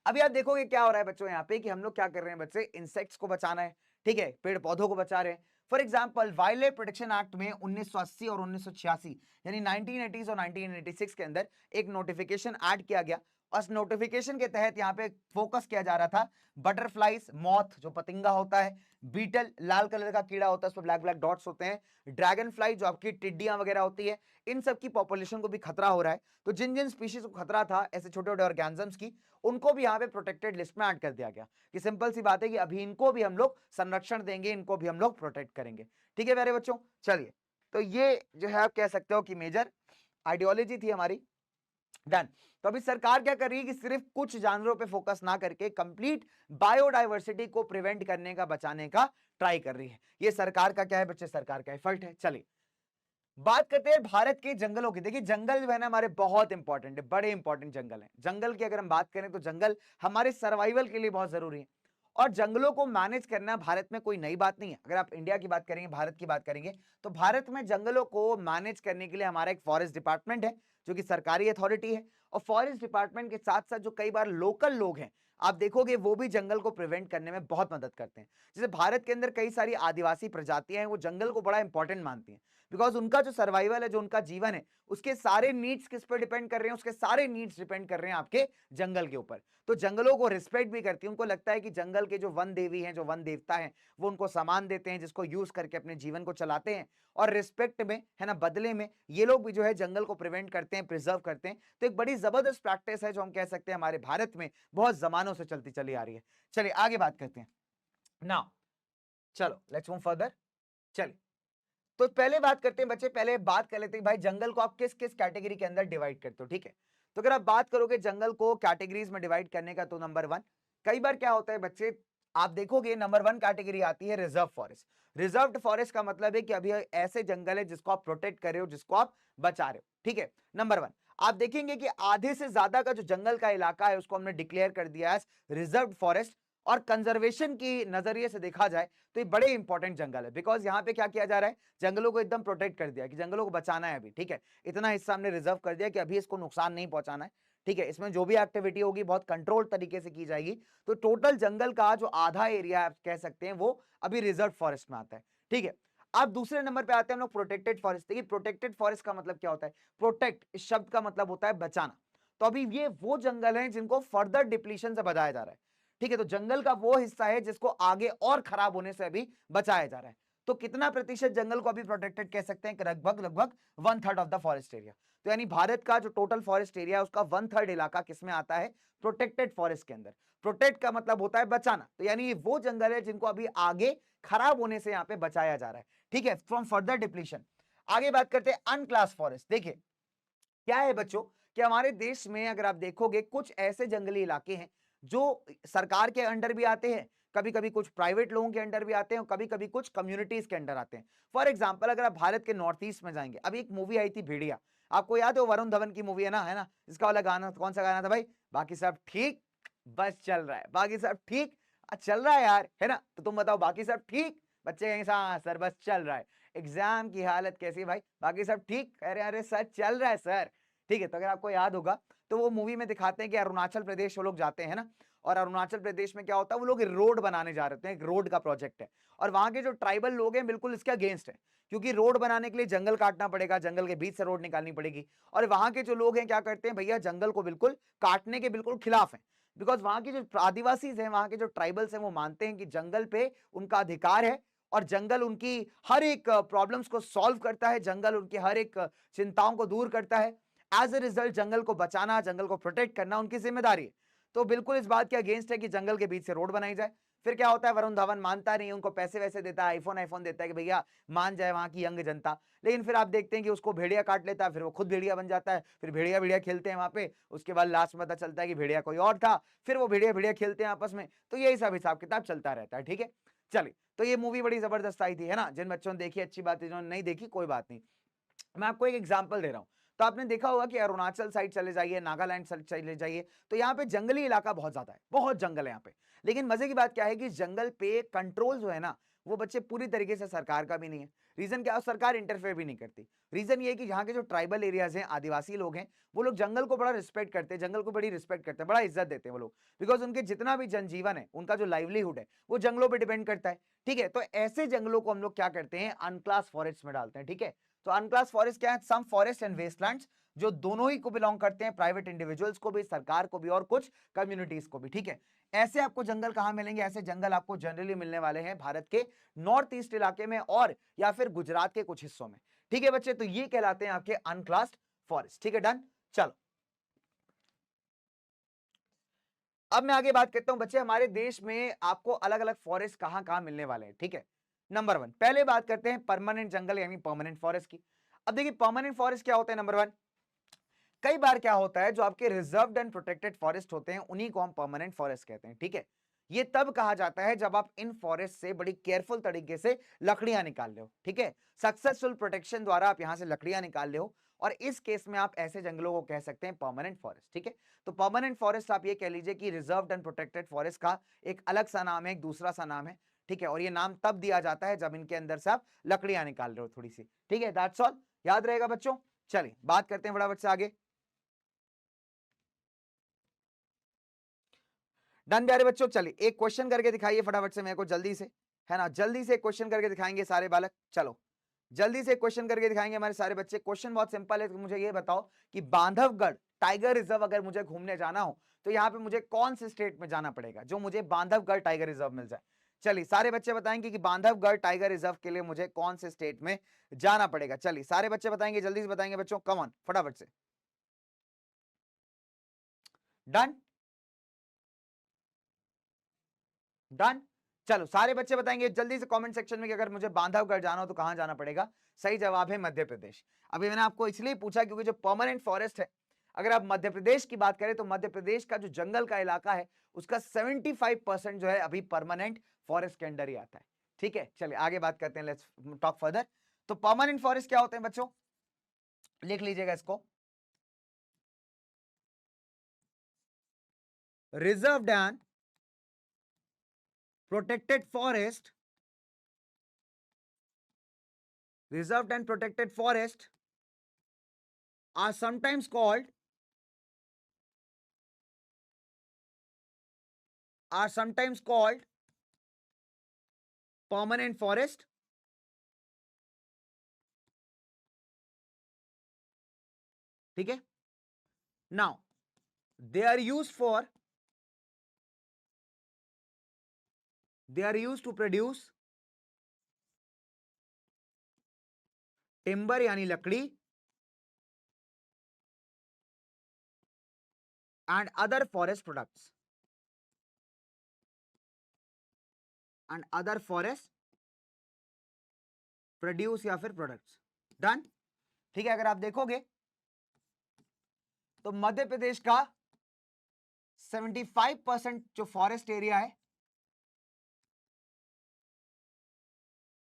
अभी आप देखोगे क्या हो रहा है बच्चों यहाँ पे, कि हम लोग क्या कर रहे हैं बच्चे, इंसेक्ट्स को बचाना है। ठीक है, पेड़ पौधों को बचा रहे हैं। For example wild life protection act में 1980 और 1986 यानी 1980s और 1986 के अंदर एक नोटिफिकेशन ऐड किया गया। उस नोटिफिकेशन के तहत यहाँ पे फोकस किया जा रहा था बटरफ्लाइज, मॉथ जो पतिंगा होता है, बीटल लाल कलर का कीड़ा होता है, उस पर ब्लैक ब्लैक डॉट्स होते हैं, ड्रैगन फ्लाई जो आपकी टिड्डियां वगैरह होती है, इन सब की पॉपुलेशन को भी खतरा हो रहा है। तो जिन जिन स्पीशीज को खतरा था ऐसे छोटे छोटे ऑर्गेनिजम्स की, उनको भी यहाँ पे प्रोटेक्टेड लिस्ट में ऐड कर दिया गया। कि सिंपल सी बात है कि अभी इनको भी हम लोग संरक्षण देंगे, इनको भी हम लोग प्रोटेक्ट करेंगे। ठीक है प्यारे बच्चों, चलिए तो ये जो है आप कह सकते हो कि मेजर आइडियोलॉजी थी हमारी। डन। तो अभी सरकार क्या कर रही है कि सिर्फ कुछ जानवरों पे फोकस ना करके कंप्लीट बायोडाइवर्सिटी को प्रिवेंट करने का, बचाने का ट्राई कर रही है। ये सरकार का क्या है बच्चे, सरकार का एफर्ट है। चलिए बात करते हैं भारत के जंगलों की। देखिए जंगल जो है ना हमारे बहुत इंपॉर्टेंट है, बड़े इंपॉर्टेंट जंगल हैं। जंगल की अगर हम बात करें तो जंगल हमारे सर्वाइवल के लिए बहुत जरूरी है। और जंगलों को मैनेज करना भारत में कोई नई बात नहीं है। अगर आप इंडिया की बात करेंगे, भारत की बात करेंगे, तो भारत में जंगलों को मैनेज करने के लिए हमारा एक फॉरेस्ट डिपार्टमेंट है जो कि सरकारी अथॉरिटी है। और फॉरेस्ट डिपार्टमेंट के साथ साथ जो कई बार लोकल लोग हैं, आप देखोगे वो भी जंगल को प्रिवेंट करने में बहुत मदद करते हैं। जैसे भारत के अंदर कई सारी आदिवासी प्रजातियां हैं, वो जंगल को बड़ा इंपॉर्टेंट मानती हैं, बिकॉज उनका जो सर्वाइवल है, जो उनका जीवन है, उसके सारे नीड्स किस पर डिपेंड कर रहे हैं, उसके सारे नीड्स डिपेंड कर रहे हैं आपके जंगल के ऊपर। तो जंगलों को रिस्पेक्ट भी करती है, उनको लगता है कि जंगल के जो वन देवी हैं, जो वन देवता हैं, वो उनको सामान देते हैं जिसको यूज करके अपने जीवन को चलाते हैं। और रिस्पेक्ट में है ना, बदले में ये लोग भी जो है जंगल को प्रिवेंट करते हैं, प्रिजर्व करते हैं। तो एक बड़ी जबरदस्त प्रैक्टिस है जो हम कह सकते हैं हमारे भारत में बहुत जमानों से चलती चली आ रही है। चलिए आगे बात करते हैं नाउ, चलो लेट्स मूव फर्दर। चलिए तो पहले बात करते हैं बच्चे, पहले बात कर लेते हैं भाई जंगल को आप किस किस कैटेगरी के अंदर डिवाइड करते हो। ठीक है, तो अगर आप बात करोगे जंगल को कैटेगरीज में डिवाइड करने का, तो नंबर 1, कई बार क्या होता है बच्चे, आप देखोगे नंबर 1 कैटेगरी आती है रिजर्व फॉरेस्ट। रिजर्व्ड फॉरेस्ट का मतलब है कि अभी ऐसे जंगल है जिसको आप प्रोटेक्ट कर रहे हो, जिसको आप बचा रहे हो, ठीक है। नंबर 1, आप देखेंगे कि आधे से ज्यादा का जो जंगल का इलाका है उसको हमने डिक्लेयर कर दिया है रिजर्व्ड फॉरेस्ट। और कंजर्वेशन की नजरिए से देखा जाए तो ये बड़े इंपॉर्टेंट जंगल है, बिकॉज यहाँ पे क्या किया जा रहा है, जंगलों को एकदम प्रोटेक्ट कर दिया कि जंगलों को बचाना है अभी, ठीक है। इतना हिस्सा हमने रिजर्व कर दिया कि अभी इसको नुकसान नहीं पहुंचाना है, ठीक है। इसमें जो भी एक्टिविटी होगी बहुत कंट्रोल तरीके से की जाएगी। तो टोटल जंगल का जो आधा एरिया आप कह सकते हैं वो अभी रिजर्व फॉरेस्ट में आता है, ठीक है। अब दूसरे नंबर पे आते हैं हम लोग प्रोटेक्टेड फॉरेस्ट। देखिए प्रोटेक्टेड फॉरेस्ट का मतलब क्या होता है, प्रोटेक्ट इस शब्द का मतलब होता है बचाना। तो अभी ये वो जंगल हैं जिनको फर्दर डिप्लीशन से बचाया जा रहा है, ठीक है। तो जंगल का वो हिस्सा है जिसको आगे और खराब होने से अभी बचाया जा रहा है। तो कितना प्रतिशत जंगल को अभी प्रोटेक्टेड कह सकते हैं, लगभग लगभग 1/3 ऑफ द फॉरेस्ट एरिया। तो यानी भारत का जो टोटल फॉरेस्ट एरिया है उसका 1/3 इलाका किसमें आता है, प्रोटेक्टेड फॉरेस्ट के अंदर। प्रोटेक्ट का मतलब होता है बचाना, तो यानी वो जंगल है जिनको अभी आगे खराब होने से यहाँ पे बचाया जा रहा है, ठीक है, फ्रॉम फर्दर डिप्लीशन। आगे बात करते हैं अनक्लास फॉरेस्ट। देखिए क्या है बच्चों कि हमारे देश में अगर आप देखोगे कुछ ऐसे जंगली इलाके हैं जो सरकार के अंडर भी आते हैं, कभी कभी कुछ प्राइवेट लोगों के अंडर भी आते हैं और कभी कभी कुछ कम्युनिटीज के अंडर आते हैं। फॉर एग्जांपल अगर आप भारत के नॉर्थ ईस्ट में जाएंगे, अभी एक मूवी आई थी भेड़िया, आपको याद है, वो वरुण धवन की मूवी है ना, इसका वाला गाना कौन सा गाना था भाई, बाकी सब ठीक बस चल रहा है, बाकी सब ठीक चल रहा है यार, है ना। तो तुम बताओ बाकी सब ठीक, बच्चे कहेंगे हाँ सर बस चल रहा है। एग्जाम की हालत कैसी है भाई, बाकी सब ठीक, अरे अरे सर चल रहा है सर, ठीक है। तो अगर आपको याद होगा तो वो मूवी में दिखाते हैं कि अरुणाचल प्रदेश वो लोग जाते हैं ना, और अरुणाचल प्रदेश में क्या होता है, वो लोग रोड बनाने जा रहे थे, एक रोड का प्रोजेक्ट है, और वहां के जो ट्राइबल लोग हैं बिल्कुल इसके अगेंस्ट है, क्योंकि रोड बनाने के लिए जंगल काटना पड़ेगा, जंगल के बीच से रोड निकालनी पड़ेगी। और वहां के जो लोग हैं क्या करते हैं भैया, जंगल को बिल्कुल काटने के बिल्कुल खिलाफ है, बिकॉज वहां के जो आदिवासी हैं, वहां के जो ट्राइबल्स हैं, वो मानते हैं कि जंगल पे उनका अधिकार है और जंगल उनकी हर एक प्रॉब्लम्स को सॉल्व करता है, जंगल उनकी हर एक चिंताओं को दूर करता है। एज ए रिजल्ट जंगल को बचाना, जंगल को प्रोटेक्ट करना उनकी जिम्मेदारी है। तो बिल्कुल इस बात के अगेंस्ट है कि जंगल के बीच से रोड बनाई जाए। फिर क्या होता है, वरुण धवन मानता नहीं, उनको पैसे वैसे देता है, आईफोन देता है कि भैया मान जाए वहां की यंग जनता। लेकिन फिर आप देखते हैं कि उसको भेड़िया काट लेता है, फिर वो खुद भेड़िया बन जाता है, फिर भेड़िया भेड़िया खेलते हैं वहां पे, उसके बाद लास्ट में पता चलता है कि भेड़िया कोई और था, फिर वो भेड़िया भेड़िया खेलते हैं आपस में। तो यही सब हिसाब किताब चलता रहता है, ठीक है। चलिए, तो ये मूवी बड़ी जबरदस्त आई थी, है ना। जिन बच्चों ने देखी अच्छी बात है, जिन्होंने नहीं देखी कोई बात नहीं। मैं आपको एक एग्जांपल दे रहा हूं। तो आपने देखा होगा कि अरुणाचल साइड चले जाइए, नागालैंड साइड चले जाइए, तो यहाँ पे जंगली इलाका बहुत ज्यादा है, बहुत जंगल है यहाँ पे। लेकिन मजे की बात क्या है कि जंगल पे कंट्रोल जो है ना, वो बच्चे पूरी तरीके से सरकार का भी नहीं है। रीजन क्या है, सरकार इंटरफेयर भी नहीं करती। रीजन ये है कि यहाँ के जो ट्राइबल एरियाज हैं, आदिवासी लोग हैं, वो लोग जंगल को बड़ा रिस्पेक्ट करते हैं, जंगल को बड़ी रिस्पेक्ट करते हैं, बड़ा इज्जत देते हैं वो लोग, बिकॉज उनके जितना भी जनजीवन है, उनका जो लाइवलीहुड है, वो जंगलों पर डिपेंड करता है, ठीक है। तो ऐसे जंगलों को हम लोग क्या करते हैं, अनक्लास फॉरेस्ट में डालते हैं, ठीक है। तो अनक्लास फॉरेस्ट क्या है, सम फॉरेस्ट एंड वेस्टलैंड्स, जो दोनों ही को बिलोंग करते हैं, प्राइवेट इंडिविजुअल्स को भी, सरकार को भी, और कुछ कम्युनिटीज को भी, ठीक है। ऐसे आपको जंगल कहां मिलेंगे, ऐसे जंगल आपको जनरली मिलने वाले हैं भारत के नॉर्थ ईस्ट इलाके में और या फिर गुजरात के कुछ हिस्सों में, ठीक है बच्चे। तो ये कहलाते हैं आपके अनक्लास्ड फॉरेस्ट, ठीक है, डन। चलो अब मैं आगे बात करता हूं बच्चे, हमारे देश में आपको अलग अलग फॉरेस्ट कहां कहां मिलने वाले हैं, ठीक है। नंबर 1, पहले बात करते हैं परमानेंट जंगल यानी परमानेंट फॉरेस्ट की। अब देखिए परमानेंट फॉरेस्ट क्या होता है, नंबर 1, कई बार क्या होता है, जो आपके रिजर्व्ड एंड प्रोटेक्टेड फॉरेस्ट होते हैं उन्हीं को हम परमानेंट फॉरेस्ट कहते हैं, ठीक है। ये तब कहा जाता है जब आप इन फॉरेस्ट से बड़ी केयरफुल तरीके से लकड़ियां निकाल रहे हो, ठीक है। सक्सेसफुल प्रोटेक्शन द्वारा आप यहां से लकड़ियां निकाल रहे हो, और इस केस में आप ऐसे जंगलों को कह सकते हैं परमानेंट फॉरेस्ट, ठीक है। तो परमानेंट फॉरेस्ट आप ये कह लीजिए कि रिजर्व्ड एंड प्रोटेक्टेड फॉरेस्ट का एक अलग सा नाम है, एक दूसरा सा नाम है, ठीक है। और ये नाम तब दिया जाता है जब इनके अंदर से आप लकड़ियां निकाल रहे हो थोड़ी सी, ठीक है। दैट्स ऑल, याद रहेगा बच्चों। चलिए बात करते हैं फटाफट से आगे। डन प्यारे बच्चों, चलिए एक क्वेश्चन करके दिखाइए फटाफट से मेरे को, जल्दी से, है ना, जल्दी से एक क्वेश्चन करके दिखाएंगे सारे बालक। चलो जल्दी से एक क्वेश्चन करके दिखाएंगे हमारे सारे बच्चे। क्वेश्चन बहुत सिंपल है, तो मुझे ये बताओ कि बांधवगढ़ टाइगर रिजर्व अगर मुझे घूमने जाना हो तो यहाँ पे मुझे कौन से स्टेट में जाना पड़ेगा जो मुझे बांधवगढ़ टाइगर रिजर्व मिल जाए। चलिए सारे बच्चे बताएंगे कि बांधवगढ़ टाइगर रिजर्व के लिए मुझे कौन से स्टेट में जाना पड़ेगा। चलिए सारे बच्चे बताएंगे, जल्दी से बताएंगे बच्चों, कम ऑन फटाफट से। डन डन, चलो सारे बच्चे बताएंगे जल्दी से कमेंट सेक्शन में कि अगर मुझे बांधवगढ़ जाना हो तो कहां जाना पड़ेगा। सही जवाब है मध्य प्रदेश। अभी मैंने आपको इसलिए पूछा क्योंकि जो परमानेंट फॉरेस्ट है, अगर आप मध्य प्रदेश की बात करें तो मध्य प्रदेश का जो जंगल का इलाका है उसका 75% जो है अभी परमानेंट फॉरेस्ट के अंडर ही आता है, ठीक है, चलिए आगे बात करते हैं, लेट्स टॉक फर्दर। तो परमानेंट फॉरेस्ट क्या होते हैं बच्चों, लिख लीजिएगा इसको। Reserved and protected forest, reserved and protected forest are sometimes called permanent forest, ठीक है। now they are used to produce timber यानी लकड़ी and other forest products produce या फिर प्रोडक्ट्स। डन, ठीक है। अगर आप देखोगे तो मध्य प्रदेश का 75% जो फॉरेस्ट एरिया है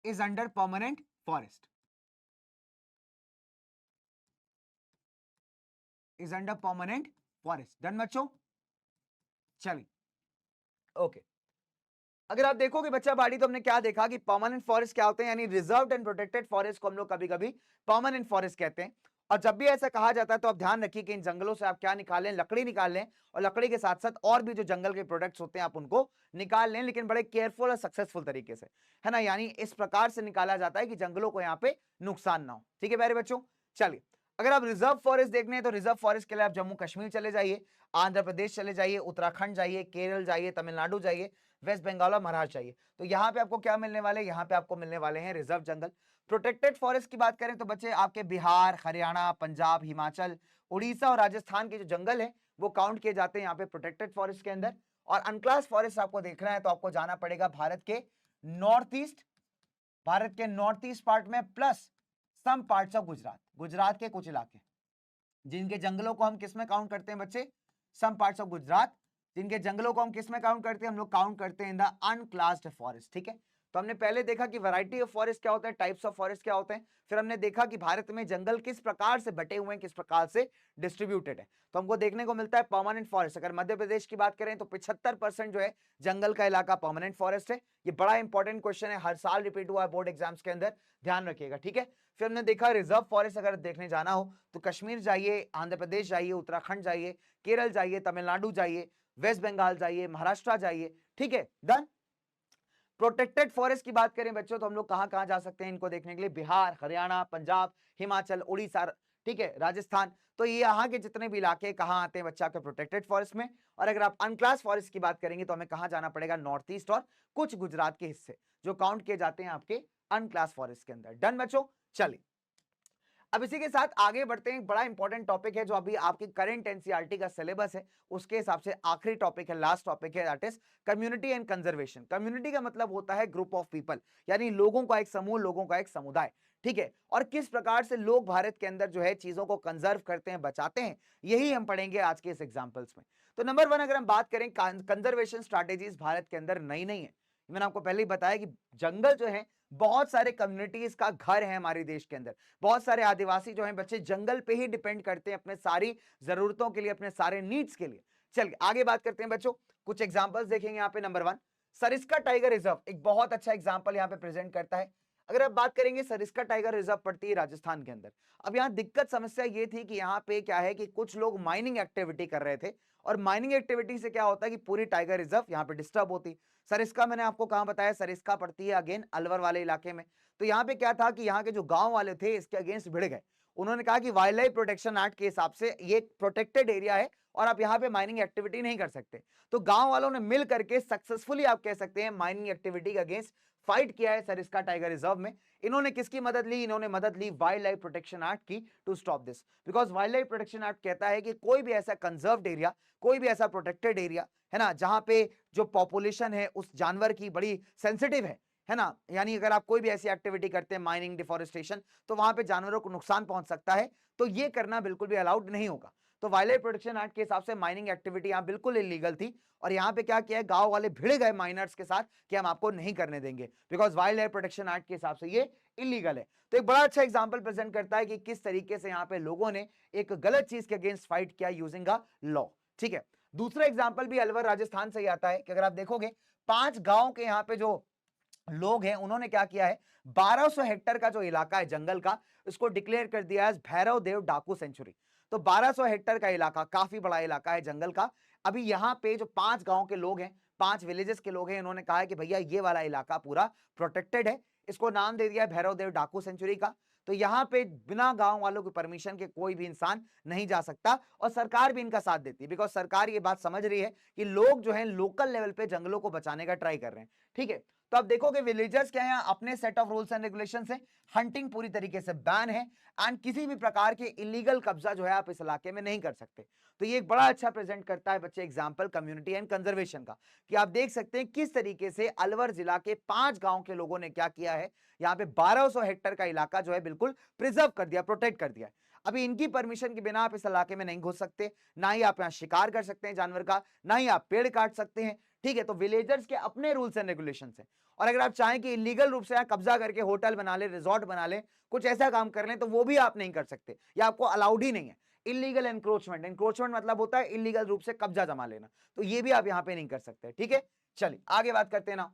is under permanent forest, done बच्चों, चलिए ओके। अगर आप देखोगे बच्चा बाड़ी, तो हमने क्या देखा कि परमानेंट फॉरेस्ट क्या होते हैं, यानी रिजर्व्ड एंड प्रोटेक्टेड फॉरेस्ट को हम लोग कभी कभी परमानेंट फॉरेस्ट कहते हैं। और जब भी ऐसा कहा जाता है तो आप ध्यान रखिए कि इन जंगलों से आप क्या निकाल लें, लकड़ी निकाल लें, और लकड़ी के साथ साथ और भी जो जंगल के प्रोडक्ट्स होते हैं आप उनको निकाल लें, लेकिन बड़े केयरफुल और सक्सेसफुल तरीके से, है ना। यानी इस प्रकार से निकाला जाता है कि जंगलों को यहाँ पे नुकसान ना हो, ठीक है प्यारे बच्चों। चलिए, अगर आप रिजर्व फॉरेस्ट देखने हैं तो रिजर्व फॉरेस्ट के लिए आप जम्मू कश्मीर चले जाइए, आंध्र प्रदेश चले जाइए, उत्तराखंड जाइए, केरल जाइए, तमिलनाडु जाइए, वेस्ट बंगाल और महाराष्ट्र चाहिए, तो यहाँ पे आपको क्या मिलने वाले, यहाँ पे आपको मिलने वाले हैं रिजर्व जंगल। प्रोटेक्टेड फॉरेस्ट की बात करें तो बच्चे आपके बिहार, हरियाणा, पंजाब, हिमाचल, उड़ीसा और राजस्थान के जो जंगल है वो काउंट किए जाते हैं यहाँ पे प्रोटेक्टेड फॉरेस्ट के अंदर। और अनक्लास फॉरेस्ट आपको देखना है तो आपको जाना पड़ेगा भारत के नॉर्थ ईस्ट पार्ट में, plus some parts of Gujarat के कुछ इलाके, जिनके जंगलों को हम किस में काउंट करते हैं बच्चे, सम पार्ट्स ऑफ गुजरात, जिनके जंगलों को हम किस में काउंट करते हैं, हम लोग काउंट करते हैं इन द अनक्लास्ड फॉरेस्ट, ठीक है। तो हमने पहले देखा कि वैरायटी ऑफ फॉरेस्ट क्या होता है, टाइप्स ऑफ फॉरेस्ट क्या होते हैं, फिर हमने देखा कि भारत में जंगल किस प्रकार से बटे हुए हैं, किस प्रकार से डिस्ट्रीब्यूटेड है। तो हमको देखने को मिलता है परमानेंट फॉरेस्ट। अगर मध्य प्रदेश की बात करें तो 75% जो है जंगल का इलाका परमानेंट फॉरेस्ट है। ये बड़ा इंपॉर्टेंट क्वेश्चन है, हर साल रिपीट हुआ है बोर्ड एग्जाम्स के अंदर, ध्यान रखिएगा, ठीक है। फिर हमने देखा रिजर्व फॉरेस्ट अगर देखने जाना हो तो कश्मीर जाइए, आंध्र प्रदेश जाइए, उत्तराखंड जाइए, केरल जाइए, तमिलनाडु जाइए, वेस्ट बंगाल जाइए, महाराष्ट्र जाइए, ठीक है, डन। प्रोटेक्टेड फॉरेस्ट की बात करें बच्चों तो हम लोग कहां कहां जा सकते हैं इनको देखने के लिए, बिहार, हरियाणा, पंजाब, हिमाचल, उड़ीसा, ठीक है, राजस्थान। तो ये यहाँ के जितने भी इलाके कहां आते हैं बच्चा के प्रोटेक्टेड फॉरेस्ट में। और अगर आप अनक्लास फॉरेस्ट की बात करेंगे तो हमें कहां जाना पड़ेगा, नॉर्थ ईस्ट और कुछ गुजरात के हिस्से जो काउंट किए जाते हैं आपके अनक्लास फॉरेस्ट के अंदर। डन बच्चों, चलिए अब इसी के साथ आगे बढ़ते हैं। बड़ा इंपॉर्टेंट टॉपिक है जो अभी आपकी करंट एनसीईआरटी का सिलेबस है उसके हिसाब से आखिरी टॉपिक है, लास्ट टॉपिक है, that is community and conservation. Community का मतलब होता है ग्रुप ऑफ पीपल, यानी लोगों का एक समूह, लोगों का एक समुदाय, ठीक है। और किस प्रकार से लोग भारत के अंदर जो है चीजों को कंजर्व करते हैं, बचाते हैं, यही हम पढ़ेंगे आज के इस एग्जाम्पल्स में। तो नंबर 1 अगर हम बात करें, कंजर्वेशन स्ट्रैटेजीज भारत के अंदर नई नहीं है। मैंने आपको पहले ही बताया कि जंगल जो है बहुत सारे कम्युनिटीज का घर है हमारे देश के अंदर। बहुत सारे आदिवासी जो हैं बच्चे जंगल पे ही डिपेंड करते हैं अपने सारी जरूरतों के लिए, अपने सारे नीड्स के लिए। चलिए आगे बात करते हैं बच्चों, कुछ एग्जांपल्स देखेंगे यहाँ पे। नंबर 1 सरिस्का टाइगर रिजर्व एक बहुत अच्छा एग्जांपल यहाँ पे प्रेजेंट करता है। अगर आप बात करेंगे, सरिस्का टाइगर रिजर्व पड़ती है राजस्थान के अंदर। अब यहाँ दिक्कत समस्या ये थी कि यहाँ पे क्या है कि कुछ लोग माइनिंग एक्टिविटी कर रहे थे, और माइनिंग एक्टिविटी से क्या होता है कि पूरी टाइगर रिजर्व यहाँ पे डिस्टर्ब होती। सरिस्का मैंने आपको कहां बताया, सरिस्का पड़ती है अगेन अलवर वाले इलाके में। तो यहाँ पे क्या था कि यहाँ के जो गांव वाले थे इसके अगेंस्ट भिड़ गए। उन्होंने कहा कि वाइल्ड लाइफ प्रोटेक्शन एक्ट के हिसाब से ये प्रोटेक्टेड एरिया है और आप यहाँ पे माइनिंग एक्टिविटी नहीं कर सकते। तो गांव वालों ने मिल करके सक्सेसफुली आप कह सकते हैं माइनिंग एक्टिविटी के अगेंस्ट फाइट किया है सरिस्का टाइगर रिजर्व में। इन्होंने किसकी मदद ली, इन्होंने मदद ली वाइल्ड लाइफ प्रोटेक्शन एक्ट की to stop this. Because wildlife protection act कहता है कि कोई भी ऐसा कंजर्व्ड एरिया, कोई भी ऐसा प्रोटेक्टेड एरिया है ना, जहां पे जो पॉपुलेशन है उस जानवर की बड़ी सेंसिटिव है ना, यानी अगर आप कोई भी ऐसी एक्टिविटी करते हैं माइनिंग, डिफॉरेस्टेशन, तो वहां पे जानवरों को नुकसान पहुंच सकता है, तो ये करना बिल्कुल भी अलाउड नहीं होगा। तो वाइल्ड लाइफ प्रोटेक्शन एक्ट के हिसाब से माइनिंग एक्टिविटी यहाँ बिल्कुल इलीगल थी, और यहाँ पे क्या किया है, गांव वाले भिड़ गए माइनर्स के साथ कि हम आपको नहीं करने देंगे, because wildlife protection act के हिसाब से ये इलीगल है। तो एक बड़ा अच्छा एग्जांपल प्रेजेंट करता है कि किस तरीके से यहाँ पे लोगों ने एक गलत चीज के अगेंस्ट फाइट किया यूजिंग अ लॉ। ठीक है, दूसरा एग्जाम्पल भी अलवर राजस्थान से ही आता है कि अगर आप देखोगे 5 गांव के यहाँ पे जो लोग हैं उन्होंने क्या किया है, 1200 हेक्टेयर का जो इलाका है जंगल का, इसको डिक्लेयर कर दिया है भैरव देव डाकू सेंचुरी। तो 1200 हेक्टेयर का इलाका काफी बड़ा इलाका है जंगल का। अभी यहाँ पे जो 5 गांव के लोग हैं, 5 विलेजेस के लोग हैं, इन्होंने कहा है कि भैया ये वाला इलाका पूरा प्रोटेक्टेड है, इसको नाम दे दिया है भैरव देव डाकू सेंचुरी का। तो यहाँ पे बिना गांव वालों की परमिशन के कोई भी इंसान नहीं जा सकता, और सरकार भी इनका साथ देती है, बिकॉज सरकार ये बात समझ रही है कि लोग जो है लोकल लेवल पे जंगलों को बचाने का ट्राई कर रहे हैं। ठीक है, तो आप देखोगे विलेजर्स क्या है, अपने set of rules and regulation से हंटिंग पूरी तरीके से बैन है, एंड किसी भी प्रकार के इलीगल कब्जा जो है आप इस इलाके में नहीं कर सकते। तो ये एक बड़ा अच्छा प्रेजेंट करता है बच्चे एग्जांपल कम्युनिटी एंड कंजर्वेशन का, कि आप देख सकते हैं किस तरीके से अलवर जिला के 5 गांव के लोगों ने क्या किया है, यहाँ पे 1200 हेक्टेयर का इलाका जो है बिल्कुल प्रिजर्व कर दिया, प्रोटेक्ट कर दिया है। अभी इनकी परमिशन के बिना आप इस इलाके में नहीं घुस सकते, ना ही आप यहाँ शिकार कर सकते हैं जानवर का, ना ही आप पेड़ काट सकते हैं। ठीक है, तो विलेजर्स के अपने रूल्स एंड रेगुलेशन है, और अगर आप चाहें कि इलीगल रूप से यहाँ कब्जा करके होटल बना ले, रिजॉर्ट बना ले, कुछ ऐसा काम कर लें, तो वो भी आप नहीं कर सकते, या आपको अलाउड ही नहीं है। इलीगल एनक्रोचमेंट, एनक्रोचमेंट मतलब होता है इलीगल रूप से कब्जा जमा लेना, तो ये भी आप यहाँ पे नहीं कर सकते। ठीक है, चलिए आगे बात करते हैं ना।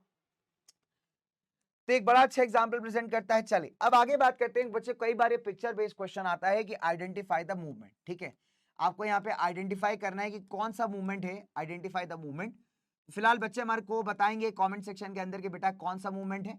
तो एक बड़ा अच्छा एग्जांपल प्रेजेंट करता है। चलिए अब आगे बात करते हैं बच्चे, कई बार ये पिक्चर बेस्ड क्वेश्चन आता है कि आइडेंटिफाई द मूवमेंट। ठीक है, आपको यहाँ पे आइडेंटिफाई करना है कि कौन सा मूवमेंट है, आइडेंटिफाई द मूवमेंट। फिलहाल बच्चे हमारे को बताएंगे कमेंट सेक्शन के अंदर कि बेटा कौन सा मूवमेंट है,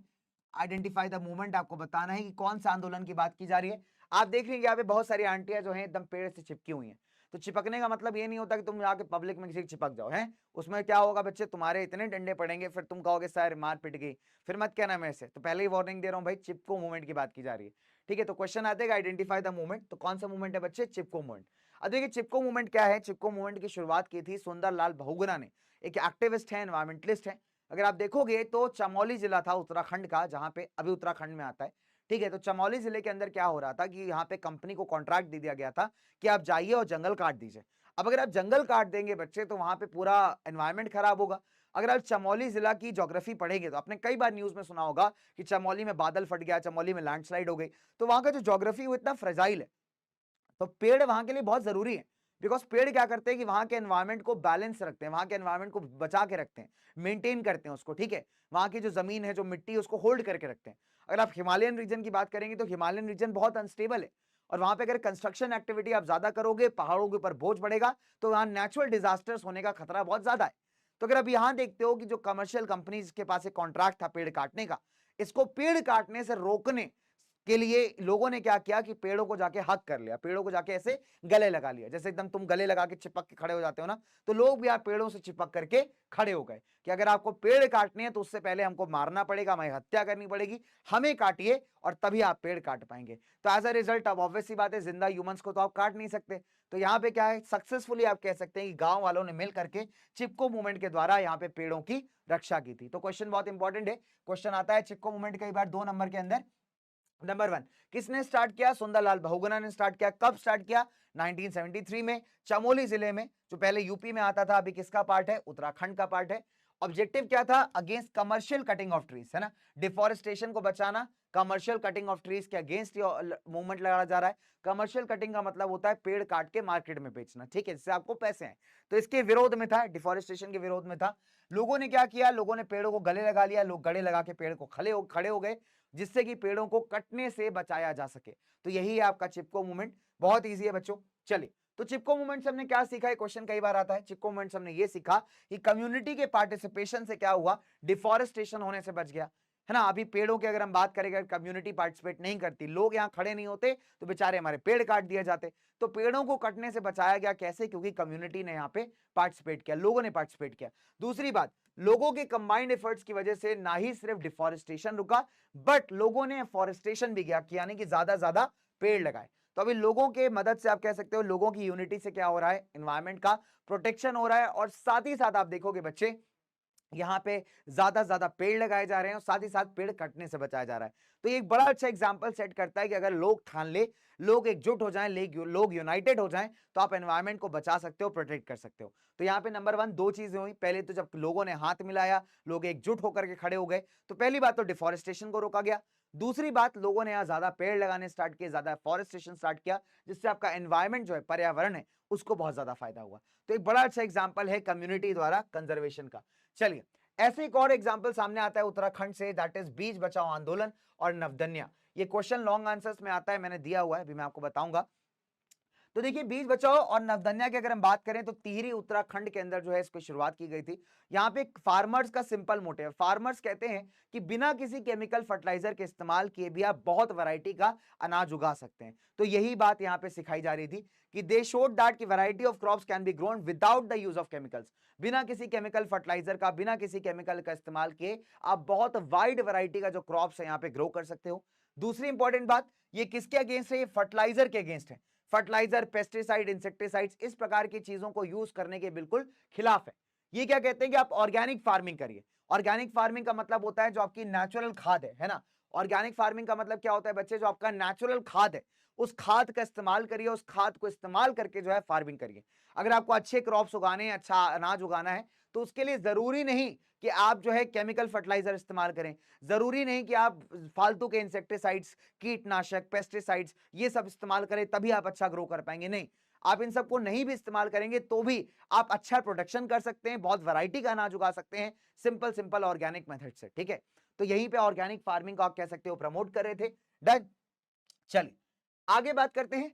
आइडेंटिफाई द मूवमेंट। आपको बताना है कि कौन सा आंदोलन की बात की जा रही है। आप देख रहे हैं यहाँ पे बहुत सारी आंटियां जो हैं एकदम पेड़ से चिपकी हुई हैं। तो चिपकने का मतलब ये नहीं होता कि तुम जाके पब्लिक में किसी चिपक जाओ, हैं उसमें क्या होगा बच्चे, तुम्हारे इतने डंडे पड़ेंगे, फिर तुम कहोगे सर मार पिट गई, फिर मत कहना मेरे से। तो पहले ही वार्निंग दे रहा हूँ भाई, चिपको मूवमेंट की बात की जा रही है। ठीक है, तो क्वेश्चन आते हैं आइडेंटिफाई द मूवमेंट, तो कौन सा मूवमेंट है बच्चे, चिपको मूवमेंट। अब देखिए चिपको मूवमेंट क्या है, चिपको मूवमेंट की शुरुआत की थी सुंदरलाल बहुगुणा ने, एक एक्टिविस्ट है, एनवायरमेंटलिस्ट है। अगर आप देखोगे तो चमोली जिला था उत्तराखंड का, जहां पे अभी उत्तराखंड में आता है। ठीक है, तो चमोली जिले के अंदर क्या हो रहा था कि यहाँ पे कंपनी को कॉन्ट्रैक्ट दे दिया गया था कि आप जाइए और जंगल काट दीजिए। अब अगर आप जंगल काट देंगे बच्चे, तो वहां पे पूरा एनवायरमेंट खराब होगा। अगर आप चमोली जिला की ज्योग्राफी पढ़ेंगे तो आपने कई बार न्यूज में सुना होगा कि चमोली में बादल फट गया, चमोली में लैंडस्लाइड हो गई। तो वहां का जो ज्योग्राफी वो इतना फ्रेजाइल है, तो पेड़ वहां के लिए बहुत जरूरी है। बिकॉज पेड़ क्या करते हैं कि वहां के एनवायरमेंट को बैलेंस रखते हैं, वहां के एनवायरमेंट को बचा के रखते हैं, मेंटेन करते हैं उसको। ठीक है, वहां की जो जमीन है, जो मिट्टी है, उसको होल्ड करके रखते हैं। अगर आप हिमालयन रीजन की बात करेंगे तो हिमालयन रीजन बहुत अनस्टेबल है, और वहां पे अगर कंस्ट्रक्शन एक्टिविटी आप ज्यादा करोगे, पहाड़ों के ऊपर बोझ बढ़ेगा, तो वहां नेचुरल डिजास्टर्स होने का खतरा बहुत ज्यादा है। तो अगर आप यहां देखते हो कि जो कमर्शियल कंपनीज के पास एक कॉन्ट्रैक्ट था पेड़ काटने का, इसको पेड़ काटने से रोकने के लिए लोगों ने क्या किया कि पेड़ों को जाके हक कर लिया, पेड़ों को जाके ऐसे गले लगा लिया, जैसे एकदम तुम गले लगा के चिपक के खड़े हो जाते हो ना, तो लोग भी आप पेड़ों से चिपक करके खड़े हो गए कि अगर आपको पेड़ काटने हैं तो उससे पहले हमको मारना पड़ेगा, हमें हत्या करनी पड़ेगी, हमें काटिए और तभी आप पेड़ काट पाएंगे। तो एज अ रिजल्ट अब ऑब्वियस सी बात है, जिंदा ह्यूमंस को तो आप काट नहीं सकते। तो यहाँ पे क्या है, सक्सेसफुली आप कह सकते हैं कि गांव वालों ने मिल करके चिपको मूवमेंट के द्वारा यहाँ पे पेड़ों की रक्षा की थी। तो क्वेश्चन बहुत इंपॉर्टेंट है, क्वेश्चन आता है चिपको मूवमेंट कई बार 2 नंबर के अंदर। नंबर 1 किसने स्टार्ट किया, सुंदरलाल बहुगुणा ने स्टार्ट किया। कब स्टार्ट किया, 1973 में, चमोली जिले में, जो पहले यूपी में आता था, अभी किसका पार्ट है, उत्तराखंड का पार्ट है। ऑब्जेक्टिव क्या था, against commercial cutting of trees, है ना, डिफोरेस्टेशन को बचाना, कमर्शियल कटिंग ऑफ ट्रीज के अगेंस्ट मूवमेंट लगाया जा रहा है। कमर्शियल कटिंग का मतलब होता है पेड़ काट के मार्केट में बेचना, ठीक है, जिससे आपको पैसे आए। तो इसके विरोध में था, डिफोरेस्टेशन के विरोध में था। लोगों ने क्या किया, लोगों ने पेड़ों को गले लगा लिया, लोग गले लगा के पेड़ को खड़े हो गए, जिससे कि पेड़ों को कटने से बचाया जा सके। तो यही है आपका चिपको मूवमेंट, बहुत ईजी है बच्चों। चलिए, तो चिपको मूवमेंट से हमने क्या सीखा है, क्वेश्चन कई बार आता है। चिपको मूवमेंट से हमने ये सीखा कि कम्युनिटी के पार्टिसिपेशन से क्या हुआ, डिफोरेस्टेशन होने से बच गया, है ना। अभी पेड़ों की अगर हम बात करें, अगर कम्युनिटी पार्टिसिपेट नहीं करती, लोग यहाँ खड़े नहीं होते, तो बेचारे हमारे पेड़ काट दिए जाते। तो पेड़ों को कटने से बचाया गया, कैसे, क्योंकि कम्युनिटी ने यहाँ पे पार्टिसिपेट किया, लोगों ने पार्टिसिपेट किया। दूसरी बात, लोगों के कंबाइंड एफर्ट्स की वजह से ना ही सिर्फ डिफोरेस्टेशन रुका, बट लोगों ने फॉरेस्टेशन भी किया, यानी कि ज्यादा पेड़ लगाए। तो अभी लोगों के मदद से आप कह सकते हो, लोगों की यूनिटी से क्या हो रहा है, एनवायरमेंट का प्रोटेक्शन हो रहा है। और साथ ही साथ आप देखोगे बच्चे यहाँ पे ज्यादा पेड़ लगाए जा रहे हैं और साथ ही साथ पेड़ कटने से बचाया जा रहा है। तो ये एक बड़ा अच्छा एग्जांपल सेट करता है कि अगर लोग ठान ले, लोग एकजुट हो जाएं, लोग यूनाइटेड हो जाएं, तो आप एनवायरनमेंट को बचा सकते हो, प्रोटेक्ट कर सकते हो। तो यहाँ पे नंबर 1 दो चीजें हुई। पहले तो जब लोगों ने हाथ मिलाया, लोग एकजुट होकर के खड़े हो गए, तो पहली बात तो डिफोरेस्टेशन को रोका गया। दूसरी बात, लोगों ने यहाँ ज्यादा पेड़ लगाने स्टार्ट किए, ज्यादा फॉरेस्टेशन स्टार्ट किया, जिससे आपका एनवायरनमेंट जो है, पर्यावरण है, उसको बहुत ज्यादा फायदा हुआ। तो एक बड़ा अच्छा एग्जाम्पल है कम्युनिटी द्वारा कंजर्वेशन का। चलिए, ऐसे एक और एग्जाम्पल सामने आता है उत्तराखंड से, दैट इज बीज बचाओ आंदोलन और नवदन्या। ये क्वेश्चन लॉन्ग आंसर्स में आता है, मैंने दिया हुआ है, अभी मैं आपको बताऊंगा। तो देखिए, बीज बचाओ और नवदन्या की अगर हम बात करें तो टिहरी उत्तराखंड के अंदर जो है इसकी शुरुआत की गई थी। यहाँ पे फार्मर्स का सिंपल मोटिव है, फार्मर्स कहते हैं कि बिना किसी केमिकल फर्टिलाइजर के इस्तेमाल किए भी आप बहुत वैरायटी का अनाज उगा सकते हैं। तो यही बात यहाँ पे सिखाई जा रही थी कि दे शोड दैट की variety of crops can be grown without the use of chemicals. बिना किसी केमिकल फर्टिलाइजर का, बिना किसी केमिकल का इस्तेमाल किए आप बहुत वाइड वैरायटी का जो क्रॉप्स है यहाँ पे ग्रो कर सकते हो। दूसरी इंपॉर्टेंट बात, ये किसके अगेंस्ट है? ये फर्टिलाइजर के अगेंस्ट है। फर्टिलाइजर, पेस्टिसाइड, इंसेक्टिसाइड्स, इस प्रकार की चीजों को यूज करने के बिल्कुल खिलाफ है। ये क्या कहते हैं कि आप ऑर्गेनिक फार्मिंग करिए। ऑर्गेनिक फार्मिंग का मतलब होता है जो आपकी नेचुरल खाद है ना। ऑर्गेनिक फार्मिंग का मतलब क्या होता है बच्चे? जो आपका नेचुरल खाद है, उस खाद का इस्तेमाल करिए, उस खाद को इस्तेमाल करके जो है फार्मिंग करिए। अगर आपको अच्छे क्रॉप्स उगाने हैं, अच्छा अनाज उगाना है, तो उसके लिए जरूरी नहीं कि आप जो है केमिकल फर्टिलाइजर इस्तेमाल करें, जरूरी नहीं कि आप फालतू के इंसेक्टिसाइड्स, कीटनाशक, पेस्टिसाइड्स ये सब इस्तेमाल करें तभी आप अच्छा ग्रो कर पाएंगे। नहीं, आप इन सबको नहीं भी इस्तेमाल करेंगे तो भी आप अच्छा प्रोडक्शन कर सकते हैं, बहुत वैरायटी का अनाज उगा सकते हैं सिंपल सिंपल ऑर्गेनिक मेथड से। ठीक है, तो यहीं पे ऑर्गेनिक फार्मिंग को आप कह सकते हो प्रमोट कर रहे थे। डन। चलिए, आगे बात करते हैं।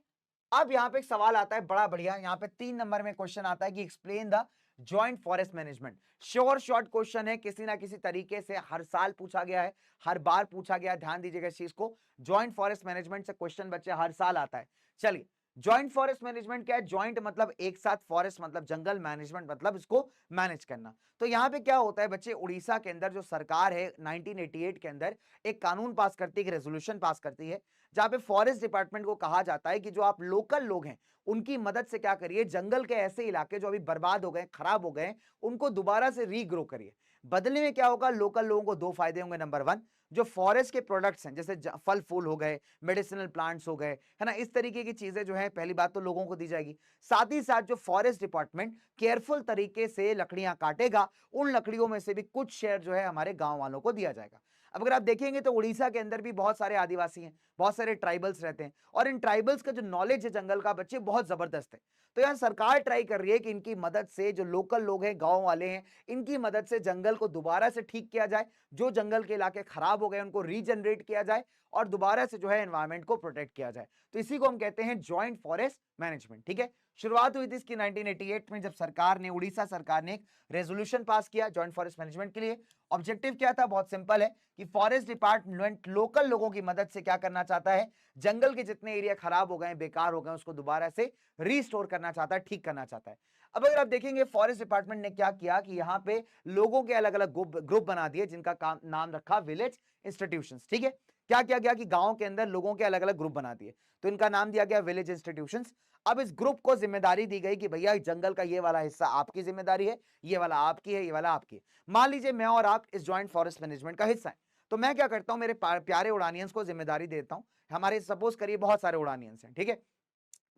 अब यहाँ पे एक सवाल आता है बड़ा बढ़िया, यहाँ पे 3 नंबर में क्वेश्चन आता है कि explain the joint forest management. Sure short question है, किसी ना किसी तरीके से हर साल पूछा गया है, हर बार पूछा गया है, ध्यान दीजिएगा इस चीज को। जॉइंट फॉरेस्ट मैनेजमेंट से क्वेश्चन बच्चे हर साल आता है। चलिए, जॉइंट फॉरेस्ट मैनेजमेंट क्या है? जॉइंट मतलब एक साथ, फॉरेस्ट मतलब जंगल, मैनेजमेंट मतलब इसको मैनेज करना। तो यहाँ पे क्या होता है बच्चे, उड़ीसा के अंदर जो सरकार है 1988 के अंदर एक कानून पास करती है, एक रेजोल्यूशन पास करती है, जहां पे फॉरेस्ट डिपार्टमेंट को कहा जाता है कि जो आप लोकल लोग हैं उनकी मदद से क्या करिए, जंगल के ऐसे इलाके जो अभी बर्बाद हो गए, खराब हो गए, उनको दोबारा से रीग्रो करिए। बदले में क्या होगा, लोकल लोगों को दो फायदे होंगे। नंबर 1, जो फॉरेस्ट के प्रोडक्ट्स हैं जैसे फल फूल हो गए, मेडिसिनल प्लांट्स हो गए, है ना, इस तरीके की चीजें जो है पहली बात तो लोगों को दी जाएगी। साथ ही साथ जो फॉरेस्ट डिपार्टमेंट केयरफुल तरीके से लकड़ियां काटेगा, उन लकड़ियों में से भी कुछ शेयर जो है हमारे गांव वालों को दिया जाएगा। अब अगर आप देखेंगे तो उड़ीसा के अंदर भी बहुत सारे आदिवासी हैं, बहुत सारे ट्राइबल्स रहते हैं, और इन ट्राइबल्स का जो नॉलेज है जंगल का बच्चे बहुत जबरदस्त है। तो यहाँ सरकार ट्राई कर रही है कि इनकी मदद से, जो लोकल लोग हैं, गांव वाले हैं, इनकी मदद से जंगल को दोबारा से ठीक किया जाए, जो जंगल के इलाके खराब हो गए उनको रीजनरेट किया जाए और दोबारा से जो है एनवायरमेंट को प्रोटेक्ट किया जाए। तो इसी को हम कहते हैं जॉइंट फॉरेस्ट मैनेजमेंट। ठीक है, शुरुआत हुई थी इसकी 1988 में, जब सरकार ने, उड़ीसा सरकार ने एक रेजोल्यूशन पास किया जॉइंट फॉरेस्ट मैनेजमेंट के लिए। ऑब्जेक्टिव क्या था? बहुत सिंपल है कि फॉरेस्ट डिपार्टमेंट लोकल लोगों की मदद से क्या करना चाहता है, जंगल के जितने एरिया खराब हो गए, बेकार हो गए, उसको दोबारा से रीस्टोर करना चाहता है, ठीक करना चाहता है। अब अगर आप देखेंगे फॉरेस्ट डिपार्टमेंट ने क्या किया कि यहाँ पे लोगों के अलग अलग ग्रुप बना दिए, जिनका काम नाम रखा विलेज इंस्टीट्यूशंस। ठीक है, क्या किया गया कि गांव के अंदर लोगों के अलग अलग ग्रुप बना दिए, तो इनका नाम दिया गया विलेज इंस्टीट्यूशंस। अब इस ग्रुप को जिम्मेदारी दी गई कि भैया जंगल का ये वाला हिस्सा आपकी जिम्मेदारी है, ये वाला आपकी है, ये वाला आपकी है। मान लीजिए मैं और आप इस जॉइंट फॉरेस्ट मैनेजमेंट का हिस्सा है, तो मैं क्या करता हूं, मेरे प्यारे उड़ानियंस को जिम्मेदारी देता हूं। हमारे सपोज करिए बहुत सारे उड़ानियंस हैं, ठीक है,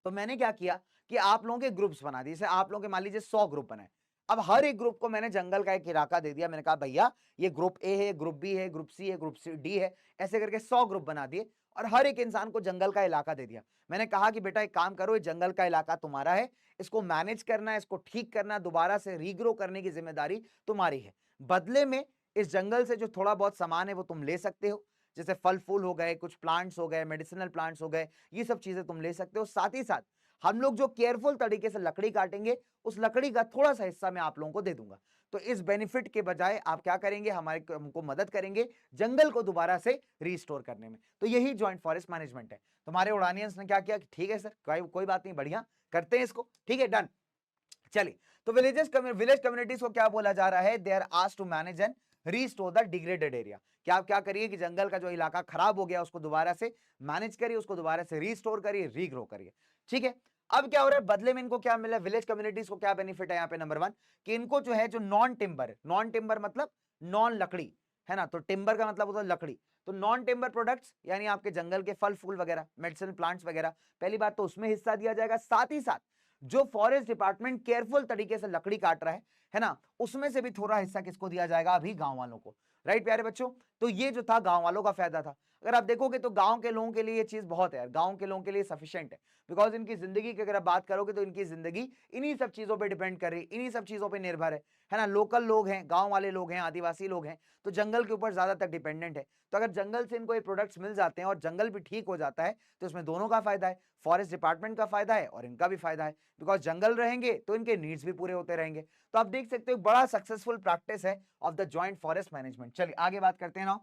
तो मैंने क्या किया कि आप लोगों के ग्रुप्स बना दिए। जैसे आप लोगों के मान लीजिए 100 ग्रुप बनाए। अब हर एक ग्रुप को मैंने जंगल का एक इलाका दे दिया। मैंने कहा भैया ये ग्रुप ए है, ग्रुप बी है, ग्रुप सी है, ग्रुप डी है, ऐसे करके 100 ग्रुप बना दिए और हर एक इंसान को जंगल का इलाका दे दिया। मैंने कहा कि बेटा एक काम करो, ये जंगल का इलाका तुम्हारा है, इसको मैनेज करना है, इसको ठीक करना, दोबारा से रीग्रो करने की जिम्मेदारी तुम्हारी है। बदले में इस जंगल से जो थोड़ा बहुत सामान है वो तुम ले सकते हो, जैसे फल फूल हो गए, कुछ प्लांट्स हो गए, मेडिसिनल प्लांट्स हो गए, ये सब चीजें तुम ले सकते हो। साथ ही साथ हम लोग जो केयरफुल तरीके से लकड़ी काटेंगे, उस लकड़ी का थोड़ा सा हिस्सा मैं आप लोगों को दे दूंगा। तो इस बेनिफिट के बजाय आप क्या करेंगे, हमको मदद करेंगे जंगल को दोबारा से रीस्टोर करने में। तो यही जॉइंट फॉरेस्ट मैनेजमेंट है। तुम्हारे उड़ानियंस ने क्या किया कि ठीक है सर, कोई बात नहीं, बढ़िया करते हैं इसको, ठीक है, डन। चलिए, तो विलेज कम्युनिटीज को क्या बोला जा रहा है, they are asked to manage and restore the degraded area. क्या आप क्या करिए कि जंगल का जो इलाका खराब हो गया उसको दोबारा से मैनेज करिए, उसको दोबारा से रीस्टोर करिए, रीग्रो करिए। ठीक है, अब क्या हो रहा है, बदले में इनको क्या मिला, विलेज कम्युनिटीज को क्या बेनिफिट है यहाँ पे, नंबर 1 कि इनको जो है जो नॉन टिम्बर मतलब नॉन लकड़ी है ना, तो टिम्बर का मतलब होता है लकड़ी, तो नॉन टिम्बर प्रोडक्ट्स यानी आपके जंगल के फल फूल वगैरह, मेडिसिनल प्लांट्स वगैरह, पहली बात तो उसमें हिस्सा दिया जाएगा। साथ ही साथ जो फॉरेस्ट डिपार्टमेंट केयरफुल तरीके से लकड़ी काट रहा है ना, उसमें से भी थोड़ा हिस्सा किसको दिया जाएगा, अभी गांव वालों को। राइट प्यारे बच्चों, तो ये जो था गांव वालों का फायदा था। अगर आप देखोगे तो गांव के लोगों के लिए ये चीज बहुत है, गांव के लोगों के लिए सफिशिएंट है, बिकॉज इनकी जिंदगी की अगर आप बात करोगे तो इनकी जिंदगी इन्हीं सब चीजों पे डिपेंड कर रही, इन्हीं सब चीजों पे निर्भर है ना। लोकल लोग हैं, गांव वाले लोग हैं, आदिवासी लोग हैं, तो जंगल के ऊपर ज्यादातर डिपेंडेंट है। तो अगर जंगल से इनको ये प्रोडक्ट्स मिल जाते हैं और जंगल भी ठीक हो जाता है, तो इसमें दोनों का फायदा है, फॉरेस्ट डिपार्टमेंट का फायदा है और इनका भी फायदा है, बिकॉज जंगल रहेंगे तो इनके नीड्स भी पूरे होते रहेंगे। तो आप देख सकते हो बड़ा सक्सेसफुल प्रैक्टिस है of the joint forest management. चलिए आगे बात करते हैं ना।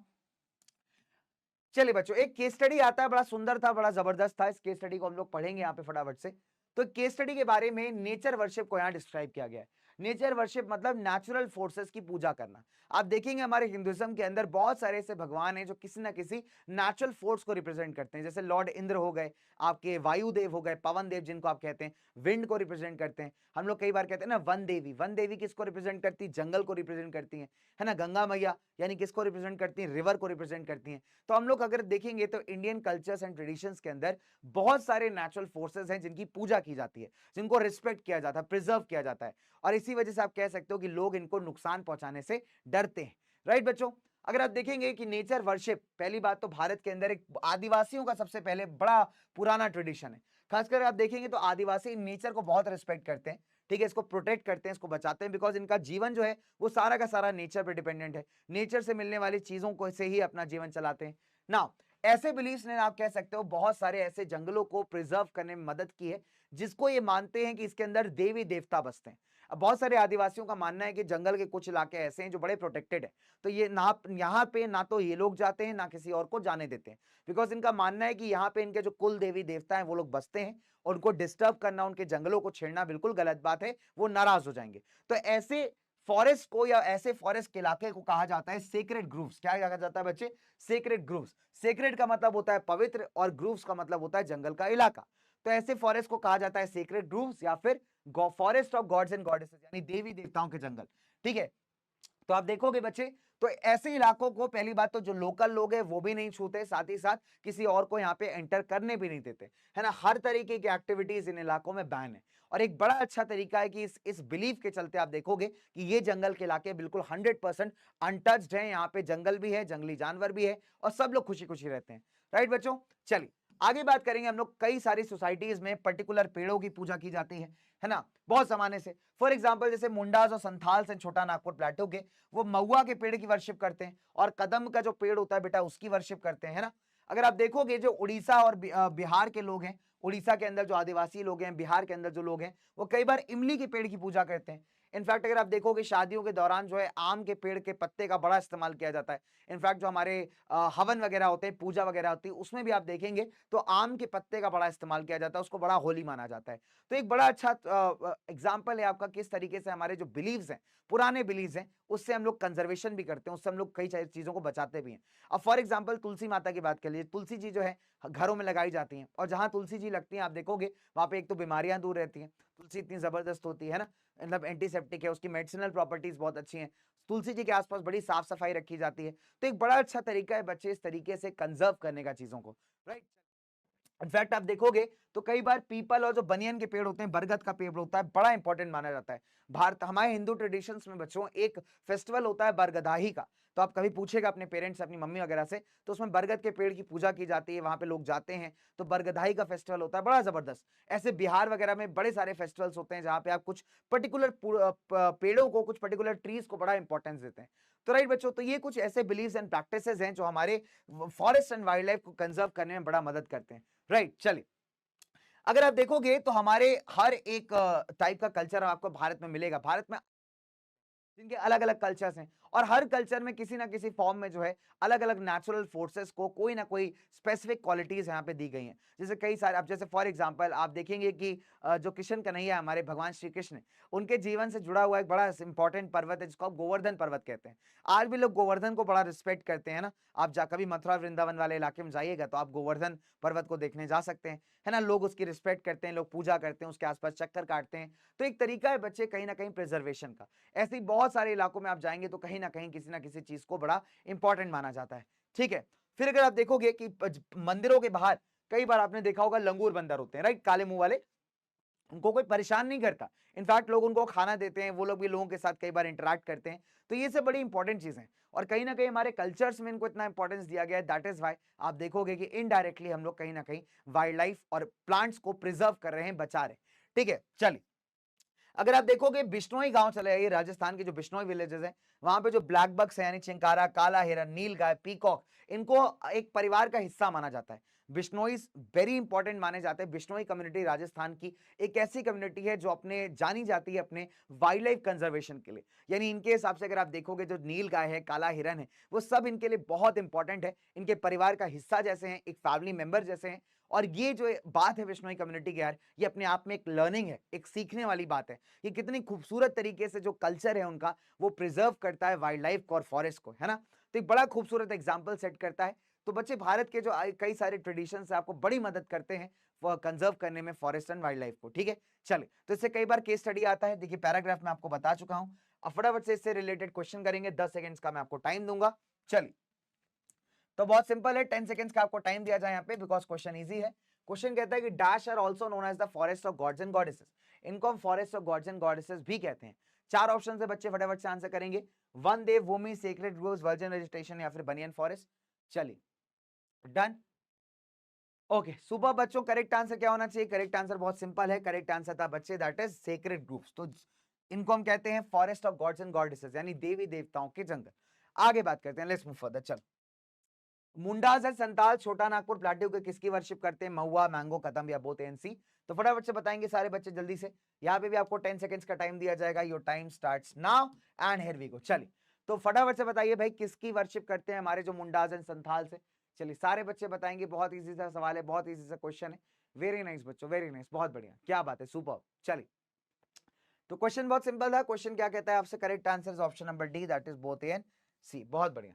चलिए बच्चों, एक केस स्टडी आता है, बड़ा सुंदर था, बड़ा जबरदस्त था, इस केस स्टडी को हम लोग पढ़ेंगे यहाँ पे फटाफट से। तो केस स्टडी के बारे में नेचर वर्शिप को यहाँ डिस्क्राइब किया गया है। नेचर वर्शिप मतलब नेचुरल फोर्सेस की पूजा करना। आप देखेंगे हमारे हिंदुइज्म के अंदर बहुत सारे ऐसे भगवान हैं जो किसी ना किसी नेचुरल फोर्स को रिप्रेजेंट करते हैं, जैसे लॉर्ड इंद्र हो गए, आपके वायु देव हो गए, पवन देव जिनको आप कहते हैं, विंड को रिप्रेजेंट करते हैं। हम लोग कई बार कहते हैं ना वन देवी किसको रिप्रेजेंट करती है, जंगल को रिप्रेजेंट करती है ना। गंगा मैया यानी किसको रिप्रेजेंट करती है, रिवर को रिप्रेजेंट करती है। तो हम लोग अगर देखेंगे तो इंडियन कल्चर्स एंड ट्रेडिशंस के अंदर बहुत सारे नेचुरल फोर्सेस हैं जिनकी पूजा की जाती है, जिनको रिस्पेक्ट किया जाता है, प्रिजर्व किया जाता है, और इसी वजह से आप कह सकते हो कि लोग इनको नुकसान पहुंचाने से डरते हैं। राइट बच्चों, अगर आप देखेंगे कि नेचर वर्शिप, पहली बात तो भारत के अंदर एक आदिवासियों का सबसे पहले बड़ा पुराना ट्रेडिशन है। खासकर आप देखेंगे तो आदिवासी नेचर को बहुत रिस्पेक्ट करते हैं, ठीक है, इसको प्रोटेक्ट करते हैं, इसको बचाते हैं, बिकॉज इनका जीवन जो है वो सारा का सारा नेचर पे डिपेंडेंट है, नेचर से मिलने वाली चीजों को से ही अपना जीवन चलाते हैं ना। ऐसे बिलीफ्स ने आप कह सकते हो बहुत सारे ऐसे जंगलों को प्रिजर्व करने में मदद की है, जिसको ये मानते हैं कि इसके अंदर देवी देवता बसते हैं। अब बहुत सारे आदिवासियों का मानना है कि जंगल के कुछ इलाके ऐसे हैं जो बड़े प्रोटेक्टेड है, तो ये ना यहाँ पे ना तो ये लोग जाते हैं ना किसी और को जाने देते हैं, बिकॉज इनका मानना है कि यहाँ पे इनके जो कुल देवी देवता हैं वो लोग बसते हैं, और उनको डिस्टर्ब करना, उनके जंगलों को छेड़ना बिल्कुल गलत बात है, वो नाराज हो जाएंगे। तो ऐसे फॉरेस्ट को या ऐसे फॉरेस्ट के इलाके को कहा जाता है सेक्रेड ग्रूव्स। क्या कहा जाता है बच्चे, सेक्रेड ग्रूव्स। सेक्रेड का मतलब होता है पवित्र और ग्रूव्स का मतलब होता है जंगल का इलाका। तो ऐसे फॉरेस्ट को कहा जाता है सेक्रेड ग्रूव्स या फिर forest of gods and goddesses, यानी देवी देवताओं के जंगल। ठीक है, तो आप देखोगे बच्चे, तो ऐसे इलाकों को पहली बात तो जो लोकल लोग हैं वो भी नहीं छूते, साथ ही साथ किसी और को यहाँ पे एंटर करने भी नहीं देते, है ना। हर तरीके की एक्टिविटीज इन इलाकों में बैन है। और एक बड़ा अच्छा तरीका है कि इस बिलीफ के चलते आप देखोगे कि ये जंगल के इलाके बिल्कुल 100% अनटच्ड है, यहाँ पे जंगल भी है, जंगली जानवर भी है, और सब लोग खुशी खुशी रहते हैं। राइट बच्चों, चलिए आगे बात करेंगे हम लोग। कई सारी सोसाइटीज में पर्टिकुलर पेड़ों की पूजा की जाती है ना, बहुत जमाने से। फॉर एग्जाम्पल जैसे मुंडास और संथाल्स एंड छोटा नागपुर प्लेटो के, वो महुआ के पेड़ की वर्शिप करते हैं, और कदम का जो पेड़ होता है बेटा उसकी वर्शिप करते हैं, है ना। अगर आप देखोगे जो उड़ीसा और बिहार के लोग हैं, उड़ीसा के अंदर जो आदिवासी लोग हैं, बिहार के अंदर जो लोग हैं, वो कई बार इमली के पेड़ की पूजा करते हैं। इनफैक्ट अगर आप देखोगे शादियों के दौरान जो है आम के पेड़ के पत्ते का बड़ा इस्तेमाल किया जाता है। इनफैक्ट जो हमारे हवन वगैरह होते हैं, पूजा वगैरह होती है, उसमें भी आप देखेंगे तो आम के पत्ते का बड़ा इस्तेमाल किया जाता है, उसको बड़ा होली माना जाता है। तो एक बड़ा अच्छा एग्जाम्पल है आपका किस तरीके से हमारे जो बिलीव्स हैं, पुराने बिलीव्स हैं, उससे हम लोग कंजर्वेशन भी करते हैं, उससे हम लोग कई चीजों को बचाते भी हैं। अब फॉर एग्जाम्पल तुलसी माता की बात कर लीजिए, तुलसी जी जो है घरों में लगाई जाती हैं, और जहां तुलसी जी लगती हैं आप देखोगे वहां पे एक तो बीमारियां दूर रहती हैं, तुलसी इतनी जबरदस्त होती है ना, मतलब एंटीसेप्टिक है, उसकी मेडिसिनल प्रॉपर्टीज बहुत अच्छी हैं, तुलसी जी के आसपास बड़ी साफ सफाई रखी जाती है। तो एक बड़ा अच्छा तरीका है बच्चे इस तरीके से कंजर्व करने का चीजों को, राइट। इनफैक्ट आप देखोगे तो कई बार पीपल और जो बनियन के पेड़ होते हैं, बरगद का पेड़ होता है, बड़ा इंपॉर्टेंट माना जाता है। भारत हमारे हिंदू ट्रेडिशंस में बच्चों एक फेस्टिवल होता है बरगदाही का। तो आप कभी पूछेगा अपने पेरेंट्स, अपनी मम्मी वगैरह से, तो उसमें बरगद के पेड़ की पूजा की जाती है, वहां पे लोग जाते हैं, तो बरगदाही का फेस्टिवल होता है, बड़ा जबरदस्त। ऐसे बिहार वगैरह में बड़े सारे फेस्टिवल्स होते हैं जहां पे आप कुछ पर्टिकुलर पेड़ों को, कुछ पर्टिकुलर ट्रीज को बड़ा इंपॉर्टेंस देते हैं। तो राइट बच्चों, तो ये कुछ ऐसे बिलीव्स एंड प्रैक्टिसेस हैं जो हमारे फॉरेस्ट एंड वाइल्ड लाइफ को कंजर्व करने में बड़ा मदद करते हैं। राइट, चलिए अगर आप देखोगे तो हमारे हर एक टाइप का कल्चर आपको भारत में मिलेगा। भारत में जिनके अलग अलग कल्चर्स हैं, और हर कल्चर में किसी ना किसी फॉर्म में जो है अलग अलग नेचुरल फोर्सेस को कोई ना कोई स्पेसिफिक क्वालिटीज यहाँ पे दी गई हैं। जैसे कई सारे, अब जैसे फॉर एग्जांपल आप देखेंगे कि जो कृष्ण कन्हैया हमारे भगवान श्री कृष्ण, उनके जीवन से जुड़ा हुआ एक बड़ा इंपॉर्टेंट पर्वत है जिसको आप गोवर्धन पर्वत कहते हैं। आज भी लोग गोवर्धन को बड़ा रिस्पेक्ट करते हैं ना। आप कभी मथुरा वृंदावन वाले इलाके में जाइएगा तो आप गोवर्धन पर्वत को देखने जा सकते हैं, है ना, लोग उसकी रिस्पेक्ट करते हैं, लोग पूजा करते हैं, उसके आसपास चक्कर काटते हैं। तो एक तरीका है बच्चे कहीं ना कहीं प्रिजर्वेशन का। ऐसे ही बहुत सारे इलाकों में आप जाएंगे तो कहीं ना कहीं किसी ना किसी चीज को बड़ा इंपॉर्टेंट माना जाता है। ठीक है, फिर अगर आप देखोगे कि मंदिरों के बाहर कई बार आपने देखा होगा लंगूर बंदर होते हैं, राइट, काले मुंह वाले, उनको कोई परेशान नहीं करता। इनफैक्ट लोग उनको खाना देते हैं, वो लोग भी लोगों के साथ कई बार इंटरेक्ट करते हैं। तो ये सब बड़ी इंपॉर्टेंट चीजें हैं और कहीं ना कहीं हमारे कल्चर्स में इनको इतना इंपॉर्टेंस दिया गया है। दैट इज वाई आप देखोगे कि इनडायरेक्टली हम लोग कहीं ना कहीं वाइल्ड लाइफ और प्लांट्स को प्रिजर्व कर रहे हैं, बचा रहे हैं। ठीक है, चलिए अगर आप देखोगे बिश्नोई गांव चले जाइए, राजस्थान के जो बिश्नोई विलेजेस हैं, वहां पे जो ब्लैक बक्स है यानी चिंकारा, काला हिरन, नील गाय, पीकॉक, इनको एक परिवार का हिस्सा माना जाता है। बिश्नोईज वेरी इंपॉर्टेंट माने जाते हैं। बिश्नोई कम्युनिटी राजस्थान की एक ऐसी कम्युनिटी है जो अपने जानी जाती है अपने वाइल्ड लाइफ कंजर्वेशन के लिए। यानी इनके हिसाब से अगर आप देखोगे जो नील गाय है, काला हिरन है, वो सब इनके लिए बहुत इंपॉर्टेंट है, इनके परिवार का हिस्सा जैसे हैं, एक फैमिली मेंबर जैसे हैं। और ये जो बात है बिश्नोई कम्युनिटी की यार, ये अपने आप में एक लर्निंग है, एक सीखने वाली बात है। ये कितनी खूबसूरत तरीके से जो कल्चर है उनका वो प्रिजर्व करता है वाइल्ड लाइफ को और फॉरेस्ट को, है ना। तो एक बड़ा खूबसूरत एग्जाम्पल सेट करता है। तो बच्चे भारत के जो कई सारे ट्रेडिशन है आपको बड़ी मदद करते हैं कंजर्व करने में फॉरेस्ट एंड वाइल्ड लाइफ को। ठीक है, चलिए तो इससे कई बार केस स्टडी आता है। देखिए पैराग्राफ में आपको बता चुका हूं, अब फटाफट से इससे रिलेटेड क्वेश्चन करेंगे। 10 सेकंड्स का मैं आपको टाइम दूंगा। चलिए तो बहुत सिंपल है, 10 सेकंड्स का आपको टाइम दिया जाए यहाँ पे बिकॉज क्वेश्चन इजी है। क्वेश्चन कहता है कि dash are also known as the forest of gods and goddesses. इनको हम forest of gods and goddesses भी कहते हैं। 4 ऑप्शन है बच्चे, फटाफट से आंसर करेंगे। वन देव भूमि, सेक्रेड ग्रोव्स, वर्जिन वेजिटेशन या फिर बनियन फॉरेस्ट। चलिए डन, ओके सुपर बच्चों। करेक्ट आंसर क्या होना चाहिए? करेक्ट आंसर बहुत सिंपल है, करेक्ट आंसर था बच्चे दैट इज सेक्रेड ग्रुप्स। तो इनको हम कहते हैं forest of gods and goddesses यानी देवी देवताओं के जंगल। आगे बात करते हैं, लेट्स मूव फर्दर। चलो मुंडास एंड संताल छोटा नागपुर प्लाट्यू के किसकी वर्शिप करते हैं? महुआ, मैंगो, कदम या बोथ एनसी। तो फटाफट से बताएंगे सारे बच्चे जल्दी से। यहाँ पे भी आपको 10 सेकंड्स का टाइम दिया जाएगा। Your time starts now and here we go. चलिए तो फटाफट से बताइए भाई किसकी वर्शिप करते हैं हमारे जो मुंडास एंड संथाल से। चलिए सारे बच्चे बताएंगे। बहुत इजी सा सवाल है, बहुत इजी सा क्वेश्चन है। वेरी नाइस बच्चों, वेरी नाइस, बहुत बढ़िया, क्या बात है, सुपर। चलिए तो क्वेश्चन बहुत सिंपल था। क्वेश्चन क्या कहता है आपसे? Correct answer option number D that is both A and C. बहुत बढ़िया।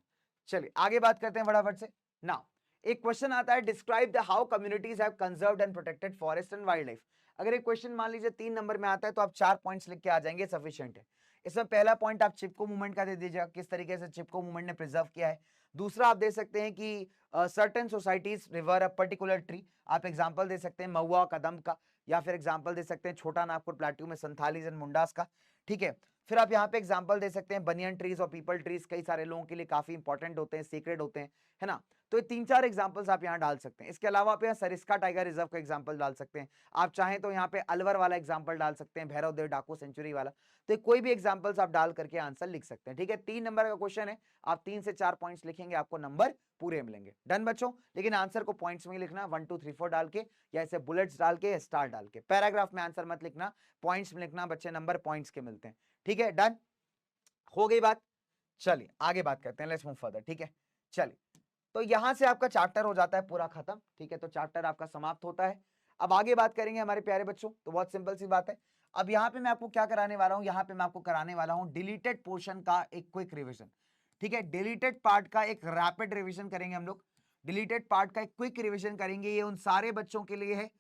चलिए आगे बात करते हैं फटाफट से। नाउ एक क्वेश्चन आता है, describe the how communities have conserved and protected forest and wild life. अगर एक क्वेश्चन मान लीजिए 3 नंबर में आता है तो आप 4 पॉइंट्स लिख के आ जाएंगे, सफिशिएंट है। इसमें पहला पॉइंट आप चिपको मूवमेंट का दे दीजिएगा, किस तरीके से चिपको मूवमेंट ने प्रिजर्व किया है। दूसरा आप दे सकते हैं कि certain societies river a particular tree. आप एग्जांपल दे सकते हैं महुआ, कदम का, या फिर एग्जांपल दे सकते हैं छोटा नागपुर प्लेट्यू में संथालीज एंड मुंडास का। ठीक है, फिर आप यहाँ पे एग्जांपल दे सकते हैं बनियन ट्रीज और पीपल ट्रीज, कई सारे लोगों के लिए काफी इंपॉर्टेंट होते हैं, सीक्रेट होते हैं, है ना। तो ये 3-4 एग्जांपल्स आप यहाँ डाल सकते हैं। इसके अलावा आप यहाँ सरिस्का टाइगर रिजर्व का एग्जांपल डाल सकते हैं। आप चाहें तो यहाँ पे अलवर वाला एग्जांपल डाल सकते हैं, भैरव देव डाकू सेंचुरी वाला। तो कोई भी एग्जांपल्स आप डाल करके आंसर लिख सकते हैं। ठीक है, 3 नंबर का क्वेश्चन है, आप 3 से 4 पॉइंट्स लिखेंगे, आपको नंबर पूरे मिलेंगे। डन बच्चों, लेकिन आंसर को पॉइंट्स में ही लिखना, 1 2 3 4 डाल के या ऐसे बुलेट्स डाल के, स्टार डाल के। पैराग्राफ में आंसर मत लिखना, पॉइंट्स में लिखना बच्चे, नंबर पॉइंट्स के मिलते हैं। ठीक है, डन हो गई बात। चलिए आगे बात करते हैं, लेट्स मूव फर्दर। ठीक है, चलिए तो यहां से आपका चैप्टर हो जाता है पूरा खत्म। ठीक है, तो चैप्टर आपका समाप्त होता है। अब आगे बात करेंगे हमारे प्यारे बच्चों, तो बहुत सिंपल सी बात है। अब यहाँ पे मैं आपको क्या कराने वाला हूँ? यहाँ पे मैं आपको कराने वाला हूँ डिलीटेड पोर्शन का एक क्विक रिविजन। ठीक है, डिलीटेड पार्ट का एक रैपिड रिविजन करेंगे हम लोग। डिलीटेड पार्ट का एक क्विक रिविजन करेंगे। ये उन सारे बच्चों के लिए है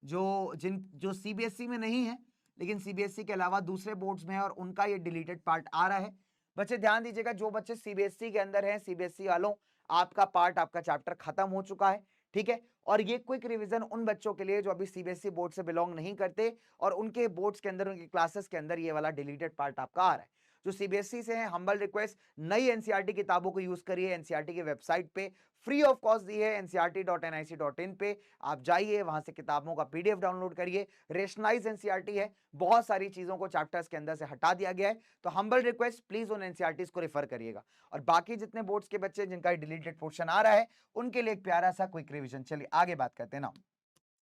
जो सीबीएसई में नहीं है लेकिन सीबीएसई के अलावा दूसरे बोर्ड्स में है और उनका ये डिलीटेड पार्ट आ रहा है। बच्चे ध्यान दीजिएगा, जो बच्चे सीबीएसई के अंदर हैं, सीबीएसई वालों, आपका पार्ट, आपका चैप्टर खत्म हो चुका है। ठीक है, और ये क्विक रिवीजन उन बच्चों के लिए जो अभी सीबीएसई बोर्ड से बिलोंग नहीं करते और उनके बोर्ड्स के अंदर, उनकी क्लासेस के अंदर ये वाला डिलीटेड पार्ट आपका आ रहा है। जो सीबीएसई से है, हम्बल रिक्वेस्ट, नई एनसीईआरटी किताबों को यूज करिए। एनसीईआरटी की वेबसाइट पे फ्री ऑफ कॉस्ट दी है, ncrt.nic.in पे आप जाइए, वहां से किताबों का पीडीएफ डाउनलोड करिए। रेशनलाइज एनसीईआरटी है, बहुत सारी चीजों को चैप्टर्स के अंदर से हटा दिया गया है। तो हम्बल रिक्वेस्ट, प्लीज उन एनसीईआरटीज को रेफर करिएगा। और बाकी जितने बोर्ड्स के बच्चे जिनका डिलीटेड पोर्शन आ रहा है उनके लिए एक प्यारा सा क्विक रिविजन। चलिए आगे बात करते हैं ना।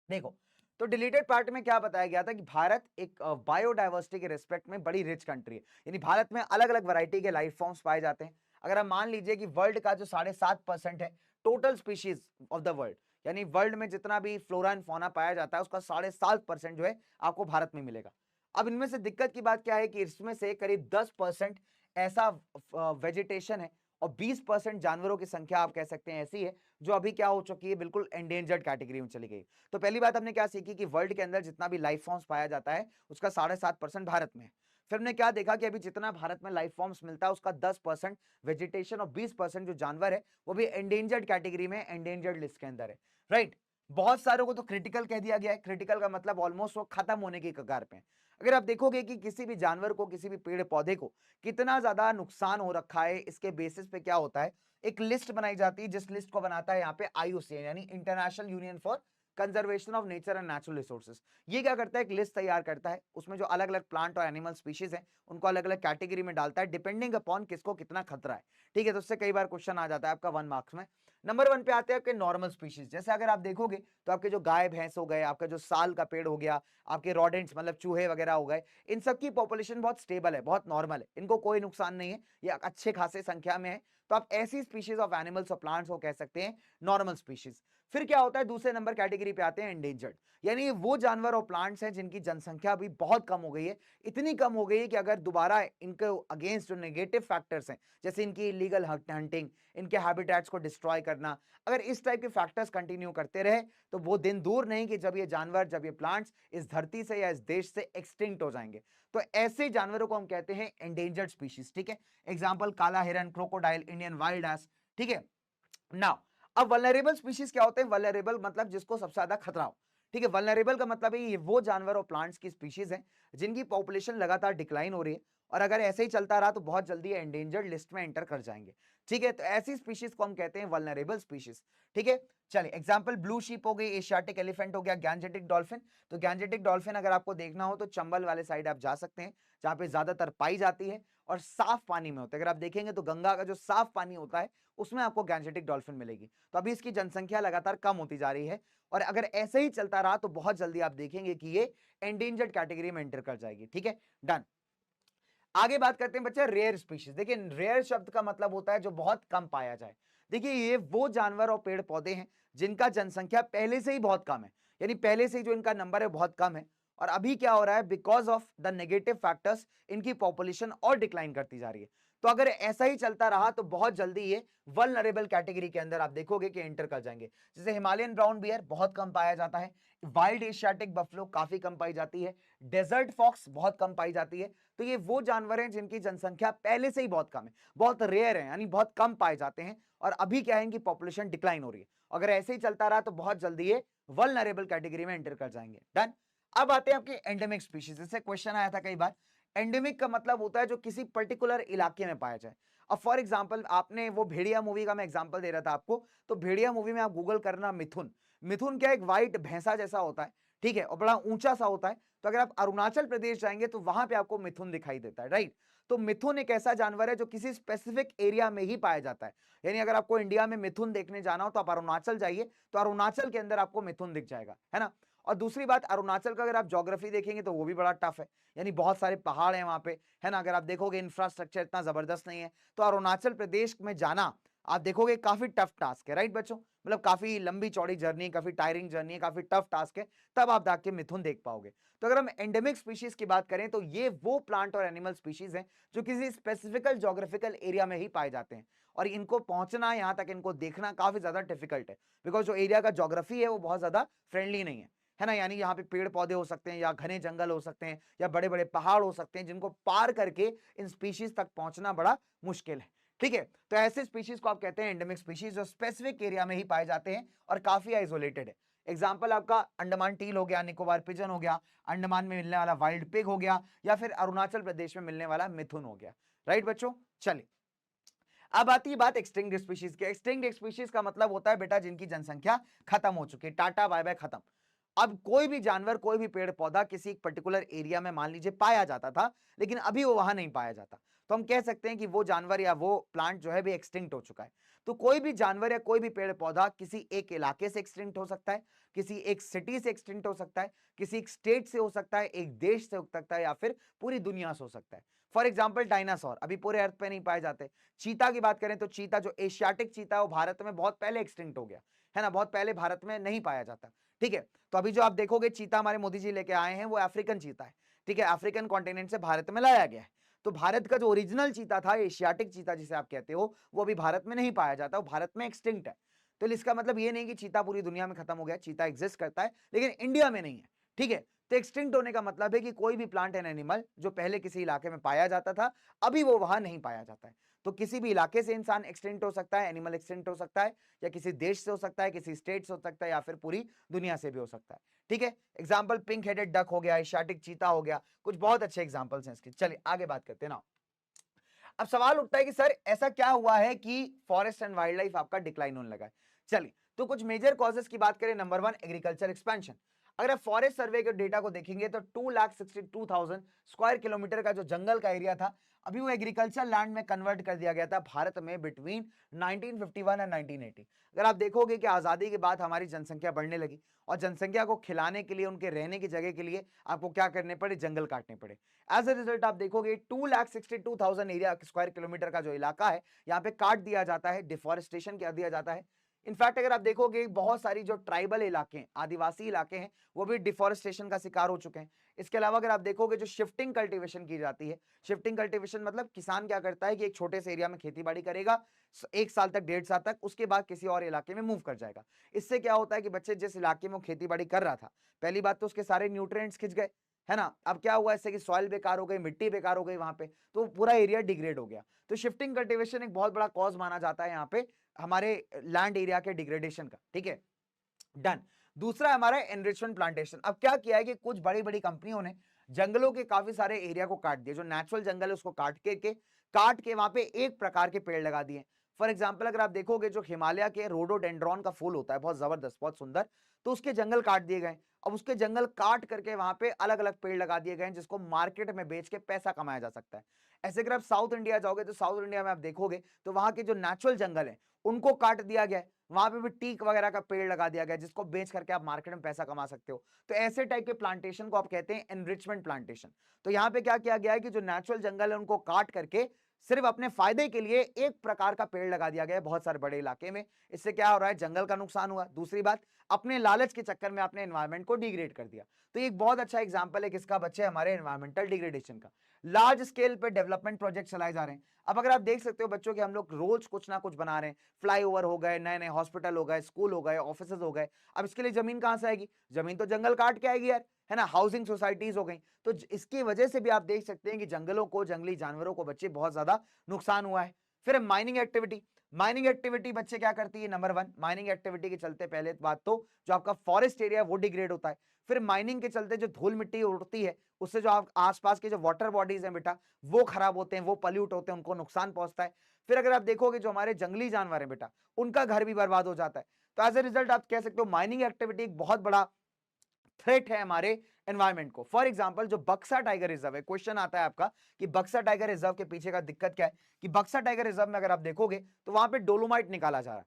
देखो तो डिलीटेड पार्ट में क्या बताया गया था कि भारत एक बायोडायवर्सिटी के रिस्पेक्ट में बड़ी रिच कंट्री है। यानी भारत में अलग अलग वैरायटी के लाइफ फॉर्म्स पाए जाते हैं। अगर आप मान लीजिए कि वर्ल्ड का जो 7.5% है total species of the world, यानी वर्ल्ड में जितना भी फ्लोरा एंड फौना पाया जाता है उसका 7.5% जो है आपको भारत में मिलेगा। अब इनमें से दिक्कत की बात क्या है कि इसमें से करीब 10% ऐसा वेजिटेशन है और 20% जानवरों की संख्या आप कह सकते हैं ऐसी है जो अभी क्या हो चुकी है, बिल्कुल एंडेंजर्ड कैटेगरी में चली गई। तो पहली बात हमने क्या सीखी कि वर्ल्ड के अंदर जितना भी लाइफ फॉर्म्स पाया जाता है उसका 7.5% भारत में है। फिर हमने क्या देखा कि अभी जितना भारत में लाइफ फॉर्म्स मिलता है उसका 10% वेजिटेशन और 20% जो जानवर है वो भी एंडेंजर्ड कैटेगरी में, एंडेंजर्ड लिस्ट के अंदर है, राइट। बहुत सारों को तो क्रिटिकल कह दिया गया है। क्रिटिकल का मतलब ऑलमोस्ट वो खत्म होने की कगार पे है। अगर आप देखोगे कि किसी भी जानवर को, किसी भी पेड़ पौधे को कितना ज्यादा नुकसान हो रखा है, इसके बेसिस पे क्या होता है, एक लिस्ट बनाई जाती है, जिस लिस्ट को बनाता है यहाँ पे IUCN यानी international union for conservation of nature and natural resources. ये क्या करता है, एक लिस्ट तैयार करता है, उसमें जो अलग अलग प्लांट और एनिमल स्पीशीज हैं उनको अलग अलग कैटेगरी में डालता है डिपेंडिंग अपॉन किसको कितना खतरा है। ठीक है, तो उससे कई बार क्वेश्चन आ जाता है आपका 1 मार्क्स में। नंबर 1 पे आते हैं आपके नॉर्मल स्पीशीज। जैसे अगर आप देखोगे तो आपके जो गाय भैंस हो गए, आपका जो साल का पेड़ हो गया, आपके रोडेंट्स मतलब चूहे वगैरह हो गए, इन सब की पॉपुलेशन बहुत स्टेबल है, बहुत नॉर्मल है, इनको कोई नुकसान नहीं है, ये अच्छे खासे संख्या में है। तो आप ऐसी स्पीशीज ऑफ एनिमल्स और प्लांट्स को कह सकते हैं नॉर्मल स्पीशीज। फिर क्या होता है, दूसरे नंबर कैटेगरी पे आते हैं एंडेंजर्ड, यानी वो जानवर और प्लांट्स हैं जिनकी जनसंख्या अभी बहुत कम हो गई है, इतनी कम हो गई है कि अगर दोबारा इनके अगेंस्ट जो नेगेटिव फैक्टर्स हैं, जैसे इनकी इलीगल हंटिंग, इनके हैबिटेट्स को डिस्ट्रॉय करना, अगर इस टाइप के फैक्टर्स कंटिन्यू करते रहे तो वो दिन दूर नहीं कि जब ये जानवर, जब ये प्लांट्स इस धरती से या इस देश से एक्सटिंक्ट हो जाएंगे। तो ऐसे जानवरों को हम कहते हैं एंडेंजर्ड स्पीशीज। ठीक है, एग्जाम्पल काला हिरन, क्रोकोडाइल, इंडियन वाइल्ड एस। ठीक है, नाउ अब वल्नरेबल स्पीशीज क्या होते हैं, वल्नरेबल मतलब जिसको सबसे ज्यादा खतरा हो। ठीक है, वल्नरेबल का मतलब है ये वो जानवर और प्लांट्स की स्पीशीज हैं जिनकी पॉपुलेशन लगातार डिक्लाइन हो रही है और अगर ऐसे ही चलता रहा तो बहुत जल्दी एंडेंजर्ड लिस्ट में एंटर कर जाएंगे। ठीक है, तो ऐसी स्पीशीज को हम कहते हैं वल्नरेबल स्पीशीज। ठीक है, चलिए एग्जांपल ब्लू शीप हो गई, एशियाटिक एलिफेंट हो गया, गैंजेटिक डॉल्फिन। तो गैंजेटिक डॉल्फिन अगर आपको देखना हो तो चंबल वाले साइड आप जा सकते हैं जहां पे ज्यादातर पाई जाती है और साफ पानी में होता है। अगर आप देखेंगे तो गंगा का जो साफ पानी होता है उसमें आपको गैंजेटिक डॉल्फिन मिलेगी। तो अभी इसकी जनसंख्या लगातार कम होती जा रही है और अगर ऐसे ही चलता रहा तो बहुत जल्दी आप देखेंगे कि ये एंडेंजर्ड कैटेगरी में एंटर कर जाएगी। ठीक है, डन। आगे बात करते हैं बच्चे रेयर स्पीशीज। देखिए रेयर शब्द का मतलब होता है जो बहुत कम पाया जाए। देखिए ये वो जानवर और पेड़ पौधे हैं जिनका जनसंख्या पहले से ही बहुत कम है, यानी पहले से ही जो इनका नंबर है बहुत कम है और अभी क्या हो रहा है, because of the negative factors इनकी पॉपुलेशन और डिक्लाइन करती जा रही है। तो अगर ऐसा ही चलता रहा तो बहुत जल्दी ये वल्नरेबल कैटेगरी के अंदर आप देखोगे कि एंटर कर जाएंगे। जैसे हिमालयन ब्राउन बियर बहुत कम पाया जाता है, वाइल्ड एशियाटिक बफलो काफी कम पाई जाती है, डेजर्ट फॉक्स बहुत कम पाई जाती है। तो ये वो जानवर हैं जिनकी जनसंख्या पहले से ही बहुत कम है, बहुत रेयर है, यानी बहुत कम पाए जाते हैं और अभी क्या है इनकी पॉपुलेशन डिक्लाइन हो रही है। अगर ऐसे ही चलता रहा तो बहुत जल्दी ये वल्नरेबल कैटेगरी में एंटर कर जाएंगे। डन। अब आते हैं आपके एंडेमिक स्पीशीज। जैसे क्वेश्चन आया था कई बार, एंडेमिक का मतलब होता है जो किसी पर्टिकुलर इलाके में पाया जाए। अब फॉर एग्जांपल आपने वो भेड़िया मूवी का मैं एग्जांपल दे रहा था आपको, तो भेड़िया मूवी में आप गूगल करना मिथुन। मिथुन क्या एक व्हाइट भैंसा जैसा होता है, ठीक है, और बड़ा ऊंचा सा होता है। तो अगर आप अरुणाचल प्रदेश जाएंगे तो वहां पे आपको मिथुन दिखाई देता है, राइट। तो मिथुन एक ऐसा जानवर है जो किसी स्पेसिफिक एरिया में ही पाया जाता है, यानी अगर आपको इंडिया में मिथुन देखने जाना हो तो आप अरुणाचल जाइए, तो अरुणाचल के अंदर आपको मिथुन दिख जाएगा, है ना। और दूसरी बात, अरुणाचल का अगर आप ज्योग्राफी देखेंगे तो वो भी बड़ा टफ है, यानी बहुत सारे पहाड़ हैं वहां पे, है ना। अगर आप देखोगे इंफ्रास्ट्रक्चर इतना जबरदस्त नहीं है, तो अरुणाचल प्रदेश में जाना आप देखोगे काफी टफ टास्क है, राइट बच्चों। मतलब काफी लंबी चौड़ी जर्नी, काफी टायरिंग जर्नी है, काफी टफ टास्क है, तब आप जाके मिथुन देख पाओगे। तो अगर हम एंडेमिक स्पीशीज की बात करें तो ये वो प्लांट और एनिमल स्पीशीज हैं जो किसी स्पेसिफिकल जोग्राफिकल एरिया में ही पाए जाते हैं और इनको पहुंचना, यहां तक इनको देखना काफी ज्यादा डिफिकल्ट है, बिकॉज जो एरिया का जोग्राफी है वो बहुत ज्यादा फ्रेंडली नहीं है ना। यानी यहाँ पे पेड़ पौधे हो सकते हैं या घने जंगल हो सकते हैं या बड़े बड़े पहाड़ हो सकते हैं जिनको पार करके इन स्पीशीज तक पहुंचना बड़ा मुश्किल है। ठीक है, तो ऐसे स्पीशीज को आप कहते हैं एंडेमिक स्पीशीज, जो स्पेसिफिक एरिया में ही पाए जाते हैं और काफी आइसोलेटेड है। एग्जाम्पल आपका अंडमान टील हो गया, निकोबार पिजन हो गया, अंडमान में मिलने वाला वाइल्ड पिग हो गया, या फिर अरुणाचल प्रदेश में मिलने वाला मिथुन हो गया, राइट बच्चों। चलिए अब आती है बात एक्सटिंक्ट स्पीशीज की। एक्सटिंक्ट स्पीशीज का मतलब होता है बेटा जिनकी जनसंख्या खत्म हो चुकी है, टाटा बाय बाय खत्म। अब कोई भी जानवर, कोई भी पेड़ पौधा किसी एक पर्टिकुलर एरिया में मान लीजिए पाया जाता था, लेकिन अभी वो वहां नहीं पाया जाता, तो हम कह सकते हैं कि वो जानवर या वो प्लांट जो है भी एक्सटिंक्ट हो चुका है। तो कोई भी जानवर या कोई भी पेड़ पौधा किसी एक इलाके से एक्सटिंक्ट हो सकता है, किसी एक सिटी से एक्सटिंक्ट हो सकता है, किसी एक स्टेट से हो सकता है, एक देश से हो सकता है, या फिर पूरी दुनिया से हो सकता है। फॉर एग्जाम्पल डायनासोर अभी पूरे अर्थ पे नहीं पाए जाते। चीता की बात करें तो चीता, जो एशियाटिक चीता है, वो भारत में बहुत पहले एक्सटिंक्ट हो गया, है ना, बहुत पहले भारत में नहीं पाया जाता। ठीक है, तो अभी जो आप देखोगे चीता हमारे मोदी जी लेके आए हैं वो अफ्रीकन चीता है, ठीक है, अफ्रीकन कॉन्टिनेंट से भारत में लाया गया है। तो भारत का जो ओरिजिनल चीता था, एशियाटिक चीता जिसे आप कहते हो, वो अभी भारत में नहीं पाया जाता, वो भारत में एक्सटिंक्ट है। तो इसका मतलब ये नहीं कि चीता पूरी दुनिया में खत्म हो गया, चीता एग्जिस्ट करता है लेकिन इंडिया में नहीं है, ठीक है। तो एक्सटिंक्ट होने का मतलब है कि कोई भी प्लांट एंड एनिमल जो पहले किसी इलाके में पाया जाता था, अभी वो वहां नहीं पाया जाता है। तो किसी भी इलाके से इंसान एक्सटिंक्ट हो सकता है, एनिमल एक्सटिंक्ट हो सकता है, या किसी देश से हो सकता है, किसी स्टेट से हो सकता है, या फिर पूरी दुनिया से भी हो सकता है, ठीक है। एग्जाम्पल पिंक हेडेड डक हो गया, एशियाटिक चीता हो गया, कुछ बहुत अच्छे एग्जाम्पल्स हैं इसके। चलिए आगे बात करते हैं ना। अब सवाल उठता है कि सर ऐसा क्या हुआ है कि फॉरेस्ट एंड वाइल्ड लाइफ आपका डिक्लाइन होने लगा है। चलिए, तो कुछ मेजर कॉजेस की बात करें। Number 1, agriculture expansion. अगर आप फॉरेस्ट सर्वे के डेटा को देखेंगे तो 2,62,000 स्क्वायर किलोमीटर का जो जंगल का एरिया था, अभी वो एग्रीकल्चर लैंड में कन्वर्ट कर दिया गया था भारत में बिटवीन 1951 एंड 1980। अगर आप देखोगे कि आजादी के बाद हमारी जनसंख्या बढ़ने लगी, और जनसंख्या को खिलाने के लिए, उनके रहने की जगह के लिए आपको क्या करने पड़े, जंगल काटने पड़े। एज ए रिजल्ट आप देखोगे 2,62,000 एरिया स्क्वायर किलोमीटर का जो इलाका है, यहाँ पे काट दिया जाता है, डिफॉरेस्टेशन कर दिया जाता है। इनफैक्ट अगर आप देखोगे बहुत सारी जो ट्राइबल इलाके हैं, आदिवासी इलाके हैं, वो भी डिफॉरेस्टेशन का शिकार हो चुके हैं। इसके अलावा अगर आप देखोगे जो शिफ्टिंग कल्टीवेशन की जाती है, शिफ्टिंग कल्टीवेशन मतलब किसान क्या करता है कि एक छोटे से एरिया में खेती बाड़ी करेगा, 1 साल तक, 1.5 साल तक, उसके बाद किसी और इलाके में मूव कर जाएगा। इससे क्या होता है कि बच्चे जिस इलाके में खेती बाड़ी कर रहा था, पहली बात तो उसके सारे न्यूट्रिएंट्स खिंच गए, है ना। अब क्या हुआ इससे कि सॉइल बेकार हो गई, मिट्टी बेकार हो गई वहां पे, तो पूरा एरिया डिग्रेड हो गया। तो शिफ्टिंग कल्टीवेशन एक बहुत बड़ा कॉज माना जाता है यहाँ पे हमारे लैंड एरिया के डिग्रेडेशन का, ठीक है, डन। दूसरा हमारा एनरिचमेंट प्लांटेशन। अब क्या किया है कि कुछ बड़ी बड़ी कंपनियों ने जंगलों के काफी सारे एरिया को काट दिया, जो नेचुरल जंगल है उसको काट के वहां पे एक प्रकार के पेड़ लगा दिए। फॉर एग्जाम्पल अगर आप देखोगे जो हिमालय के रोडोडेंड्रॉन का फूल होता है, बहुत जबरदस्त, बहुत सुंदर, तो उसके जंगल काट दिए गए। अब उसके जंगल काट करके वहां पे अलग अलग पेड़ लगा दिए गए जिसको मार्केट में बेच के पैसा कमाया जा सकता है। ऐसे अगर आप साउथ इंडिया जाओगे तो साउथ इंडिया में आप देखोगे तो वहां के जो नेचुरल जंगल है उनको काट दिया गया है, वहां पे भी टीक वगैरह का पेड़ लगा दिया गया जिसको बेच करके आप मार्केट में पैसा कमा सकते हो। तो ऐसे टाइप के प्लांटेशन को आप कहते हैं एनरिचमेंट प्लांटेशन। तो यहाँ पे क्या किया गया है कि जो नेचुरल जंगल है उनको काट करके सिर्फ अपने फायदे के लिए एक प्रकार का पेड़ लगा दिया गया है बहुत सारे बड़े इलाके में। इससे क्या हो रहा है, जंगल का नुकसान हुआ। दूसरी बात, अपने लालच के चक्कर में अपने एनवायरमेंट को डिग्रेड कर दिया। तो एक बहुत अच्छा एग्जांपल है किसका, बच्चे, हमारे एनवायरमेंटल डिग्रेडेशन का। लार्ज स्केल पे डेवलपमेंट प्रोजेक्ट चलाए जा रहे हैं। अब अगर आप देख सकते हो बच्चों के, हम लोग रोज कुछ ना कुछ बना रहे हैं, फ्लाईओवर हो गए, नए नए हॉस्पिटल हो गए, स्कूल हो गए, ऑफिस हो गए। अब इसके लिए जमीन कहां से आएगी, जमीन तो जंगल काट के आएगी यार, है ना। हाउसिंग सोसाइटीज हो गई, तो इसकी वजह से भी आप देख सकते हैं कि जंगलों को, जंगली जानवरों को बच्चे बहुत ज्यादा नुकसान हुआ है। फिर माइनिंग एक्टिविटी। माइनिंग एक्टिविटी बच्चे क्या करती है, नंबर 1, माइनिंग एक्टिविटी के चलते पहले बात तो जो आपका फॉरेस्ट एरिया है वो डिग्रेड होता है। फिर माइनिंग के चलते जो धूल मिट्टी उड़ती है उससे जो आप आसपास के जो वाटर बॉडीज हैं बेटा वो खराब होते हैं, वो पल्यूट होते हैं, उनको नुकसान पहुंचता है। फिर अगर आप देखोगे जो हमारे जंगली जानवर हैं बेटा, उनका घर भी बर्बाद हो जाता है। तो एज ए रिजल्ट आप कह सकते हो माइनिंग एक्टिविटी एक बहुत बड़ा थ्रेट है हमारे एनवायरमेंट को। फॉर एग्जांपल जो बक्सा टाइगर रिजर्व है, क्वेश्चन आता है आपका कि बक्सा टाइगर रिजर्व के पीछे का दिक्कत क्या है, कि बक्सा टाइगर रिजर्व में अगर आप देखोगे तो वहां पे डोलोमाइट निकाला जा रहा है।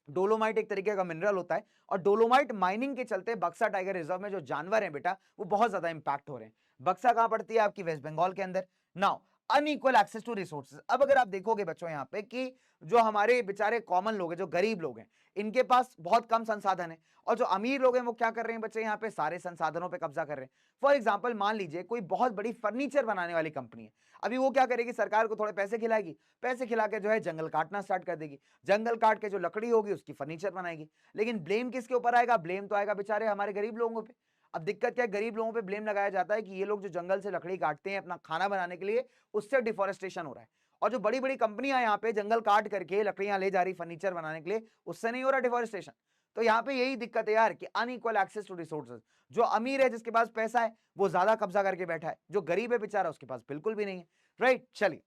डोलोमाइट एक तरीके का मिनरल होता है, और डोलोमाइट माइनिंग के चलते बक्सा टाइगर रिजर्व में जो जानवर हैं बेटा वो बहुत ज्यादा इंपैक्ट हो रहे हैं। बक्सा कहां पड़ती है, आपकी वेस्ट बंगाल के अंदर। Now unequal access to resources. अब अगर आप देखोगे बच्चों यहाँ पे कि जो हमारे बेचारे कॉमन लोग हैं, जो गरीब लोग हैं, इनके पास बहुत कम संसाधन है, और जो अमीर लोग हैं वो क्या कर रहे हैं बच्चे, यहाँ पे सारे संसाधनों पे कब्जा कर रहे हैं। फॉर एग्जांपल मान लीजिए कोई बहुत बड़ी फर्नीचर बनाने वाली कंपनी है, अभी वो क्या करेगी, सरकार को थोड़े पैसे खिलाएगी, पैसे खिला के जो है जंगल काटना स्टार्ट कर देगी, जंगल काट के जो लकड़ी होगी उसकी फर्नीचर बनाएगी। लेकिन ब्लेम किसके ऊपर आएगा, ब्लेम तो आएगा बेचारे हमारे गरीब लोगों पे। अब दिक्कत क्या है, गरीब लोगों पे ब्लेम लगाया जाता है कि ये लोग जो जंगल से लकड़ी काटते हैं अपना खाना बनाने के लिए, उससे डिफोरेस्टेशन हो रहा है। और जो बड़ी बड़ी कंपनियां यहाँ पे जंगल काट करके लकड़ियां ले जा रही फर्नीचर बनाने के लिए, उससे नहीं हो रहा डिफोरेस्टेशन। तो यहाँ पे यही दिक्कत है यार कि अनइक्वल एक्सेस टू रिसोर्सेज। जो अमीर है, जिसके पास पैसा है, वो ज्यादा कब्जा करके बैठा है, जो गरीब है बेचारा उसके पास बिल्कुल भी नहीं है। राइट, चलिए,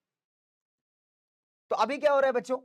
तो अभी क्या हो रहा है बच्चों,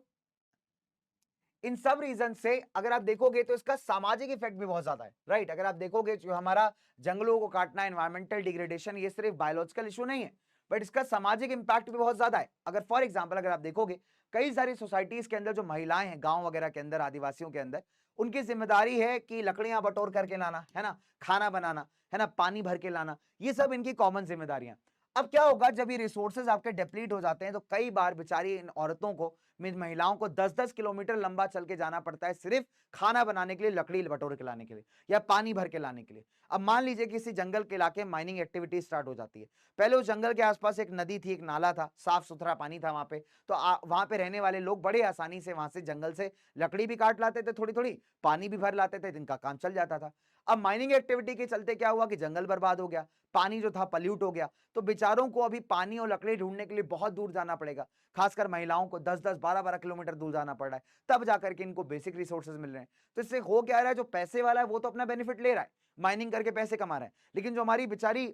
इन सब रीजन से अगर आप देखोगे तो इसका सामाजिक इफेक्ट भी बहुत ज्यादा है। राइट, अगर आप देखोगे जो हमारा जंगलों को काटना, एनवायरमेंटल डिग्रेडेशन, ये सिर्फ बायोलॉजिकल इशू नहीं है, बट इसका सामाजिक इंपैक्ट भी बहुत ज्यादा है। अगर फॉर एग्जाम्पल अगर आप देखोगे कई सारी सोसाइटीज के अंदर जो महिलाएं हैं, गांव वगैरह के अंदर, आदिवासियों के अंदर, उनकी जिम्मेदारी है कि लकड़ियां बटोर करके लाना, है ना, खाना बनाना, है ना, पानी भर के लाना, ये सब इनकी कॉमन जिम्मेदारियां। अब क्या होगा जब ये रिसोर्सेज आपके डिप्लीट हो जाते हैं तो कई बार बेचारी इन औरतों को, महिलाओं को 10-10 किलोमीटर लंबा चल के जाना पड़ता है सिर्फ खाना बनाने के लिए, लकड़ी बटोर के लाने के लिए या पानी भर के लाने के लिए। अब मान लीजिए किसी जंगल के इलाके में माइनिंग एक्टिविटी स्टार्ट हो जाती है। पहले उस जंगल के आसपास एक नदी थी, एक नाला था, साफ सुथरा पानी था वहां पे, तो वहां पे रहने वाले लोग बड़े आसानी से वहां से जंगल से लकड़ी भी काट लाते थे, थोड़ी थोड़ी पानी भी भर लाते थे, जिनका काम चल जाता था। अब माइनिंग एक्टिविटी के चलते क्या हुआ कि जंगल बर्बाद हो गया, पानी जो था पल्यूट हो गया, तो बेचारों को अभी पानी और लकड़ी ढूंढने के लिए बहुत दूर जाना पड़ेगा। खासकर महिलाओं को 10-10, 12-12 किलोमीटर दूर जाना पड़ रहा है, तब जाकर के इनको बेसिक रिसोर्सेज मिल रहे हैं। तो इससे हो क्या रहा है, जो पैसे वाला है वो तो अपना बेनिफिट ले रहा है, माइनिंग करके पैसे कमा रहा है, लेकिन जो हमारी बेचारी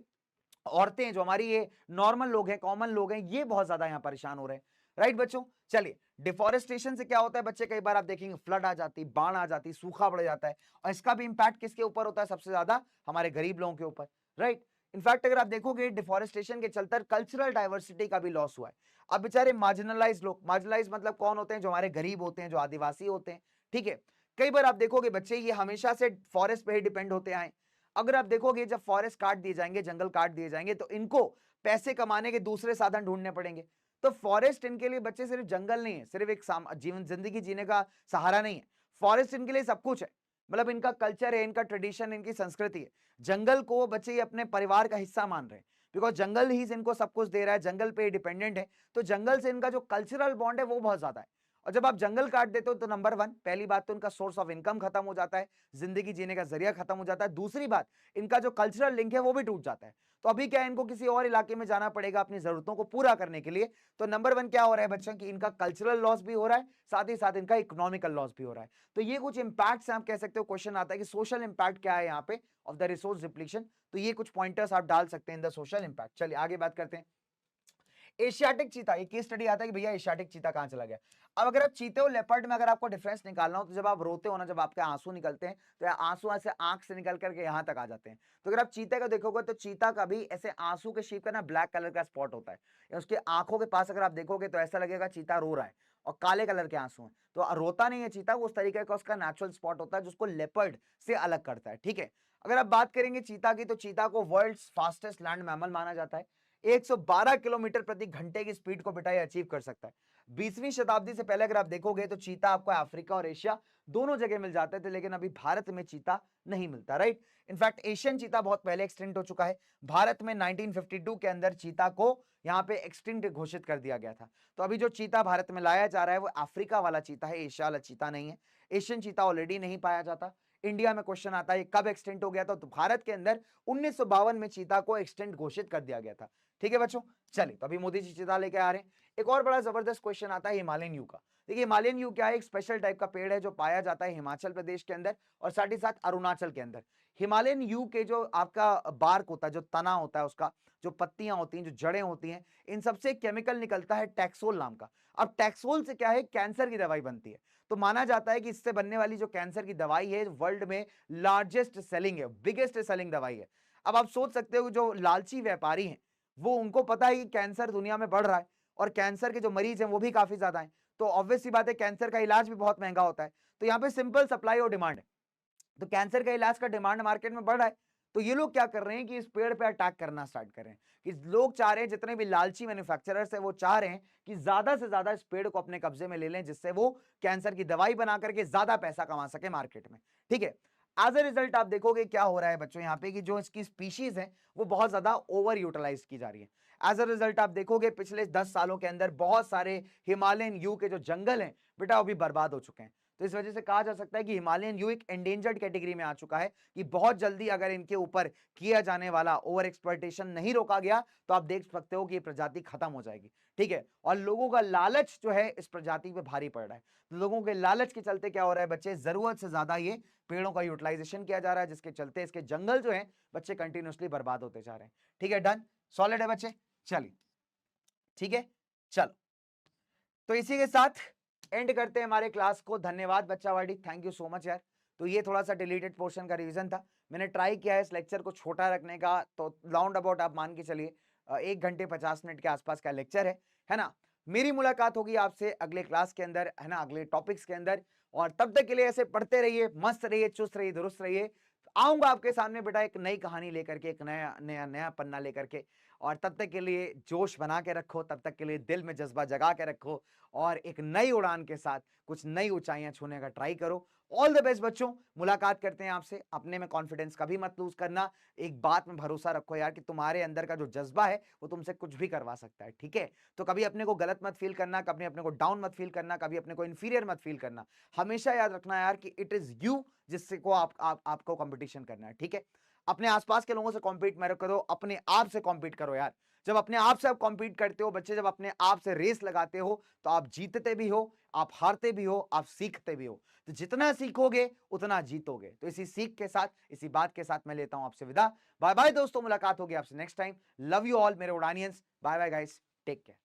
औरतें, जो हमारी ये नॉर्मल लोग हैं, कॉमन लोग हैं, ये बहुत ज्यादा यहाँ परेशान हो रहे हैं। राइट बच्चों, चलिए डिफॉरेस्टेशन से क्या होता है बच्चे, कई बार आप देखेंगे फ्लड आ जाती, बाढ़ आ जाती, सूखा बढ़ जाता है, और इसका भी इंपैक्ट किसके ऊपर होता है, सबसे ज्यादा हमारे गरीब लोगों के ऊपर। राइट, इनफैक्ट अगर आप देखोगे डिफॉरेस्टेशन के चलते कल्चरल डाइवर्सिटी का भी लॉस हुआ है। अब बेचारे मार्जिनलाइज लोग, मार्जिनलाइज मतलब कौन होते हैं, जो हमारे गरीब होते हैं, जो आदिवासी होते हैं, ठीक है। कई बार आप देखोगे बच्चे ये हमेशा से फॉरेस्ट पे ही डिपेंड होते आए। अगर आप देखोगे जब फॉरेस्ट काट दिए जाएंगे, जंगल काट दिए जाएंगे, तो इनको पैसे कमाने के दूसरे साधन ढूंढने पड़ेंगे। तो फॉरेस्ट इनके लिए बच्चे सिर्फ जंगल नहीं है, सिर्फ एक जीवन जिंदगी जीने का सहारा नहीं है, फॉरेस्ट इनके लिए सब कुछ है। मतलब इनका कल्चर है, इनका ट्रेडिशन, इनकी संस्कृति है। जंगल को बच्चे अपने परिवार का हिस्सा मान रहे हैं, बिकॉज जंगल ही इनको सब कुछ दे रहा है, जंगल पे डिपेंडेंट है। तो जंगल से इनका जो कल्चरल बॉन्ड है वो बहुत ज्यादा है। और जब आप जंगल काट देते हो तो नंबर वन, पहली बात तो इनका सोर्स ऑफ इनकम खत्म हो जाता है, जिंदगी जीने का जरिया खत्म हो जाता है। दूसरी बात, इनका जो कल्चरल लिंक है वो भी टूट जाता है। तो अभी क्या है, इनको किसी और इलाके में जाना पड़ेगा अपनी जरूरतों को पूरा करने के लिए। तो नंबर वन क्या हो रहा है बच्चों की, इनका कल्चरल लॉस भी हो रहा है, साथ ही साथ इनका इकोनॉमिकल लॉस भी हो रहा है। तो ये कुछ इंपैक्ट्स आप कह सकते हो। क्वेश्चन आता है कि सोशल इंपैक्ट क्या है यहाँ पे ऑफ द रिसोर्स डिप्लीशन, तो ये कुछ पॉइंटर्स आप डाल सकते हैं इन द सोशल इंपैक्ट। चलिए आगे बात करते हैं। एशियाटिक चीता, एक केस स्टडी आता है कि भैया एशियाटिक चीता कहां चला गया। अब अगर आप चीते और लेपर्ड में अगर आपको डिफरेंस निकालना हो, तो जब आप रोते हो ना, जब आपके आंसू निकलते हैं, तो आंसू ऐसे आंख से निकल करके यहां तक आ जाते हैं। तो अगर आप चीते का देखोगे तो चीता का भी ऐसे आंसू के शेप का ना ब्लैक कलर का स्पॉट होता है, या उसके आंखों के पास अगर आप देखोगे तो ऐसा लगेगा चीता रो रहा है, और काले कलर के आंसू हैं। तो रोता नहीं है चीता, वो उस तरीके का उसका नेचुरल स्पॉट होता है जिसको लेपर्ड से अलग करता है। ठीक है, अगर आप बात करेंगे चीता की, तो चीता को वर्ल्ड्स फास्टेस्ट लैंड मैमल माना जाता है। 112 किलोमीटर प्रति घंटे की स्पीड को बेटा ये अचीव कर सकता है। 20वीं शताब्दी से पहले अगर आप देखोगे तो चीता आपको अफ्रीका और एशिया दोनों जगह मिल जाते थे, लेकिन अभी भारत में चीता नहीं मिलता। राइट, इनफैक्ट एशियन चीता बहुत पहले एक्सटिंक्ट हो चुका है। भारत में 1952 के अंदर चीता को यहाँ पे एक्सटिंक्ट घोषित कर दिया गया था। तो अभी जो चीता भारत में लाया जा रहा है वो अफ्रीका वाला चीता है, एशिया वाला चीता नहीं है। एशियन चीता ऑलरेडी नहीं पाया जाता। इंडिया में क्वेश्चन आता है कब एक्सटेंट हो गया था, तो भारत के अंदर 1952 में चीता को एक्सटेंट घोषित कर दिया गया था। ठीक है बच्चों, चलिए तो अभी मोदी जी चीता लेके आ रहे हैं। एक और बड़ा जबरदस्त क्वेश्चन आता है हिमालयन यू का। देखिए हिमालयन यू क्या है, एक स्पेशल टाइप का पेड़ है जो पाया जाता है हिमाचल प्रदेश के अंदर और साथ ही साथ अरुणाचल के अंदर। हिमालयन यू के जो आपका बार्क होता है, जो तना होता है, उसका जो पत्तियां होती हैं, जो जड़ें होती हैं, इन सबसे केमिकल निकलता है टैक्सोल नाम का। अब टैक्सोल से क्या है, कैंसर की दवाई बनती है। तो माना जाता है कि इससे बनने वाली जो कैंसर की दवाई है वर्ल्ड में लार्जेस्ट सेलिंग है, बिगेस्ट सेलिंग दवाई है। अब आप सोच सकते हो जो लालची व्यापारी हैं, वो उनको पता है कि कैंसर दुनिया में बढ़ रहा है और कैंसर के जो मरीज हैं वो भी काफी ज्यादा हैं, तो ऑब्वियस सी बात है कैंसर का इलाज भी बहुत महंगा होता है। तो यहाँ पे सिंपल सप्लाई और डिमांड है, तो कैंसर का इलाज का डिमांड मार्केट में बढ़ रहा है। तो ये लोग क्या कर रहे हैं कि इस पेड़ पे अटैक करना स्टार्ट कर रहे हैं, कि लोग चाह रहे हैं, जितने भी लालची मैन्युफैक्चरर्स है वो चाह रहे हैं कि ज्यादा से ज्यादा इस पेड़ को अपने कब्जे में ले लें, जिससे वो कैंसर की दवाई बना करके ज्यादा पैसा कमा सके मार्केट में। ठीक है, एज ए रिजल्ट आप देखोगे क्या हो रहा है बच्चों यहाँ पे, कि जो इसकी स्पीशीज है वो बहुत ज्यादा ओवर यूटिलाइज की जा रही है। एज ए रिजल्ट आप देखोगे पिछले 10 सालों के अंदर बहुत सारे हिमालयन यू के जो जंगल हैं बेटा वो भी बर्बाद हो चुके हैं। तो इस वजह से कहा जा सकता है कि हिमालयन यू एक एंडेंजर्ड कैटेगरी में आ चुका है, कि बहुत जल्दी अगर इनके ऊपर किया जाने वाला ओवर एक्सप्लॉयटेशन नहीं रोका गया तो आप देख सकते हो कि ये प्रजाति खत्म हो जाएगी। ठीक है, और लोगों का लालच जो है इस प्रजाति पे भारी पड़ रहा है। तो लोगों के लालच के चलते क्या हो रहा है बच्चे, जरूरत से ज्यादा ये पेड़ों का यूटिलाइजेशन किया जा रहा है, जिसके चलते इसके जंगल जो है बच्चे कंटिन्यूसली बर्बाद होते जा रहे हैं। ठीक है, डन, सॉलिड है बच्चे, चलिए ठीक है, चलो तो इसी के साथ एंड करते हैं हमारे क्लास को। धन्यवाद बच्चावाड़ी, थैंक यू सो मच यार। तो ये थोड़ा सा डिलीटेड पोर्शन का रिवीजन था, मैंने ट्राई किया है इस लेक्चर को छोटा रखने का, तो राउंड अबाउट आप मान के चलिए 1 घंटे 50 मिनट के आसपास का लेक्चर है ना। मेरी मुलाकात होगी आपसे अगले क्लास के अंदर, है ना, अगले टॉपिक्स के अंदर। और तब तक के लिए ऐसे पढ़ते रहिए, मस्त रहिए, चुस्त रहिए, दुरुस्त रहिए। आऊंगा आपके सामने बेटा एक नई कहानी लेकर के, एक नया नया नया पन्ना लेकर के, और तब तक के लिए जोश बना के रखो, तब तक के लिए दिल में जज्बा जगा के रखो और एक नई उड़ान के साथ कुछ नई ऊंचाइयां छूने का ट्राई करो। ऑल द बेस्ट बच्चों, मुलाकात करते हैं आपसे। अपने में कॉन्फिडेंस कभी मत लूज करना, एक बात में भरोसा रखो यार कि तुम्हारे अंदर का जो जज्बा है वो तुमसे कुछ भी करवा सकता है, ठीक है? तो कभी अपने को गलत मत फील करना, कभी अपने को डाउन मत फील करना, कभी अपने को इंफीरियर मत फील करना। हमेशा याद रखना यार कि इट इज यू जिससे को आपको कंपटीशन करना है, ठीक है? अपने आसपास के लोगों से कॉम्पीट मत करो, अपने आप से कॉम्पीट करो यार। जब अपने आप से आप कॉम्पीट करते हो बच्चे, जब अपने आप से रेस लगाते हो तो आप जीतते भी हो, आप हारते भी हो, आप सीखते भी हो। तो जितना सीखोगे उतना जीतोगे। तो इसी सीख के साथ, इसी बात के साथ मैं लेता हूं आपसे विदा। बाय बाय दोस्तों, मुलाकात होगी आपसे next time. Love you all मेरे उड़ानियंस। Bye bye guys, take care.